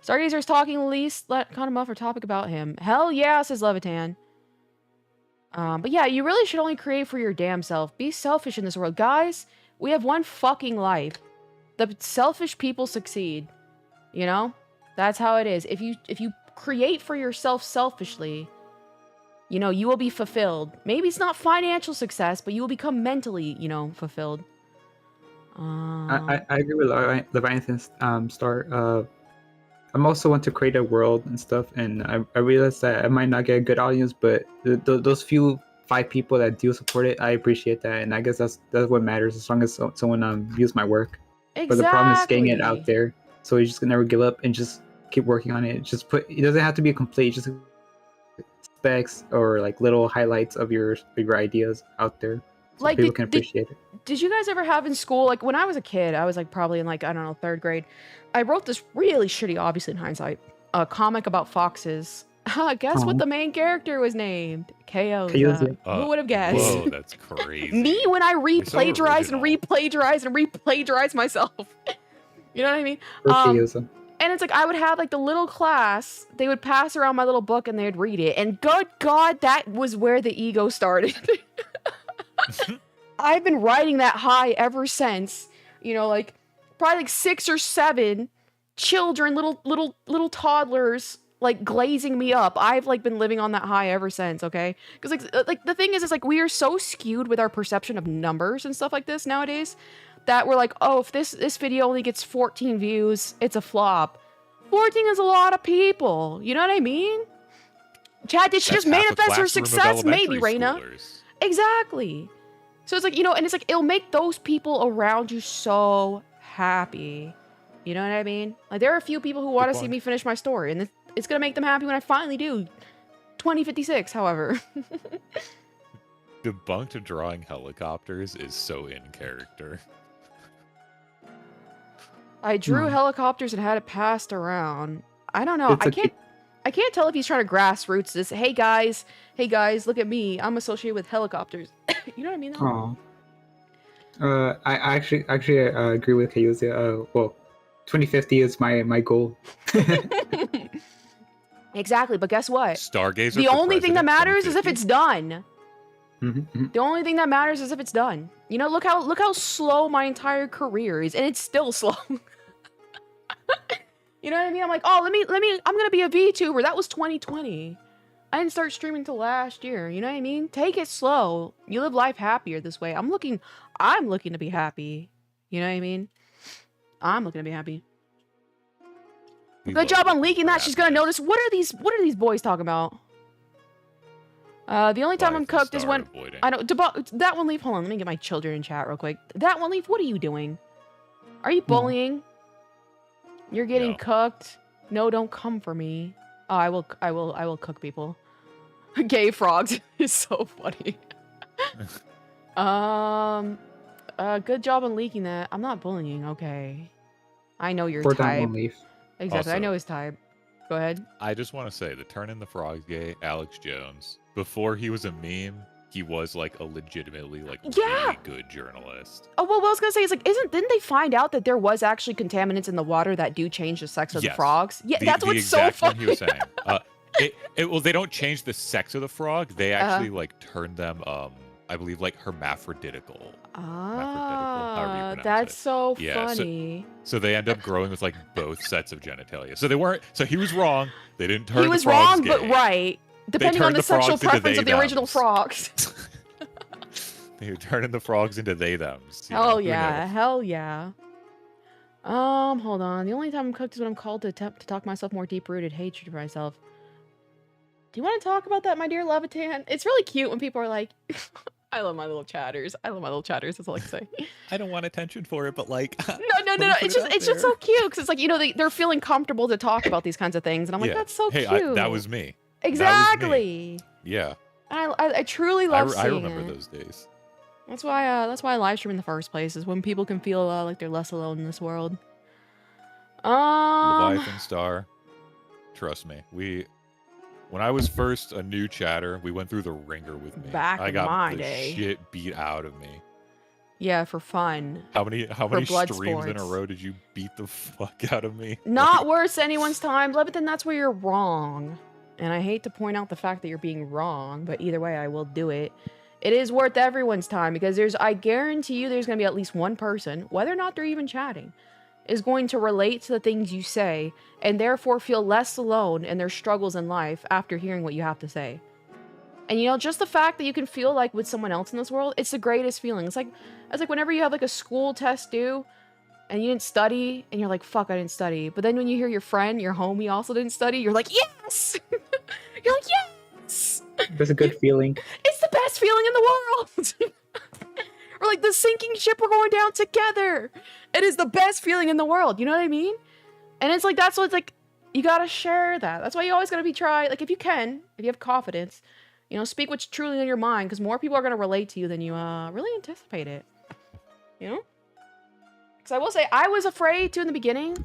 Stargazer's talking least. Let kind of muff or topic about him. Hell yeah, says Levitan. But yeah, you really should only create for your damn self. Be selfish in this world, guys. We have one fucking life. The selfish people succeed. You know, that's how it is. If you create for yourself selfishly, you will be fulfilled. Maybe it's not financial success, but you will become mentally, fulfilled. I agree with Leviathan's Star. I'm also want to create a world and stuff, and I realize that I might not get a good audience, but those few 5 people that do support it, I appreciate that, and I guess that's what matters, as long as someone views my work. Exactly. But the problem is getting it out there, so you just can never give up and just keep working on it. It doesn't have to be complete, just specs or like little highlights of your ideas out there, so like people can appreciate it. Did you guys ever have in school, like when I was a kid, I was like probably in like, I don't know, 3rd grade, I wrote this really shitty, obviously in hindsight, a comic about foxes. Guess what the main character was named? Keyose. Who would have guessed? Whoa, that's crazy. Me when I re-plagiarize and re-plagiarize and re-plagiarize myself. You know what I mean? And it's like I would have like the little class, they would pass around my little book and they'd read it. And good God, that was where the ego started. I've been riding that high ever since. Like probably like 6 or 7 children, little toddlers, like glazing me up. I've like been living on that high ever since. Okay, because like the thing is like we are so skewed with our perception of numbers and stuff like this nowadays that we're like, oh, if this video only gets 14 views, it's a flop. 14 is a lot of people. You know what I mean? Chad, did she just manifest her success? Maybe, Raina. Exactly. So it's like, and it's like, it'll make those people around you so happy. You know what I mean? Like, there are a few people who want to see me finish my story, and it's going to make them happy when I finally do. 2056, however. Debunked drawing helicopters is so in character. I drew helicopters and had it passed around. I don't know. I can't tell if he's trying to grassroots this. Hey guys, look at me. I'm associated with helicopters. You know what I mean? I actually agree with Keyose. Well, 2050 is my goal. Exactly, but guess what? Stargazer. The only thing that matters is if it's done. Mm-hmm. The only thing that matters is if it's done. Look how slow my entire career is, and it's still slow. You know what I mean? I'm like, oh, I'm gonna be a VTuber. That was 2020. I didn't start streaming till last year. You know what I mean? Take it slow. You live life happier this way. I'm looking to be happy. You know what I mean? I'm looking to be happy. Good job on leaking that. She's gonna notice. What are these boys talking about? The only time I'm cooked is when I don't. That one leaf. Hold on, let me get my children in chat real quick. That one leaf. What are you doing? Are you bullying? You're getting cooked. No, don't come for me. Oh, I will cook people. Gay frogs is so funny. Good job on leaking that. I'm not bullying. Okay, I know your type. Exactly, also, I know his type. Go ahead. I just want to say the turn in the frogs gay, Alex Jones. Before he was a meme, he was like a legitimately really good journalist. Oh well, what I was gonna say is like, didn't they find out that there was actually contaminants in the water that do change the sex of the frogs? Yeah, that's what's so funny. He was saying. Well, they don't change the sex of the frog. They actually like turn them, I believe, like hermaphroditical. Ah, that's so funny. So they end up growing with like both sets of genitalia. So they weren't. So he was wrong. They didn't turn. He was wrong, but right. Depending on the sexual preference of the original frogs. You're turning the frogs into they-thems. Hell Who yeah, knows? hell yeah. Hold on. The only time I'm cooked is when I'm called to attempt to talk myself more deep-rooted hatred for myself. Do you want to talk about that, my dear Levitan? It's really cute when people are like, I love my little chatters. I love my little chatters. That's all I can say. I don't want attention for it, but like, No. It's just so cute because it's like, you know, they're feeling comfortable to talk about these kinds of things, and I'm like, that's so cute. That was me. Exactly. That was me. Yeah. I truly love seeing I remember it. those days. That's why I live stream in the first place, is when people can feel like they're less alone in this world. Leviathan Star, trust me. When I was first a new chatter, we went through the ringer with me. Back I in got my the day. shit beat out of me. Yeah, for fun. How many blood streams in a sports. row did you beat the fuck out of me? Not worth anyone's time, but then that's where you're wrong. And I hate to point out the fact that you're being wrong, but either way, I will do it. It is worth everyone's time because I guarantee you there's going to be at least one person, whether or not they're even chatting, is going to relate to the things you say and therefore feel less alone in their struggles in life after hearing what you have to say. And you know, just the fact that you can feel like with someone else in this world, it's the greatest feeling. It's like whenever you have like a school test due and you didn't study and you're like, fuck, I didn't study. But then when you hear your friend, your homie also didn't study, you're like, yes! You're like, yes! That's a good feeling. It's the best feeling in the world! Or like the sinking ship, we're going down together. It is the best feeling in the world. You know what I mean? And it's like, that's what it's like, you gotta share that. That's why you always gotta like, if you have confidence, you know, speak what's truly in your mind, because more people are gonna relate to you than you really anticipate it. You know? Because I will say, I was afraid too in the beginning.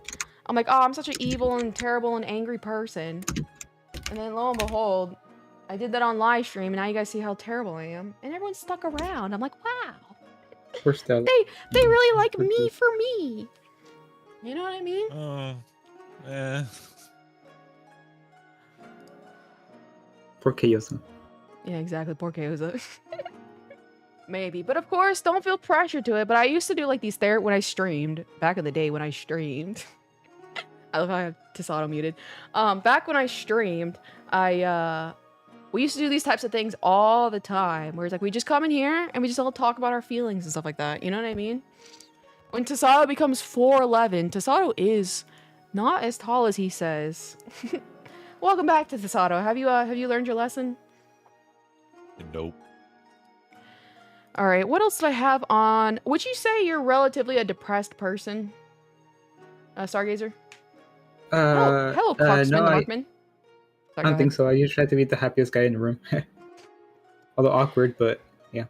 I'm like, oh, I'm such an evil and terrible and angry person. And then lo and behold, I did that on live stream, and now you guys see how terrible I am. And everyone stuck around. I'm like, wow. They really like me for me. You know what I mean? Poor Kyosa. Yeah, exactly. Poor Kyosa. Maybe. But of course, don't feel pressure to it. But I used to do like these when I streamed. Back in the day when I streamed. I love how I have Tasato muted. Back when I streamed, we used to do these types of things all the time. Where it's like, we just come in here and we just all talk about our feelings and stuff like that. You know what I mean? When Tasato becomes 4'11", Tasato is not as tall as he says. Welcome back to Tasato. Have you learned your lesson? Nope. All right. What else did I have on? Would you say you're relatively a depressed person, Stargazer? Hello, Clarksman no, Markman. I don't think so. I usually try to be the happiest guy in the room. Although awkward, but yeah.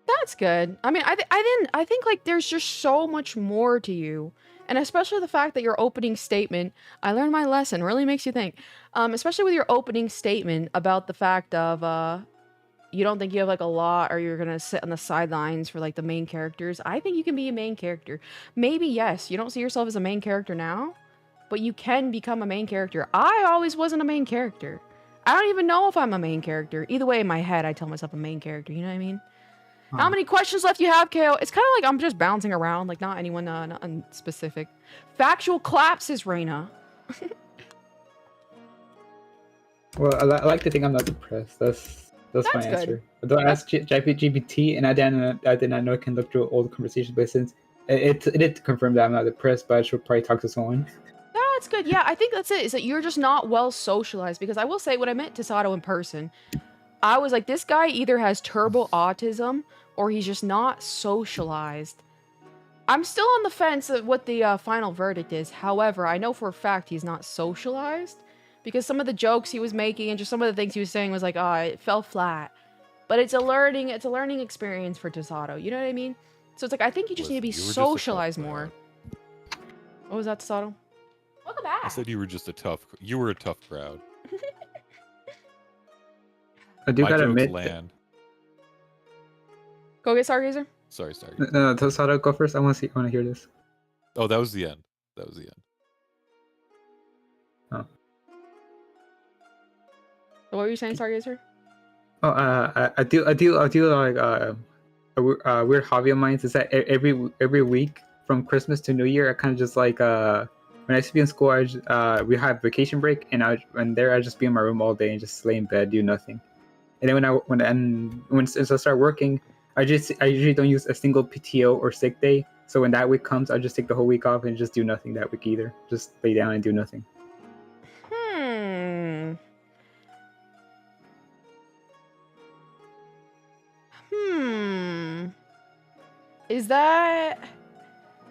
That's good. I mean, I think like there's just so much more to you. And especially the fact that your opening statement, I learned my lesson, really makes you think. Especially with your opening statement about the fact of you don't think you have like a lot, or you're gonna sit on the sidelines for like the main characters. I think you can be a main character. Maybe, yes, you don't see yourself as a main character now, but you can become a main character. I always wasn't a main character. I don't even know if I'm a main character. Either way, in my head, I tell myself a main character. You know what I mean? Huh. How many questions left you have, KO? It's kind of like I'm just bouncing around, like not anyone not specific. Factual claps is Reina. Well, I like to think I'm not depressed. That's my answer. Although I asked GPT, and I did not know it can look through old conversations, but since it did confirm that I'm not depressed, but I should probably talk to someone. That's good. Yeah, I think that's it. Is that you're just not well socialized, because I will say, when I met Tasato in person, I was like, this guy either has turbo autism or he's just not socialized. I'm still on the fence of what the final verdict is. However, I know for a fact he's not socialized, because some of the jokes he was making and just some of the things he was saying was like, it fell flat. But it's a learning experience for Tasato. You know what I mean? So it's like, I think you just need to be socialized more. What was that, Tasato? Welcome back. I said you were a tough crowd. I do gotta admit. Go get Stargazer. Sorry. No, Tasato, go first. I want to hear this. Oh, that was the end. Oh. So what were you saying, Stargazer? Oh, I do like a weird hobby of mine is that every week from Christmas to New Year, I kind of just like when I used to be in school, we have vacation break, and I just be in my room all day and just lay in bed, do nothing. And then when I start working, I usually don't use a single PTO or sick day. So when that week comes, I'll just take the whole week off and just do nothing that week either. Just lay down and do nothing. Is that...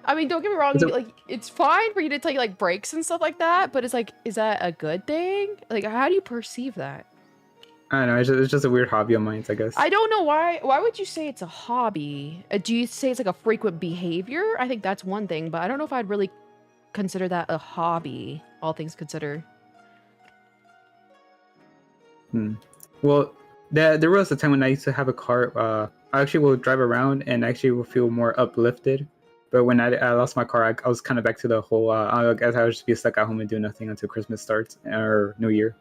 I mean, don't get me wrong, like, it's fine for you to take, like, breaks and stuff like that, but it's like, is that a good thing? Like, how do you perceive that? I don't know, it's just a weird hobby of mine, I guess. I don't know why. Why would you say it's a hobby? Do you say it's like a frequent behavior? I think that's one thing, but I don't know if I'd really consider that a hobby, all things considered. Well, there was a time when I used to have a car. I actually will drive around and actually will feel more uplifted. But when I lost my car, I was kind of back to the whole, I guess I would just be stuck at home and do nothing until Christmas starts or New Year.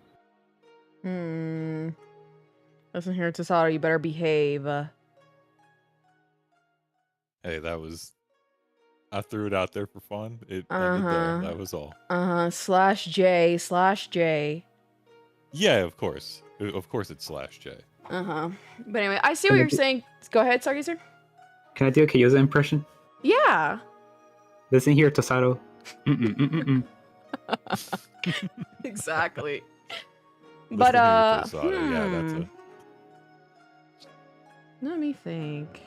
Listen here, Tasato, you better behave. Hey, that was... I threw it out there for fun. It ended there. That was all. /J/J. Yeah, of course. Of course it's /J. But anyway, I see what you're saying. Go ahead, Stargazer. Can I do a Kyoza impression? Yeah. Listen here, Tasato. Exactly. But yeah, that's it. Let me think.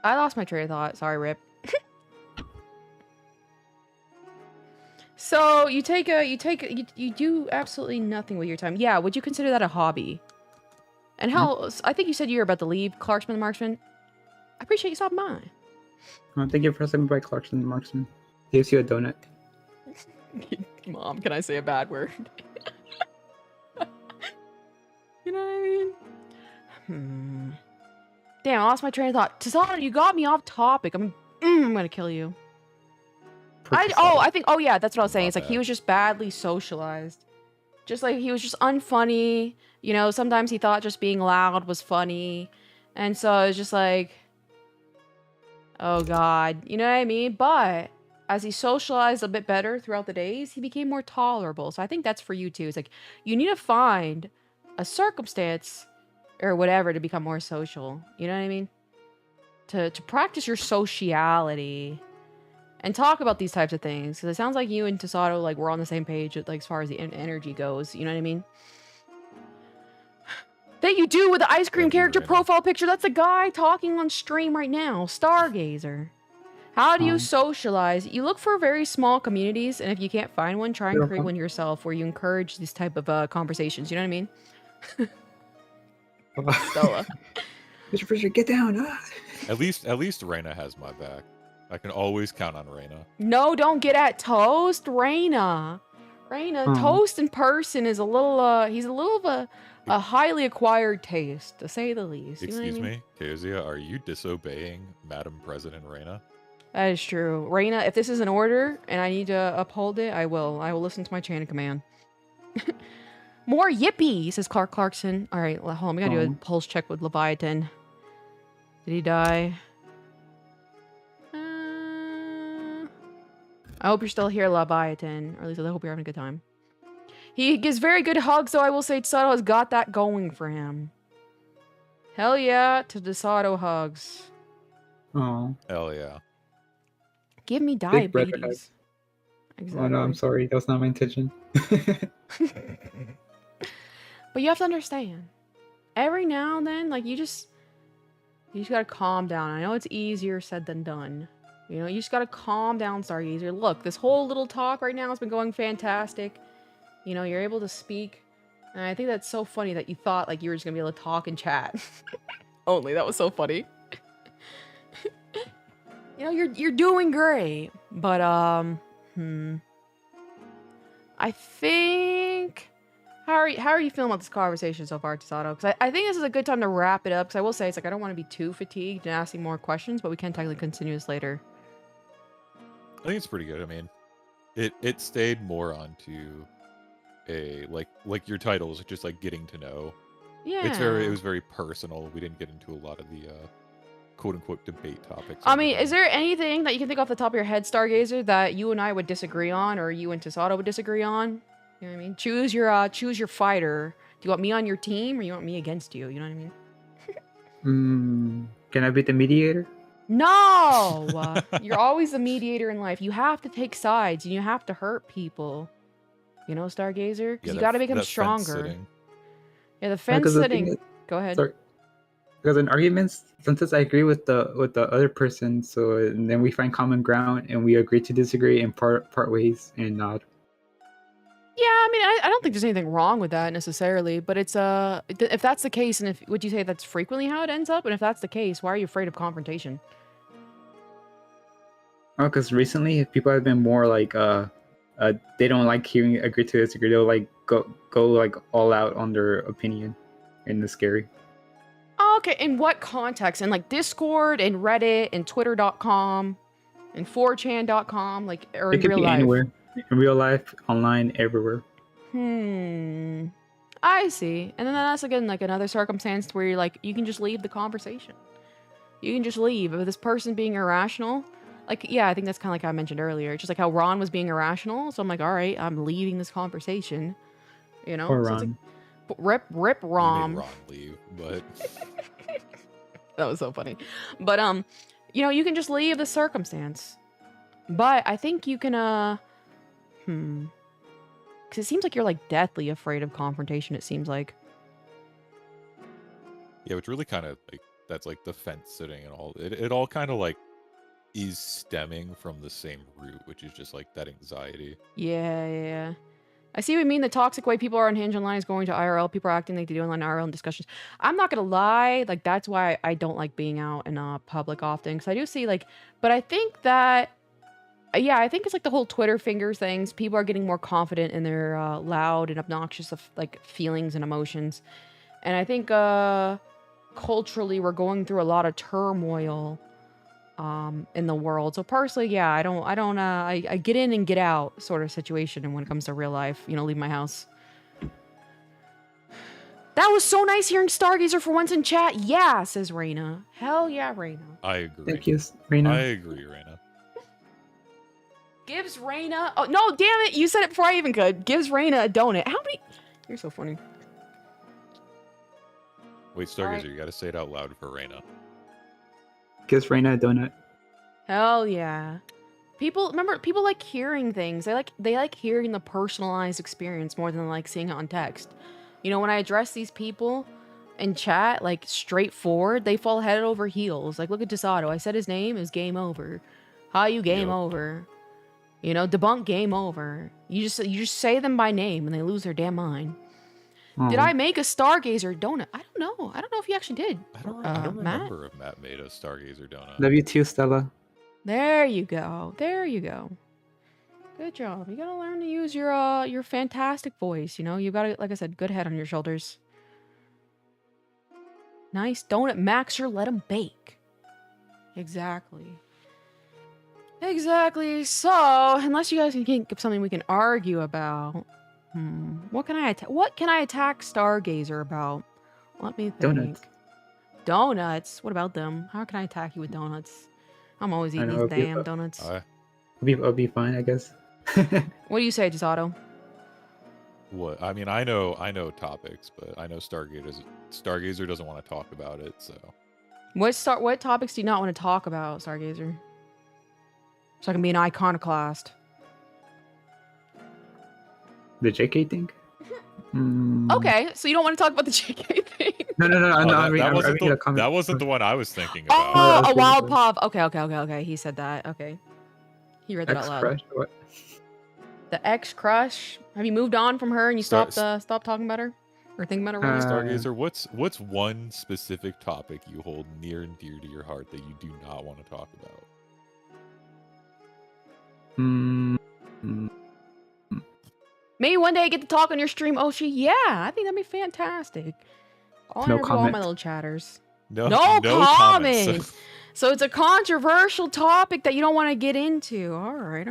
I lost my train of thought. Sorry, Rip. So you do absolutely nothing with your time. Yeah, would you consider that a hobby? And how, I think you said you were about to leave Clarksman the Marksman. I appreciate you stopping by. Thank you for stopping by, Clarkson the Marksman. Gives you a donut. Mom, can I say a bad word? You know what I mean? Damn, I lost my train of thought. Tasato, you got me off topic. I'm gonna kill you. Oh yeah, that's what I was saying. It's like he was just badly socialized. Just like he was just unfunny. You know, sometimes he thought just being loud was funny. And so it was just like, oh God, you know what I mean? But as he socialized a bit better throughout the days, he became more tolerable. So I think that's for you too. It's like, you need to find a circumstance or whatever to become more social. You know what I mean? To practice your sociality and talk about these types of things. Because it sounds like you and Tasato, like, we're on the same page, like, as far as the energy goes. You know what I mean? That you do with the ice cream character profile picture. That's a guy talking on stream right now. Stargazer. How do you socialize? You look for very small communities, and if you can't find one, try and create one yourself where you encourage these type of conversations. You know what I mean? Stella. Mr. Fisher, get down. At least Reina has my back. I can always count on Reina. No, don't get at Toast, Reina. Toast in person is a little, he's a little of a highly acquired taste, to say the least. You Excuse me, Kezia, are you disobeying Madam President Reina? That is true. Reina, if this is an order and I need to uphold it, I will. I will listen to my chain of command. More yippee, says Clark Clarkson. All right, hold on. We gotta do a pulse check with Leviathan. Did he die? I hope you're still here, Leviathan. Or at least I hope you're having a good time. He gives very good hugs, so I will say Tasato has got that going for him. Hell yeah to Tasato hugs. Oh. Hell yeah. Give me diabetes. Exactly. Oh no, I'm sorry. That was not my intention. But you have to understand. Every now and then, like, you just gotta calm down. I know it's easier said than done. You know, you just gotta calm down, Stargazer. Look, this whole little talk right now has been going fantastic. You know, you're able to speak. And I think that's so funny that you thought, like, you were just gonna be able to talk and chat. Only, that was so funny. You know, you're doing great. But, I think... How are you feeling about this conversation so far, Tasato? Because I think this is a good time to wrap it up. Because I will say, it's like, I don't want to be too fatigued and asking more questions, but we can technically continue this later. I think it's pretty good. I mean, it stayed more onto a like your titles, just like getting to know. Yeah. It was very personal. We didn't get into a lot of the quote unquote debate topics. I mean, is there anything that you can think off the top of your head, Stargazer, that you and I would disagree on, or you and Tasato would disagree on? You know what I mean? Choose your fighter. Do you want me on your team or you want me against you? You know what I mean? Can I be the mediator? No! You're always the mediator in life. You have to take sides and you have to hurt people. You know, Stargazer? Because you got to make them stronger. Yeah, the fence sitting. Go ahead. Sorry. Because in arguments, sometimes I agree with the other person, so and then we find common ground and we agree to disagree and part ways and nod. Yeah, I mean, I don't think there's anything wrong with that necessarily, but it's if that's the case, and if would you say that's frequently how it ends up? And if that's the case, why are you afraid of confrontation? Oh, because recently people have been more like they don't like hearing agree to disagree. They'll like go like all out on their opinion, and it's scary. Okay, in what context? In like Discord and Reddit and Twitter.com and 4chan.com, like, or in real life? Anywhere. In real life, online, everywhere. I see. And then that's again like another circumstance where you're like, you can just leave the conversation. You can just leave. If this person being irrational, like, yeah, I think that's kind of like I mentioned earlier. Just like how Ron was being irrational. So I'm like, all right, I'm leaving this conversation. You know? Or so Ron. Like, rip Ron. You made Ron leave, but that was so funny. But you know, you can just leave the circumstance. But I think you can because it seems like you're like deathly afraid of confrontation, it seems like. yeah, it's really kind of like that's like the fence sitting and all. It all kind of like is stemming from the same root, which is just like that anxiety. Yeah. I see what you mean. The toxic way people are unhinged online is going to IRL. People are acting like they do online IRL in discussions. I'm not gonna lie, like that's why I don't like being out in public often, because I do see like, but I think that, yeah, I think it's like the whole Twitter fingers things. People are getting more confident in their loud and obnoxious like feelings and emotions, and I think culturally we're going through a lot of turmoil in the world. So personally, yeah, I get in and get out sort of situation. And when it comes to real life, you know, leave my house. That was so nice hearing Stargazer for once in chat. Yeah, says Raina. Hell yeah, Raina. I agree. Thank you, Raina. I agree, Raina. Gives Raina... Oh, no, damn it. You said it before I even could. Gives Raina a donut. How many... You're so funny. Wait, Stargazer, you gotta say it out loud for Raina. Gives Raina a donut. Hell yeah. People like hearing things. They like hearing the personalized experience more than they like seeing it on text. You know, when I address these people in chat, like straightforward, they fall head over heels. Like, look at Desato. I said his name is game over. How you game over? You know, debunk game over. You just say them by name and they lose their damn mind. Did I make a Stargazer donut? I don't know. I don't know if you actually did. I don't remember if Matt made a Stargazer donut. Love you too, Stella. There you go. There you go. Good job. You gotta learn to use your fantastic voice. You know, you gotta, like I said, good head on your shoulders. Nice donut maxer. Let him bake. Exactly. Exactly. So, unless you guys can think of something we can argue about. What can I attack Stargazer about? Let me think. Donuts. What about them? How can I attack you with donuts? I'm always eating these damn donuts. It'll be fine, I guess. What do you say, Desato? What? I mean, I know topics, but I know Stargazer doesn't want to talk about it. So, what topics do you not want to talk about, Stargazer? So I can be an iconoclast. The JK thing? Okay, so you don't want to talk about the JK thing? No. That wasn't the one I was thinking about. Oh, a wild pop. Okay. He said that. Okay. He read that out loud. Ex-crush? What? The ex-crush? Have you moved on from her and you stopped talking about her? Or thinking about her? Stargazer, what's one specific topic you hold near and dear to your heart that you do not want to talk about? Maybe one day I get to talk on your stream, Oshi. Yeah, I think that'd be fantastic. I'll interview all my little chatters. No comment. So it's a controversial topic that you don't want to get into. All right.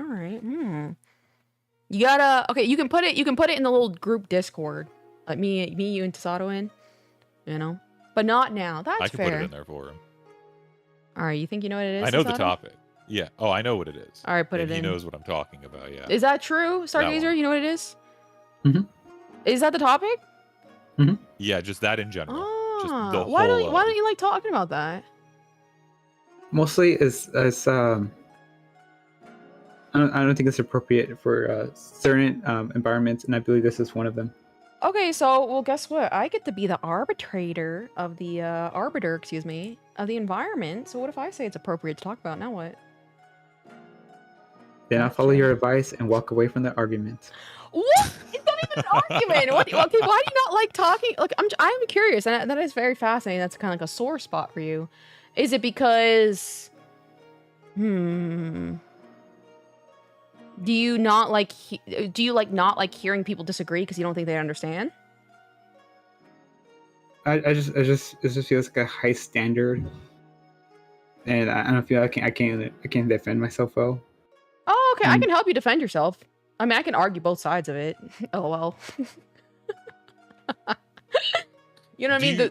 You gotta, okay, you can put it in the little group Discord. Like me, you, and Tasato in. You know? But not now. That's fair. I can put it in there for him. All right, you think you know what it is, I know Tasato? the topic. Yeah. Oh, I know what it is. All right, put it in. He knows what I'm talking about, yeah. Is that true, Stargazer? You know what it is? Is that the topic? Yeah, just that in general. Just Ah, the why whole. don't you like talking about that? Mostly is I don't think it's appropriate for certain environments, and I believe this is one of them. Okay, so well, guess what? I get to be the arbiter of the excuse me, of the environment. So what if I say it's appropriate to talk about? Now what? Then I'll follow Gotcha. your advice and walk away from the argument. What? It's not even an argument. What? Okay, why do you not like talking? Look, I'm curious, and that is very fascinating. That's kind of like a sore spot for you. Is it because? Do you not like? Do you like not like hearing people disagree because you don't think they understand? It just feels like a high standard, and I don't feel I can't defend myself well. Oh, okay. I can help you defend yourself. I mean, I can argue both sides of it. LOL. You know what I mean?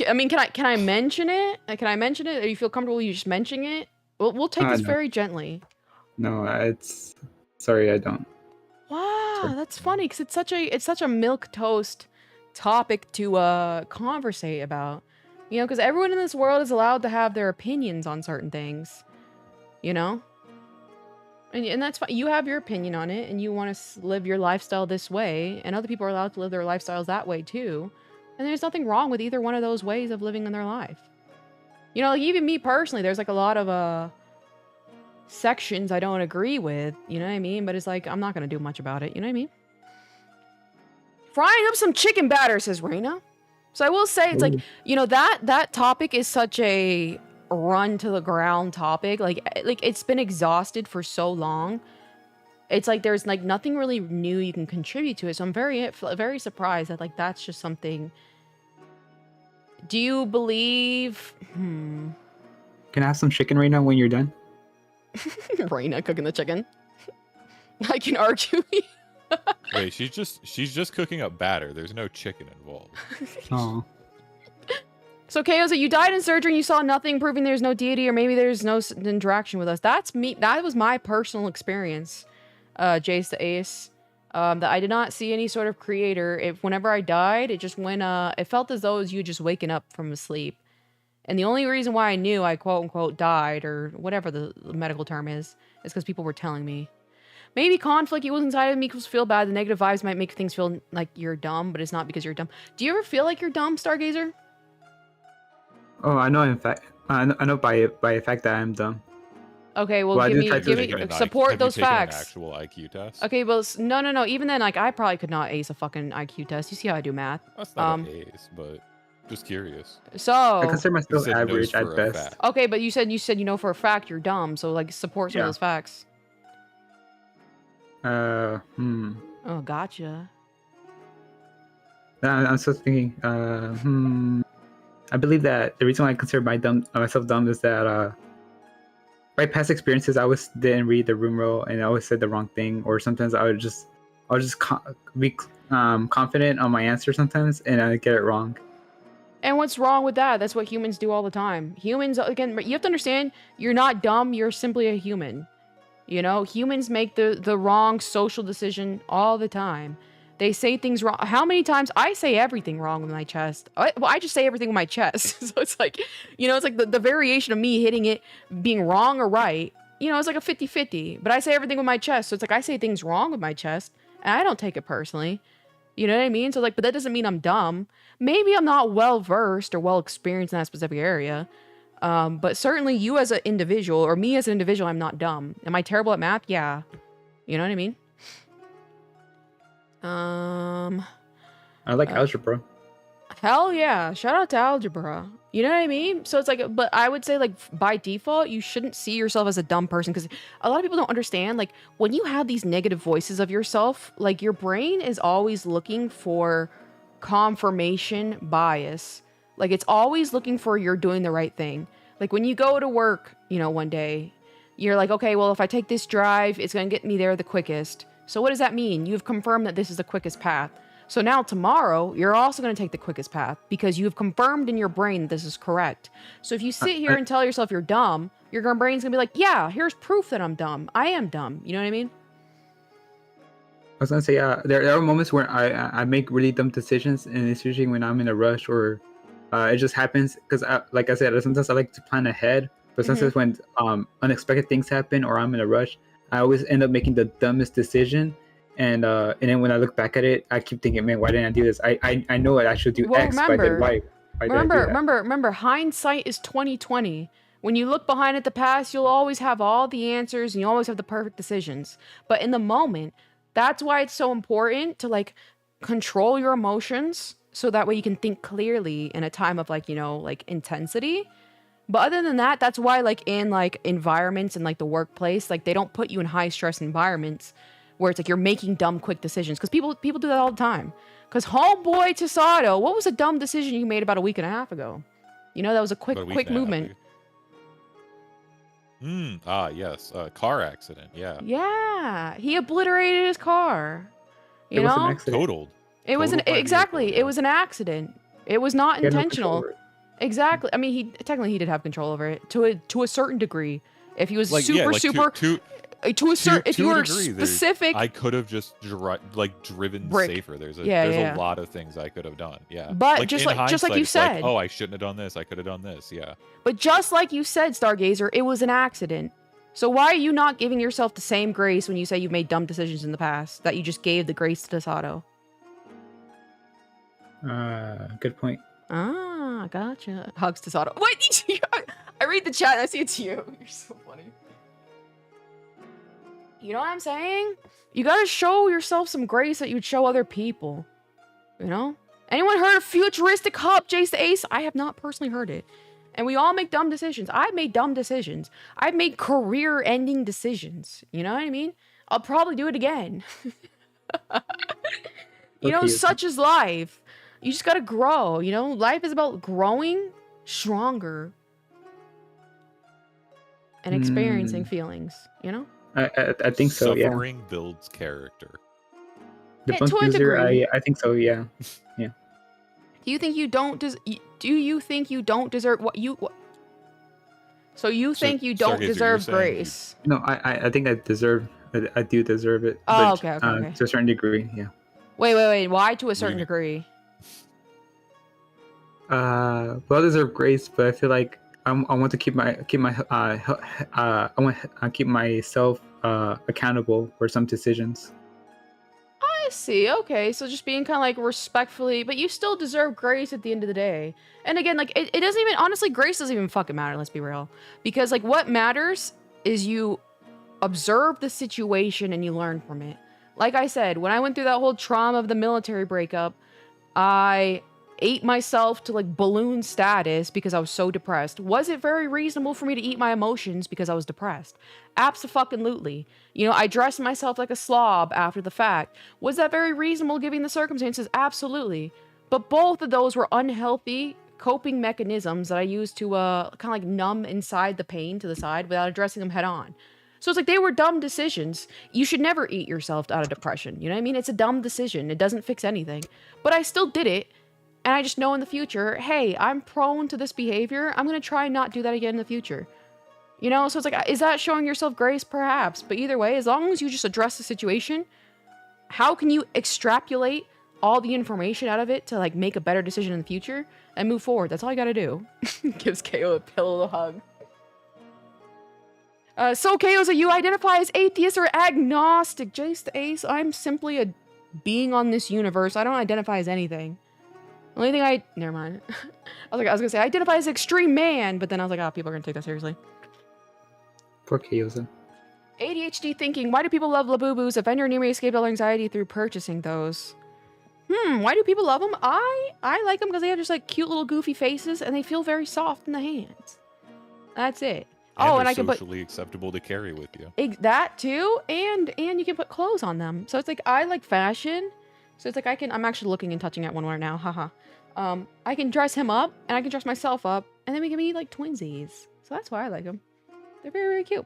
I mean, can I mention it? Can I mention it? Or you feel comfortable you just mentioning it? We'll take this No. very gently. No, sorry, I don't. Wow, Sorry. that's funny because it's such a milquetoast topic to conversate about. You know, because everyone in this world is allowed to have their opinions on certain things. You know? And that's fine. You have your opinion on it, and you want to live your lifestyle this way, and other people are allowed to live their lifestyles that way too. And there's nothing wrong with either one of those ways of living in their life. You know, like even me personally, there's like a lot of sections I don't agree with, you know what I mean? But it's like, I'm not going to do much about it, you know what I mean? Frying up some chicken batter, says Raina. So I will say, it's like, you know, that topic is such a run to the ground topic. Like it's been exhausted for so long. It's like there's like nothing really new you can contribute to it. So I'm very surprised that like that's just something. Do you believe? Can I have some chicken right now when you're done? Raina cooking the chicken. I can argue. Wait, she's just cooking up batter. There's no chicken involved. Oh. So Chaos, you died in surgery and you saw nothing, proving there's no deity or maybe there's no interaction with us. That's me. That was my personal experience, Jace the Ace. That I did not see any sort of creator. Whenever I died, it just went. It felt as though it was you just waking up from a sleep. And the only reason why I knew I quote unquote died or whatever the medical term is because people were telling me. Maybe conflict equals inside of me equals feel bad. The negative vibes might make things feel like you're dumb, but it's not because you're dumb. Do you ever feel like you're dumb, Stargazer? Oh, I know. In fact, I know by the fact that I'm dumb. Okay, well, give me support those facts. An actual IQ test? Okay, well, no. Even then, like, I probably could not ace a fucking IQ test. You see how I do math? That's not an ace, but just curious. So I consider myself average at best. Fact. Okay, but you said you know for a fact you're dumb. So like, support some of those facts. Oh, gotcha. I'm still thinking. I believe that the reason why I consider myself dumb is that by past experiences, I always didn't read the room roll and I always said the wrong thing, or sometimes I'll just be confident on my answer sometimes and I get it wrong. And what's wrong with that? That's what humans do all the time. Humans, again, you have to understand, you're not dumb. You're simply a human. You know, humans make the wrong social decision all the time. They say things wrong. How many times I say everything wrong with my chest? I just say everything with my chest. So it's like, you know, it's like the variation of me hitting it, being wrong or right. You know, it's like a 50-50. But I say everything with my chest. So it's like I say things wrong with my chest. And I don't take it personally. You know what I mean? So like, but that doesn't mean I'm dumb. Maybe I'm not well versed or well experienced in that specific area. But certainly you as an individual, or me as an individual, I'm not dumb. Am I terrible at math? Yeah. You know what I mean? I like algebra. Hell yeah. Shout out to algebra. You know what I mean? So it's like, but I would say like by default, you shouldn't see yourself as a dumb person because a lot of people don't understand, like when you have these negative voices of yourself, like your brain is always looking for confirmation bias. Like it's always looking for you're doing the right thing. Like when you go to work, you know, one day, you're like, okay, well, if I take this drive, it's going to get me there the quickest. So what does that mean? You've confirmed that this is the quickest path. So now tomorrow, you're also going to take the quickest path because you've confirmed in your brain that this is correct. So if you sit here and tell yourself you're dumb, your brain's going to be like, yeah, here's proof that I'm dumb. I am dumb. You know what I mean? was gonna say, there are moments where I make really dumb decisions, and it's usually when I'm in a rush or it just happens. Because, like I said, sometimes I like to plan ahead, but sometimes when unexpected things happen or I'm in a rush, I always end up making the dumbest decision. And then when I look back at it, I keep thinking, man, why didn't I do this? I know I should do X, but I did Y. Why did I do that? Remember, hindsight is 20/20. When you look behind at the past, you'll always have all the answers and you always have the perfect decisions. But in the moment, that's why it's so important to like control your emotions so that way you can think clearly in a time of like, you know, like intensity. But other than that, that's why like in like environments and like the workplace, like they don't put you in high stress environments where it's like you're making dumb quick decisions, because people do that all the time. Because homeboy Tasato, what was a dumb decision you made about a week and a half ago? You know, that was a quick movement. Yes. Car accident. Yeah. Yeah. He obliterated his car. You It was an know? accident. Totaled. It was Vehicle, yeah. It was an accident. It was not He had no intentional. control over it. Exactly. I mean, he did have control over it to a certain degree. If he was Like, super to a certain, if you were specific, I could have just driven Brick. safer. There's a Yeah. lot of things I could have done. Yeah, But like, just in like you hindsight, it's said, like, oh, I shouldn't have done this. I could have done this. Yeah. but just like you said, Stargazer, it was an accident. So why are you not giving yourself the same grace when you say you've made dumb decisions in the past that you just gave the grace to Tasato? Good point. Ah, gotcha. Hugs Tasato. Wait, I read the chat and I see it's you. You're so funny. You know what I'm saying? You gotta show yourself some grace that you'd show other people. You know? Anyone heard of futuristic hub, Jace the Ace? I have not personally heard it. And we all make dumb decisions. I've made dumb decisions. I've made career-ending decisions. You know what I mean? I'll probably do it again. You know, such is life. You just gotta grow, you know? Life is about growing stronger and experiencing feelings, you know? I think so, yeah. Suffering builds character. The bunk user, I think so, yeah. Yeah. Do you think you don't deserve what you So you think you don't deserve grace? No, I think I do deserve it. Oh, but, okay. To a certain degree, yeah. Wait. Why to a certain degree? Well, I deserve grace, but I feel like I want to keep myself accountable for some decisions. I see. Okay, so just being kind of like respectfully, but you still deserve grace at the end of the day. And again, like it doesn't even, honestly, grace doesn't even fucking matter. Let's be real, because like what matters is you observe the situation and you learn from it. Like I said, when I went through that whole trauma of the military breakup, I ate myself to like balloon status because I was so depressed. Was it very reasonable for me to eat my emotions because I was depressed? Abso-fucking-lutely. You know, I dressed myself like a slob after the fact. Was that very reasonable given the circumstances? Absolutely. But both of those were unhealthy coping mechanisms that I used to kind of like numb inside the pain to the side without addressing them head on. So it's like they were dumb decisions. You should never eat yourself out of depression. You know what I mean? It's a dumb decision. It doesn't fix anything. But I still did it. And I just know in the future, hey, I'm prone to this behavior. I'm going to try and not do that again in the future. You know, so it's like, is that showing yourself grace? Perhaps. But either way, as long as you just address the situation, how can you extrapolate all the information out of it to like make a better decision in the future and move forward? That's all you got to do. Gives KO a pillow to hug. So KO, so you identify as atheist or agnostic? Jace the Ace, I'm simply a being on this universe. I don't identify as anything. The only thing never mind. I was gonna say, I identify as extreme man, but then I was like, oh, people are gonna take that seriously. Poor Kyoza. ADHD thinking, why do people love Labubus? A vendor near me escaped all anxiety through purchasing those. Why do people love them? I like them because they have just like cute little goofy faces and they feel very soft in the hands. That's it. And I can put socially acceptable to carry with you. That too, and you can put clothes on them. So it's like, I like fashion. So it's like I'm actually looking and touching at one right now, haha. I can dress him up, and I can dress myself up, and then we can be like twinsies. So that's why I like them. They're very, very cute.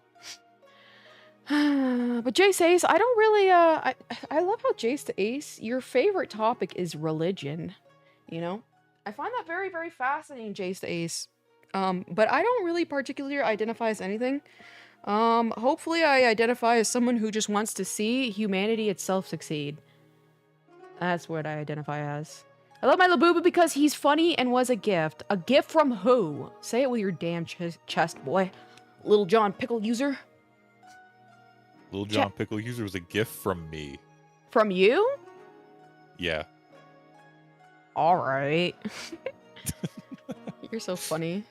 But Jace Ace, I don't really, I love how Jace the Ace, your favorite topic is religion, you know? I find that very, very fascinating, Jace the Ace. But I don't really particularly identify as anything. Hopefully I identify as someone who just wants to see humanity itself succeed. That's what I identify as. I love my Labubu because he's funny and was a gift. A gift from who? Say it with your damn chest, boy. Little John Pickle user. Little John Pickle user was a gift from me. From you? Yeah. Alright. You're so funny.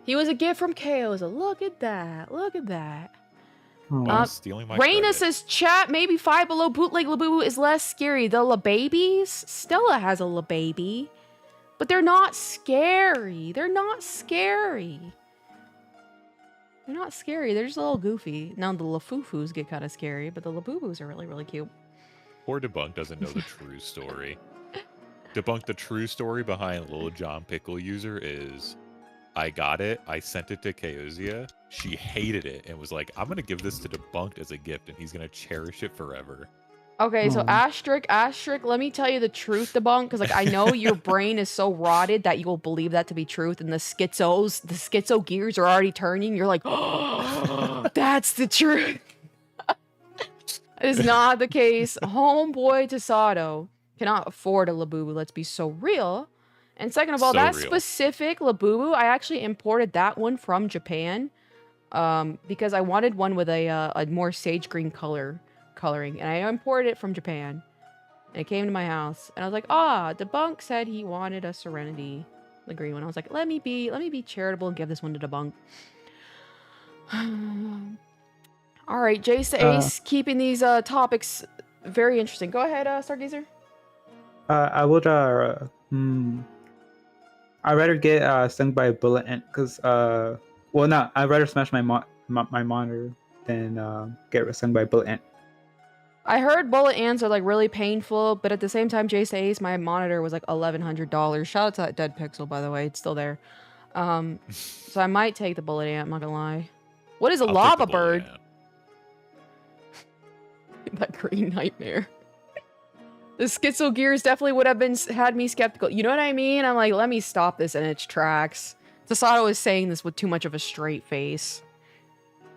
He was a gift from Kaoza. Look at that. Look at that. Stealing my Raina credit. says, chat, maybe 5 below bootleg Labubu is less scary. The LaBabies? Stella has a LaBaby. But they're not scary. They're not scary. They're not scary. They're just a little goofy. Now the Lafufus get kind of scary, but the Labubus are really, really cute. Poor Debunk doesn't know the true story. Debunk, the true story behind Little John Pickle user is... I got it. I sent it to Kaozia. She hated it and was like, I'm going to give this to Debunked as a gift and he's going to cherish it forever. Okay, so asterisk, let me tell you the truth, Debunk, because like I know your brain is so rotted that you will believe that to be truth, and the schizo gears are already turning. You're like, oh, that's the truth. It is not the case. Homeboy Tasato cannot afford a Labubu. Let's be so real. And second of all, that specific Labubu, I actually imported that one from Japan because I wanted one with a more sage green coloring, and I imported it from Japan. And it came to my house, and I was like, Debunk said he wanted a Serenity, the green one. I was like, let me be charitable and give this one to Debunk. All right, Jace the Ace, keeping these topics very interesting. Go ahead, Stargazer. I would I'd rather get stung by a bullet because I'd rather smash my monitor than get stung by a bullet ant. I heard bullet ants are like really painful, but at the same time, Jace Ace, my monitor was like $1,100. Shout out to that dead pixel, by the way, it's still there. So I might take the bullet ant. I'm not gonna lie. What is a lava bird? That green nightmare. The schizo gears definitely would have had me skeptical. You know what I mean? I'm like, let me stop this in its tracks. Tasato is saying this with too much of a straight face.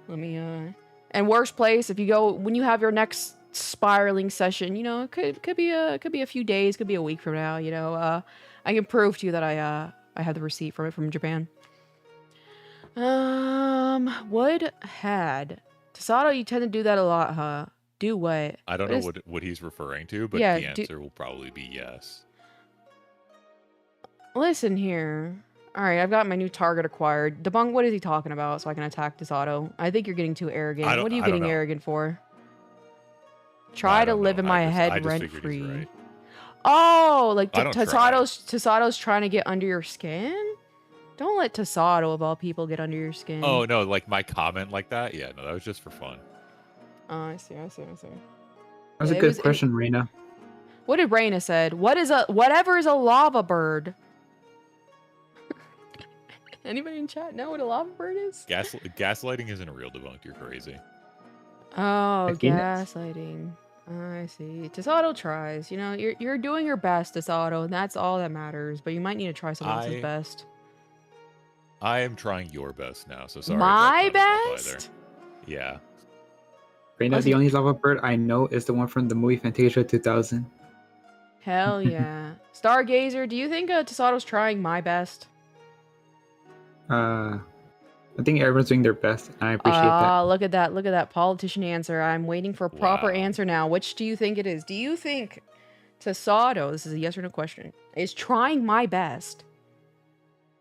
Let me, and worst place, if you go, when you have your next spiraling session, you know, it could be a few days, could be a week from now, you know, I can prove to you that I have the receipt from it from Japan. Would had. Tasato, you tend to do that a lot, huh? Do what? I don't know what he's referring to, but the answer will probably be yes. Listen here. All right, I've got my new target acquired. Debunk, what is he talking about so I can attack this auto? I think you're getting too arrogant. What are you getting arrogant for? Try to live in my head rent-free. Right. Oh, like Tasato's trying to get under your skin? Don't let Tasato, of all people, get under your skin. Oh, no, like my comment like that? Yeah, no, that was just for fun. Oh, I see. That's a good question, Raina. What did Raina said? Whatever is a lava bird? Anybody in chat know what a lava bird is? Gaslighting isn't a real debunk. You're crazy. Oh, gaslighting. I see. Tasato tries. You know, you're doing your best, Tasato, and that's all that matters. But you might need to try someone else's best. I am trying your best now, so sorry. My best? Yeah. Raina, the only lava bird I know is the one from the movie Fantasia 2000. Hell yeah. Stargazer, do you think Tasato's trying my best? I think everyone's doing their best, and I appreciate that. Look at that politician answer. I'm waiting for a proper answer now. Which do you think it is? Do you think Tasato, this is a yes or no question, is trying my best?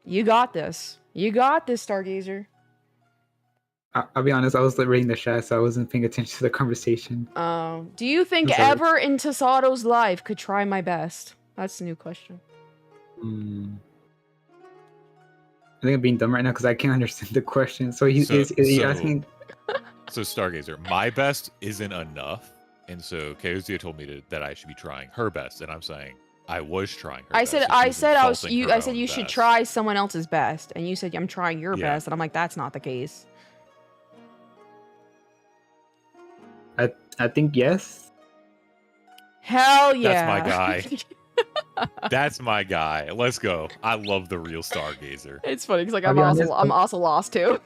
You got this. You got this, Stargazer. I'll be honest, I was reading the chat, so I wasn't paying attention to the conversation. Do you think ever in Tasato's life could try my best? That's the new question. I think I'm being dumb right now because I can't understand the question. So is he asking? So Stargazer, my best isn't enough, and so Kaozia told me that I should be trying her best, and I'm saying I was trying her best. I said you should try someone else's best, and you said I'm trying your best, and I'm like, that's not the case. I think yes. Hell yeah. That's my guy. That's my guy. Let's go. I love the real Stargazer. It's funny because like I'm also lost too.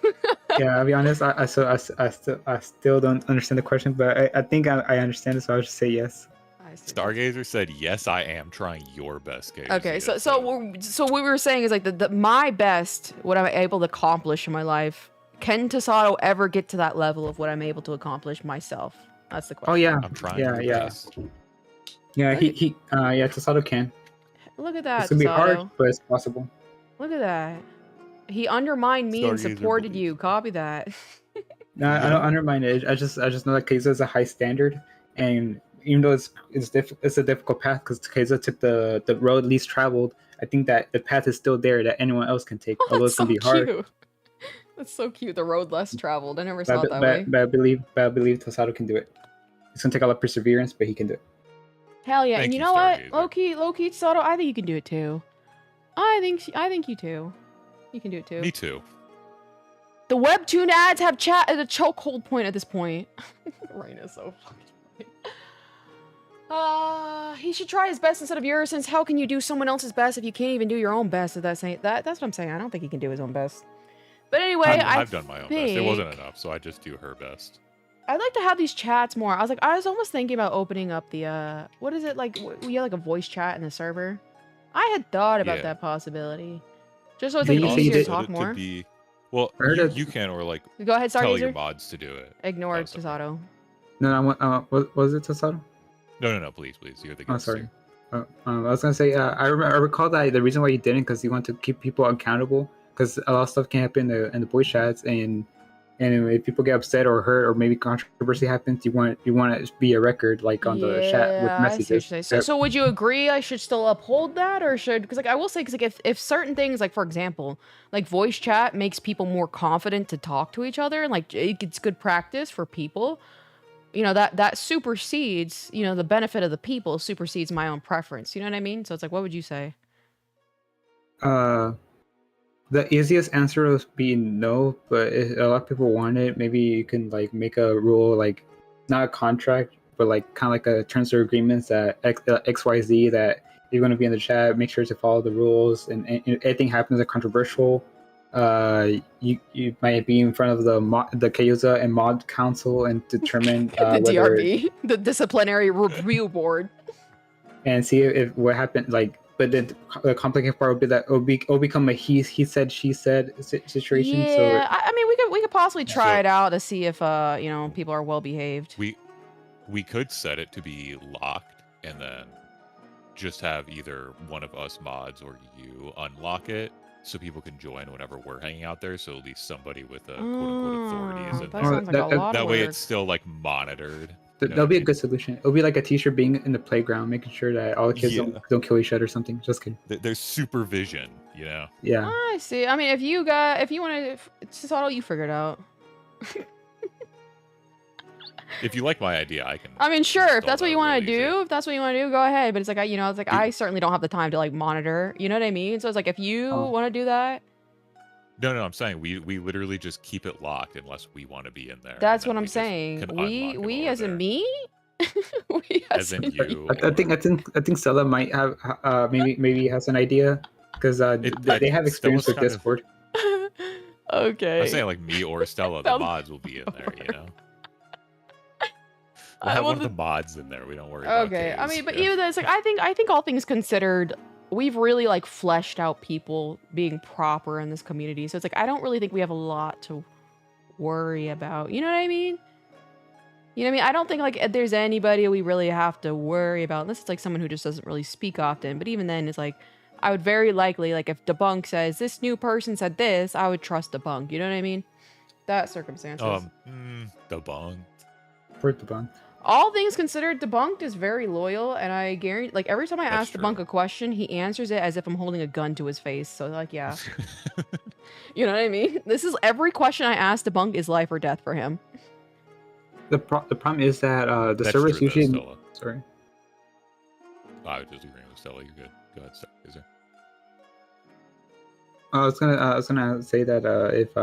Yeah, I'll be honest. I still don't understand the question, but I think I understand it, so I'll just say yes. I see. Stargazer said, "Yes, I am trying your best, KZ." Okay, so what we were saying is like the my best, what I'm able to accomplish in my life. Can Tasato ever get to that level of what I'm able to accomplish myself? That's the question. Oh yeah, I'm trying yeah, your yeah, best. yeah. Yeah, Tasato can. Look at that, It's gonna be hard, Tasato. but it's possible. Look at that. He undermined me and Stargazer supported believes. you. Copy that. No, I don't undermine it. I just know that Keizo is a high standard, and even though it's a difficult path because Keizo took the road least traveled. I think that the path is still there that anyone else can take, Oh, although that's it's gonna so be hard. cute. That's so cute. The road less traveled. I never saw it that way. But I believe Tasato can do it. It's gonna take a lot of perseverance, but he can do it. Hell yeah! Thank And you you, know what? Stargazer. Low key, Tasato. I think you can do it too. I think you too. You can do it too. Me too. The webtoon ads have chat at a chokehold point at this point. Raina's so fucking funny. He should try his best instead of yours, since how can you do someone else's best if you can't even do your own best? If that's what I'm saying. I don't think he can do his own best. But anyway, I've done my own best. It wasn't enough, so I just do her best. I'd like to have these chats more. I was almost thinking about opening up the what is it like? We have like a voice chat in the server. I had thought about that possibility, just so it's like Didn't you say easier you to talk more. Well, I heard you can, or like Go ahead, tell your Stargazer. mods to do it. Ignore Oh, sorry. Tasato. No, was it Tasato? No, please. You're the guest. Oh, sorry. I was gonna say, I recall that the reason why you didn't, because you want to keep people accountable, because a lot of stuff can happen in the voice chats, and if people get upset or hurt or maybe controversy happens, you want it to be a record like on the chat with messages. I see what you're saying. So would you agree I should still uphold that, or should, because like I will say, because like if certain things, like for example, like voice chat makes people more confident to talk to each other, and like it's good practice for people, you know, that supersedes, you know, the benefit of the people supersedes my own preference. You know what I mean? So it's like, what would you say? The easiest answer would be no, but if a lot of people want it, maybe you can like make a rule, like not a contract, but like kind of like a terms of agreements that XYZ, that you're going to be in the chat, make sure to follow the rules, and if anything happens that's controversial, you might be in front of the Kayuza and mod council and determine the DRB, the disciplinary review board, and see if what happened, like. But the complicated part would be that it'll become a he said, she said situation. Yeah, so I mean, we could possibly try it out to see if you know, people are well behaved. We could set it to be locked, and then just have either one of us mods or you unlock it, so people can join whenever we're hanging out there. So at least somebody with a quote unquote authority is in that there. sounds like a lot that of way work. it's still like monitored. That'll be a good solution. It'll be like a teacher being in the playground, making sure that all the kids don't kill each other or something. Just kidding. There's supervision, you know. Yeah. I see. I mean, if you want to, it's just all you figured out. If you like my idea, I can. I mean, sure. If that's what you want to do, go ahead. But it's like, you know, it's like I certainly don't have the time to like monitor. You know what I mean? So it's like, if you want to do that. No, I'm saying we literally just keep it locked unless we want to be in there. That's what I'm saying. We as in me? We as in you. I think Stella might have maybe has an idea, because they have experience with Discord. Okay. I'm saying like me or Stella, the mods will be in there, you know. We'll have one of the mods in there. We don't worry about Okay. K's, I mean, but even though it's like, I think all things considered, we've really like fleshed out people being proper in this community. So it's like, I don't really think we have a lot to worry about. You know what I mean? You know what I mean? I don't think like there's anybody we really have to worry about, unless it's like someone who just doesn't really speak often. But even then, it's like, I would very likely, like if Debunk says this new person said this, I would trust Debunk. You know what I mean? That circumstances. Debunk. For Debunk. All things considered, Debunked is very loyal, and I guarantee, like, every time I ask Debunk a question, he answers it as if I'm holding a gun to his face. So, like, yeah. You know what I mean? This is every question I ask Debunk is life or death for him. The problem is that the servers usually. Sorry. I was just agreeing with Stella. You're good. Go ahead, Stargazer. I was gonna say that if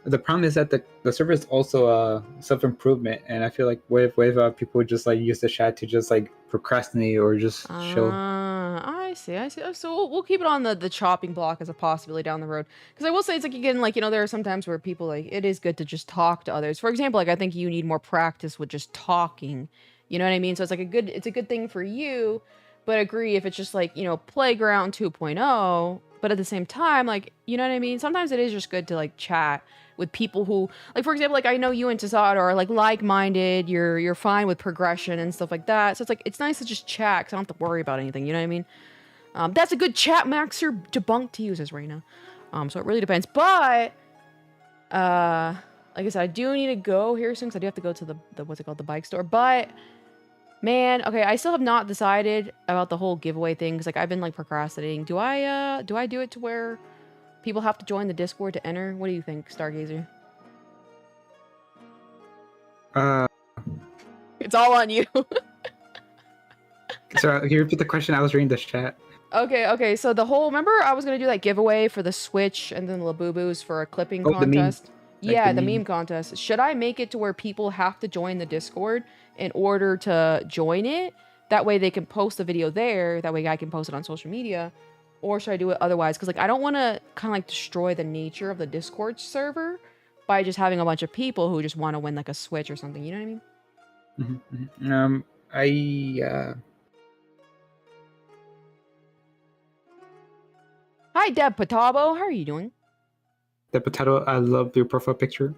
the problem is that the server is also self-improvement, and I feel like what if people would just like use the chat to just like procrastinate or just chill. I I see. So we'll keep it on the chopping block as a possibility down the road. Because I will say, it's like, again, like, you know, there are some times where people, like, it is good to just talk to others. For example, like, I think you need more practice with just talking. You know what I mean? So it's like it's a good thing for you. But I agree, if it's just like, you know, playground 2.0, but at the same time, like, you know what I mean? Sometimes it is just good to like chat with people who, like, for example, like, I know you and Tazad are like-minded, you're fine with progression and stuff like that. So it's like, it's nice to just chat because I don't have to worry about anything, you know what I mean? That's a good chat maxer debunk to use as Reina. So it really depends. But like I said, I do need to go here soon because I do have to go to the what's it called, the bike store. But man, okay, I still have not decided about the whole giveaway thing because like I've been like procrastinating. Do I do it to where people have to join the Discord to enter? What do you think, Stargazer? It's all on you. So can you repeat the question? I was reading the chat. Okay. So the whole, remember I was gonna do that giveaway for the Switch and then the Labubu's for a clipping contest. Yeah, the meme contest. Should I make it to where people have to join the Discord in order to join it? That way they can post the video there. That way I can post it on social media. Or should I do it otherwise? Because like I don't want to kind of like destroy the nature of the Discord server by just having a bunch of people who just want to win like a Switch or something. You know what I mean? Hi, Deb Patabo. How are you doing? The potato. I love your profile picture.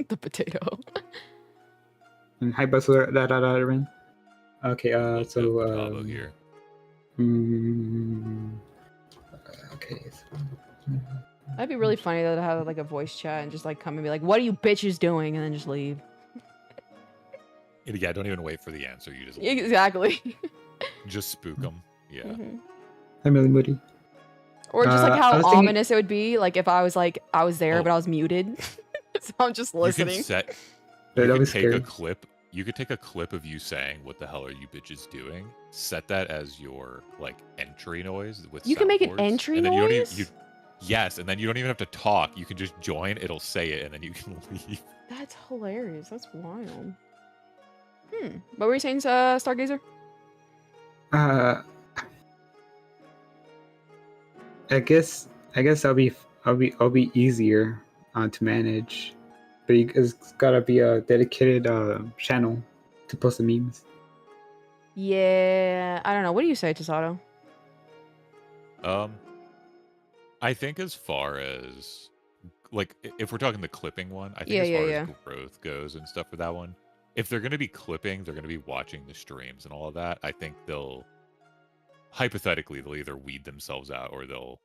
The potato. And hi, Buzzer. Ring. Okay. Patabo here. Okay. That'd be really funny though to have like a voice chat and just like come and be like, "What are you bitches doing?" and then just leave. Yeah, don't even wait for the answer. You just leave. Exactly. Just spook them. Yeah. Mm-hmm. I'm really moody. Or just like how ominous thinking... it would be, like if I was like I was there but I was muted, so I'm just listening. You can take a clip. You could take a clip of you saying, "What the hell are you bitches doing?" Set that as your like entry noise with. You can make an entry noise. Yes, and then you don't even have to talk. You can just join. It'll say it, and then you can leave. That's hilarious. That's wild. What were you saying, Stargazer? I guess I'll be easier to manage, but it's gotta be a dedicated channel to post the memes. Yeah, I don't know. What do you say, Tasato? I think as far as like if we're talking the clipping one, I think as far as growth goes and stuff for that one, if they're going to be clipping, they're going to be watching the streams and all of that. I think they'll either weed themselves out or they'll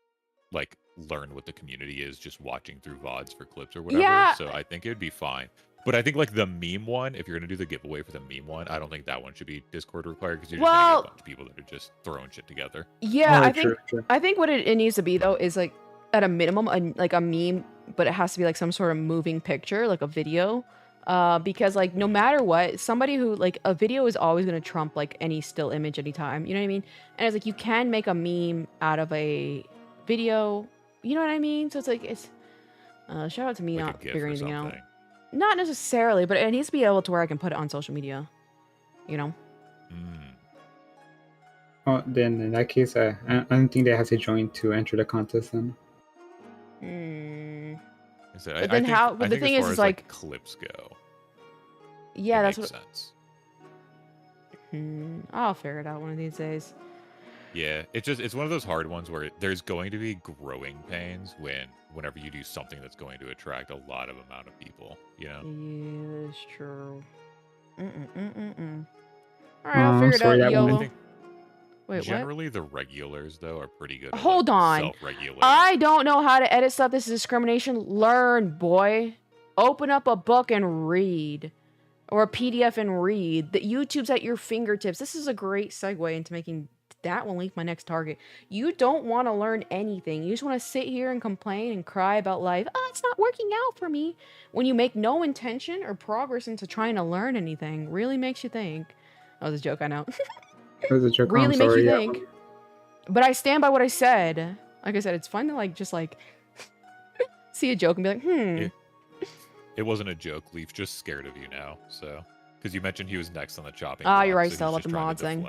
like learn what the community is just watching through VODs for clips or whatever. Yeah. So I think it would be fine. But I think like the meme one, if you're going to do the giveaway for the meme one, I don't think that one should be Discord required because you're just going to get a bunch of people that are just throwing shit together. Yeah, I think what it needs to be though is like at a minimum like a meme, but it has to be like some sort of moving picture, like a video. Because like no matter what, somebody who like a video is always going to trump like any still image anytime. You know what I mean? And it's like you can make a meme out of a video. You know what I mean? So it's like it's shout out to me not figuring anything out. Not necessarily, but it needs to be able to where I can put it on social media. You know? Oh, then in that case, I don't think they have to join to enter the contest then. But then how? But the thing is like clips go. Yeah, that's what. Sense. I'll figure it out one of these days. Yeah, it's one of those hard ones where there's going to be growing pains whenever you do something that's going to attract a lot of amount of people, you know? Yeah, that's true. Alright, I'll figure it out, YOLO. Wait, generally, the regulars, though, are pretty good. Hold on. Self-regulating. I don't know how to edit stuff. This is discrimination. Learn, boy. Open up a book and read. Or a PDF and read. The YouTube's at your fingertips. This is a great segue into making... That will link my next target. You don't want to learn anything. You just want to sit here and complain and cry about life. Oh, it's not working out for me. When you make no intention or progress into trying to learn anything, really makes you think. That was a joke, I know. That was a joke. Really makes you think. But I stand by what I said. Like I said, it's fun to like just like see a joke and be like, It wasn't a joke. Leaf's just scared of you now. So because you mentioned he was next on the chopping. You're right, still about the mods thing.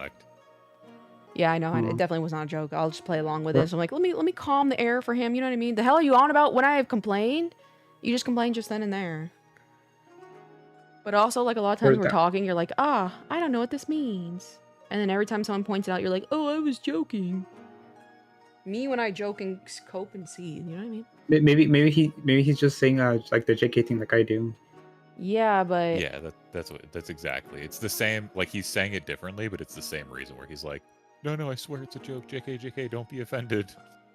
Yeah, I know. It definitely was not a joke. I'll just play along with it. So I'm like, let me calm the air for him. You know what I mean? The hell are you on about? When I have complained, you just complain just then and there. But also, like, a lot of times we're talking, you're like, I don't know what this means. And then every time someone points it out, you're like, oh, I was joking. Me when I joke and cope and see, you know what I mean? Maybe he's just saying like the JK thing like I do. Yeah, but yeah, that's exactly. It's the same. Like he's saying it differently, but it's the same reason where he's like, no, I swear it's a joke. JK, don't be offended.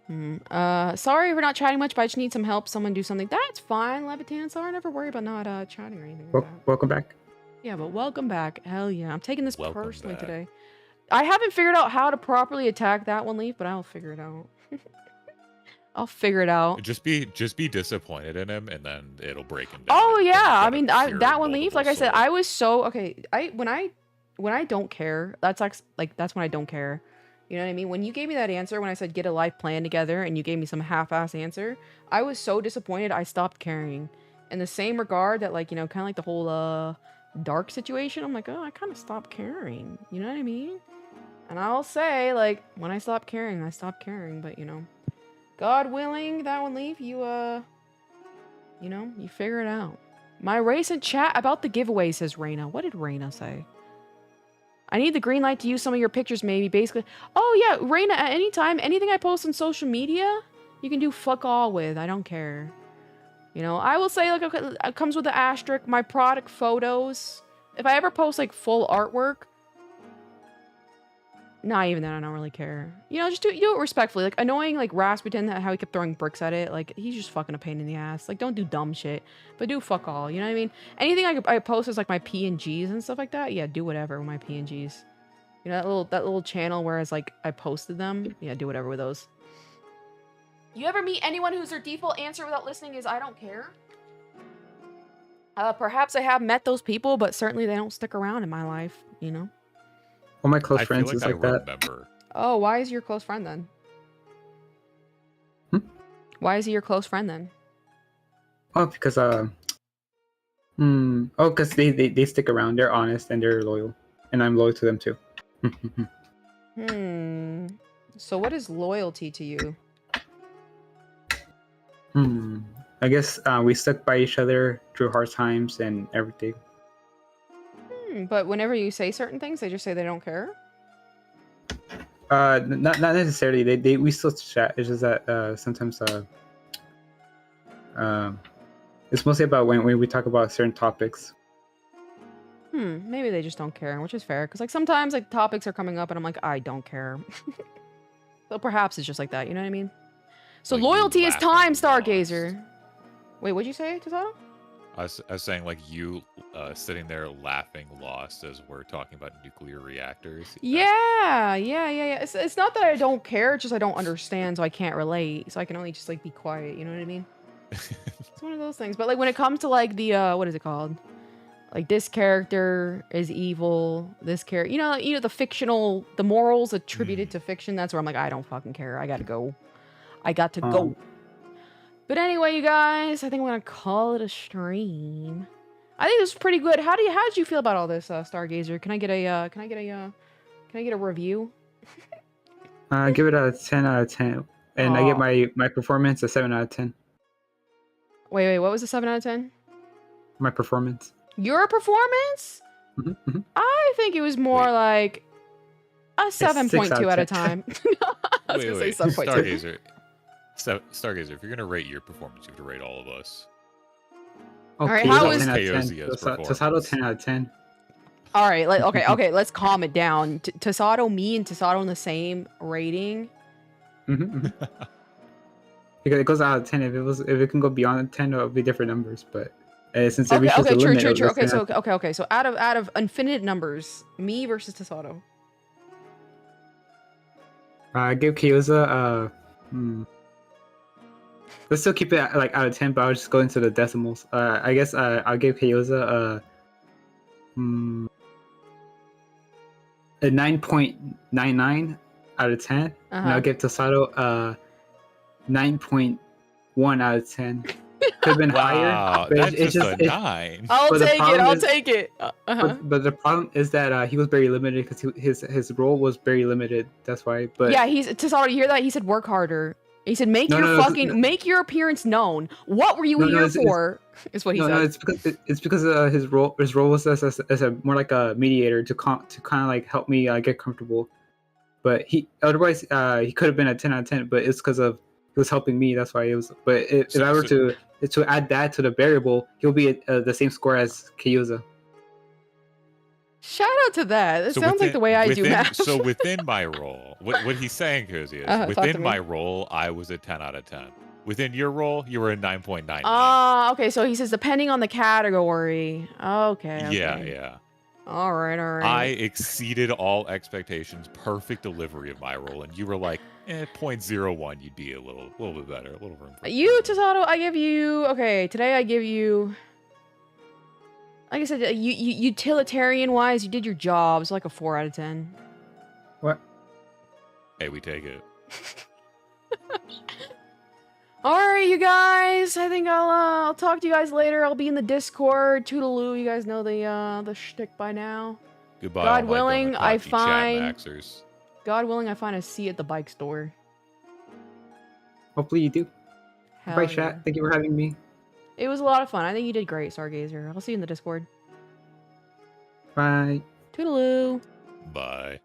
Sorry we're not chatting much, but I just need some help. Someone do something. That's fine, Levitan. Sorry, never worry about not chatting or anything like that. Welcome back. Yeah, but welcome back. Hell yeah, I'm taking this Welcome personally back. today. I haven't figured out how to properly attack that one, Leaf, but I'll figure it out. I'll figure it out. Just be disappointed in him, and then it'll break him down. Oh yeah, I mean that one, Leaf. Like I said, I was so okay. When I don't care, that's like that's when I don't care. You know what I mean? When you gave me that answer, when I said get a life plan together, and you gave me some half-ass answer, I was so disappointed. I stopped caring. In the same regard that, like, you know, kind of like the whole dark situation, I'm like, oh, I kind of stopped caring. You know what I mean? And I'll say, like, when I stopped caring, I stopped caring. But, you know, God willing, that one, Leaf, you know, you figure it out. My recent chat about the giveaway, says Raina. What did Raina say? I need the green light to use some of your pictures, maybe. Basically, oh yeah, Raina, at any time, anything I post on social media, you can do fuck all with. I don't care. You know, I will say, like, okay, it comes with the asterisk, my product photos. If I ever post, like, full artwork, not even that, I don't really care. You know, just do it respectfully. Like, annoying, like, Rasputin, how he kept throwing bricks at it. Like, he's just fucking a pain in the ass. Like, don't do dumb shit, but do fuck all. You know what I mean? Anything I post is, like, my PNGs and stuff like that. Yeah, do whatever with my PNGs. You know, that little channel where it's, like, I posted them. Yeah, do whatever with those. You ever meet anyone whose their default answer without listening is I don't care? Perhaps I have met those people, but certainly they don't stick around in my life, you know? All my close friends is like that. Remember. Oh, why is he your close friend then? Why is he your close friend then? Oh, because because they stick around. They're honest and they're loyal, and I'm loyal to them too. So what is loyalty to you? I guess we stuck by each other through hard times and everything. But whenever you say certain things, they just say they don't care? Not necessarily. We still chat. It's just that sometimes it's mostly about when we talk about certain topics. Maybe they just don't care, which is fair. Because, like, sometimes, like, topics are coming up and I'm like, I don't care. So perhaps it's just like that, you know what I mean? So like loyalty is time, Stargazer. Wait, what'd you say, Tasato? I was saying, like, you sitting there laughing lost as we're talking about nuclear reactors. Yeah. It's not that I don't care, it's just I don't understand, so I can't relate. So I can only just, like, be quiet, you know what I mean? It's one of those things. But, like, when it comes to, like, the, what is it called? Like, this character is evil, this character... You know, the fictional... The morals attributed to fiction, that's where I'm like, I don't fucking care. I gotta go. I got to go. But anyway, you guys, I think I'm gonna call it a stream. I think this was pretty good. How did you feel about all this, Stargazer? Can I get a review? Give it a 10 out of 10, and I get my performance a 7 out of 10. Wait, what was a 7 out of 10? My performance. Your performance? Mm-hmm. I think it was more like a 7.2 out of 10. I was gonna say 7.2. Stargazer, if you're gonna rate your performance, you have to rate all of us. All right, how is Tasato 10 out of 10? All right, okay, let's calm it down. Tasato, me and Tasato in the same rating. Because it goes out of 10. If it can go beyond 10, it would be different numbers. But since it reaches the limit, true. Okay, so out of infinite numbers, me versus Tasato. I give Kyoza let's still keep it like out of 10, but I'll just go into the decimals. I guess I'll give Kyoza a 9.99 out of 10, and I'll give Tasato 9.1 out of 10. could have been higher. Wow, But that's it's just just a 9. I'll But the take it. problem I'll is- take it. but the problem is that he was very limited because his role was very limited. That's why. But Yeah, he's Tesoro, you hear that? He said work harder. He said make No, your no, no, fucking make your appearance known. What were you No, no, here it's- for? Is what he no, said. no, it's because his role was as a more like a mediator to kind of like help me get comfortable. But otherwise he could have been a 10 out of 10. But it's because of he was helping me. That's why it was. But if I were to add that to the variable, he'll be at the same score as Kyuza. Shout out to that. It So sounds like the way I do within- math. So within my role, what he's saying, Cozy, is Talk to within me. my role, I was a 10 out of 10. Within your role, you were a 9.9. Okay. So he says depending on the category. Okay. Yeah. All right. I exceeded all expectations. Perfect delivery of my role, and you were like, 0.01. You'd be a little bit better, a little room. For You, Tasato, I give you. Okay, today I give you. Like I said, you utilitarian wise, you did your job. It's like a 4 out of 10. What? Hey, we take it. All right, you guys. I think I'll talk to you guys later. I'll be in the Discord. Toodaloo. You guys know the shtick by now. Goodbye. God all my willing, Donut I Cocky chat find- maxers. God willing, I find a seat at the bike store. Hopefully you do. Hell Bye, yeah. chat. Thank you for having me. It was a lot of fun. I think you did great, Stargazer. I'll see you in the Discord. Bye. Toodaloo. Bye.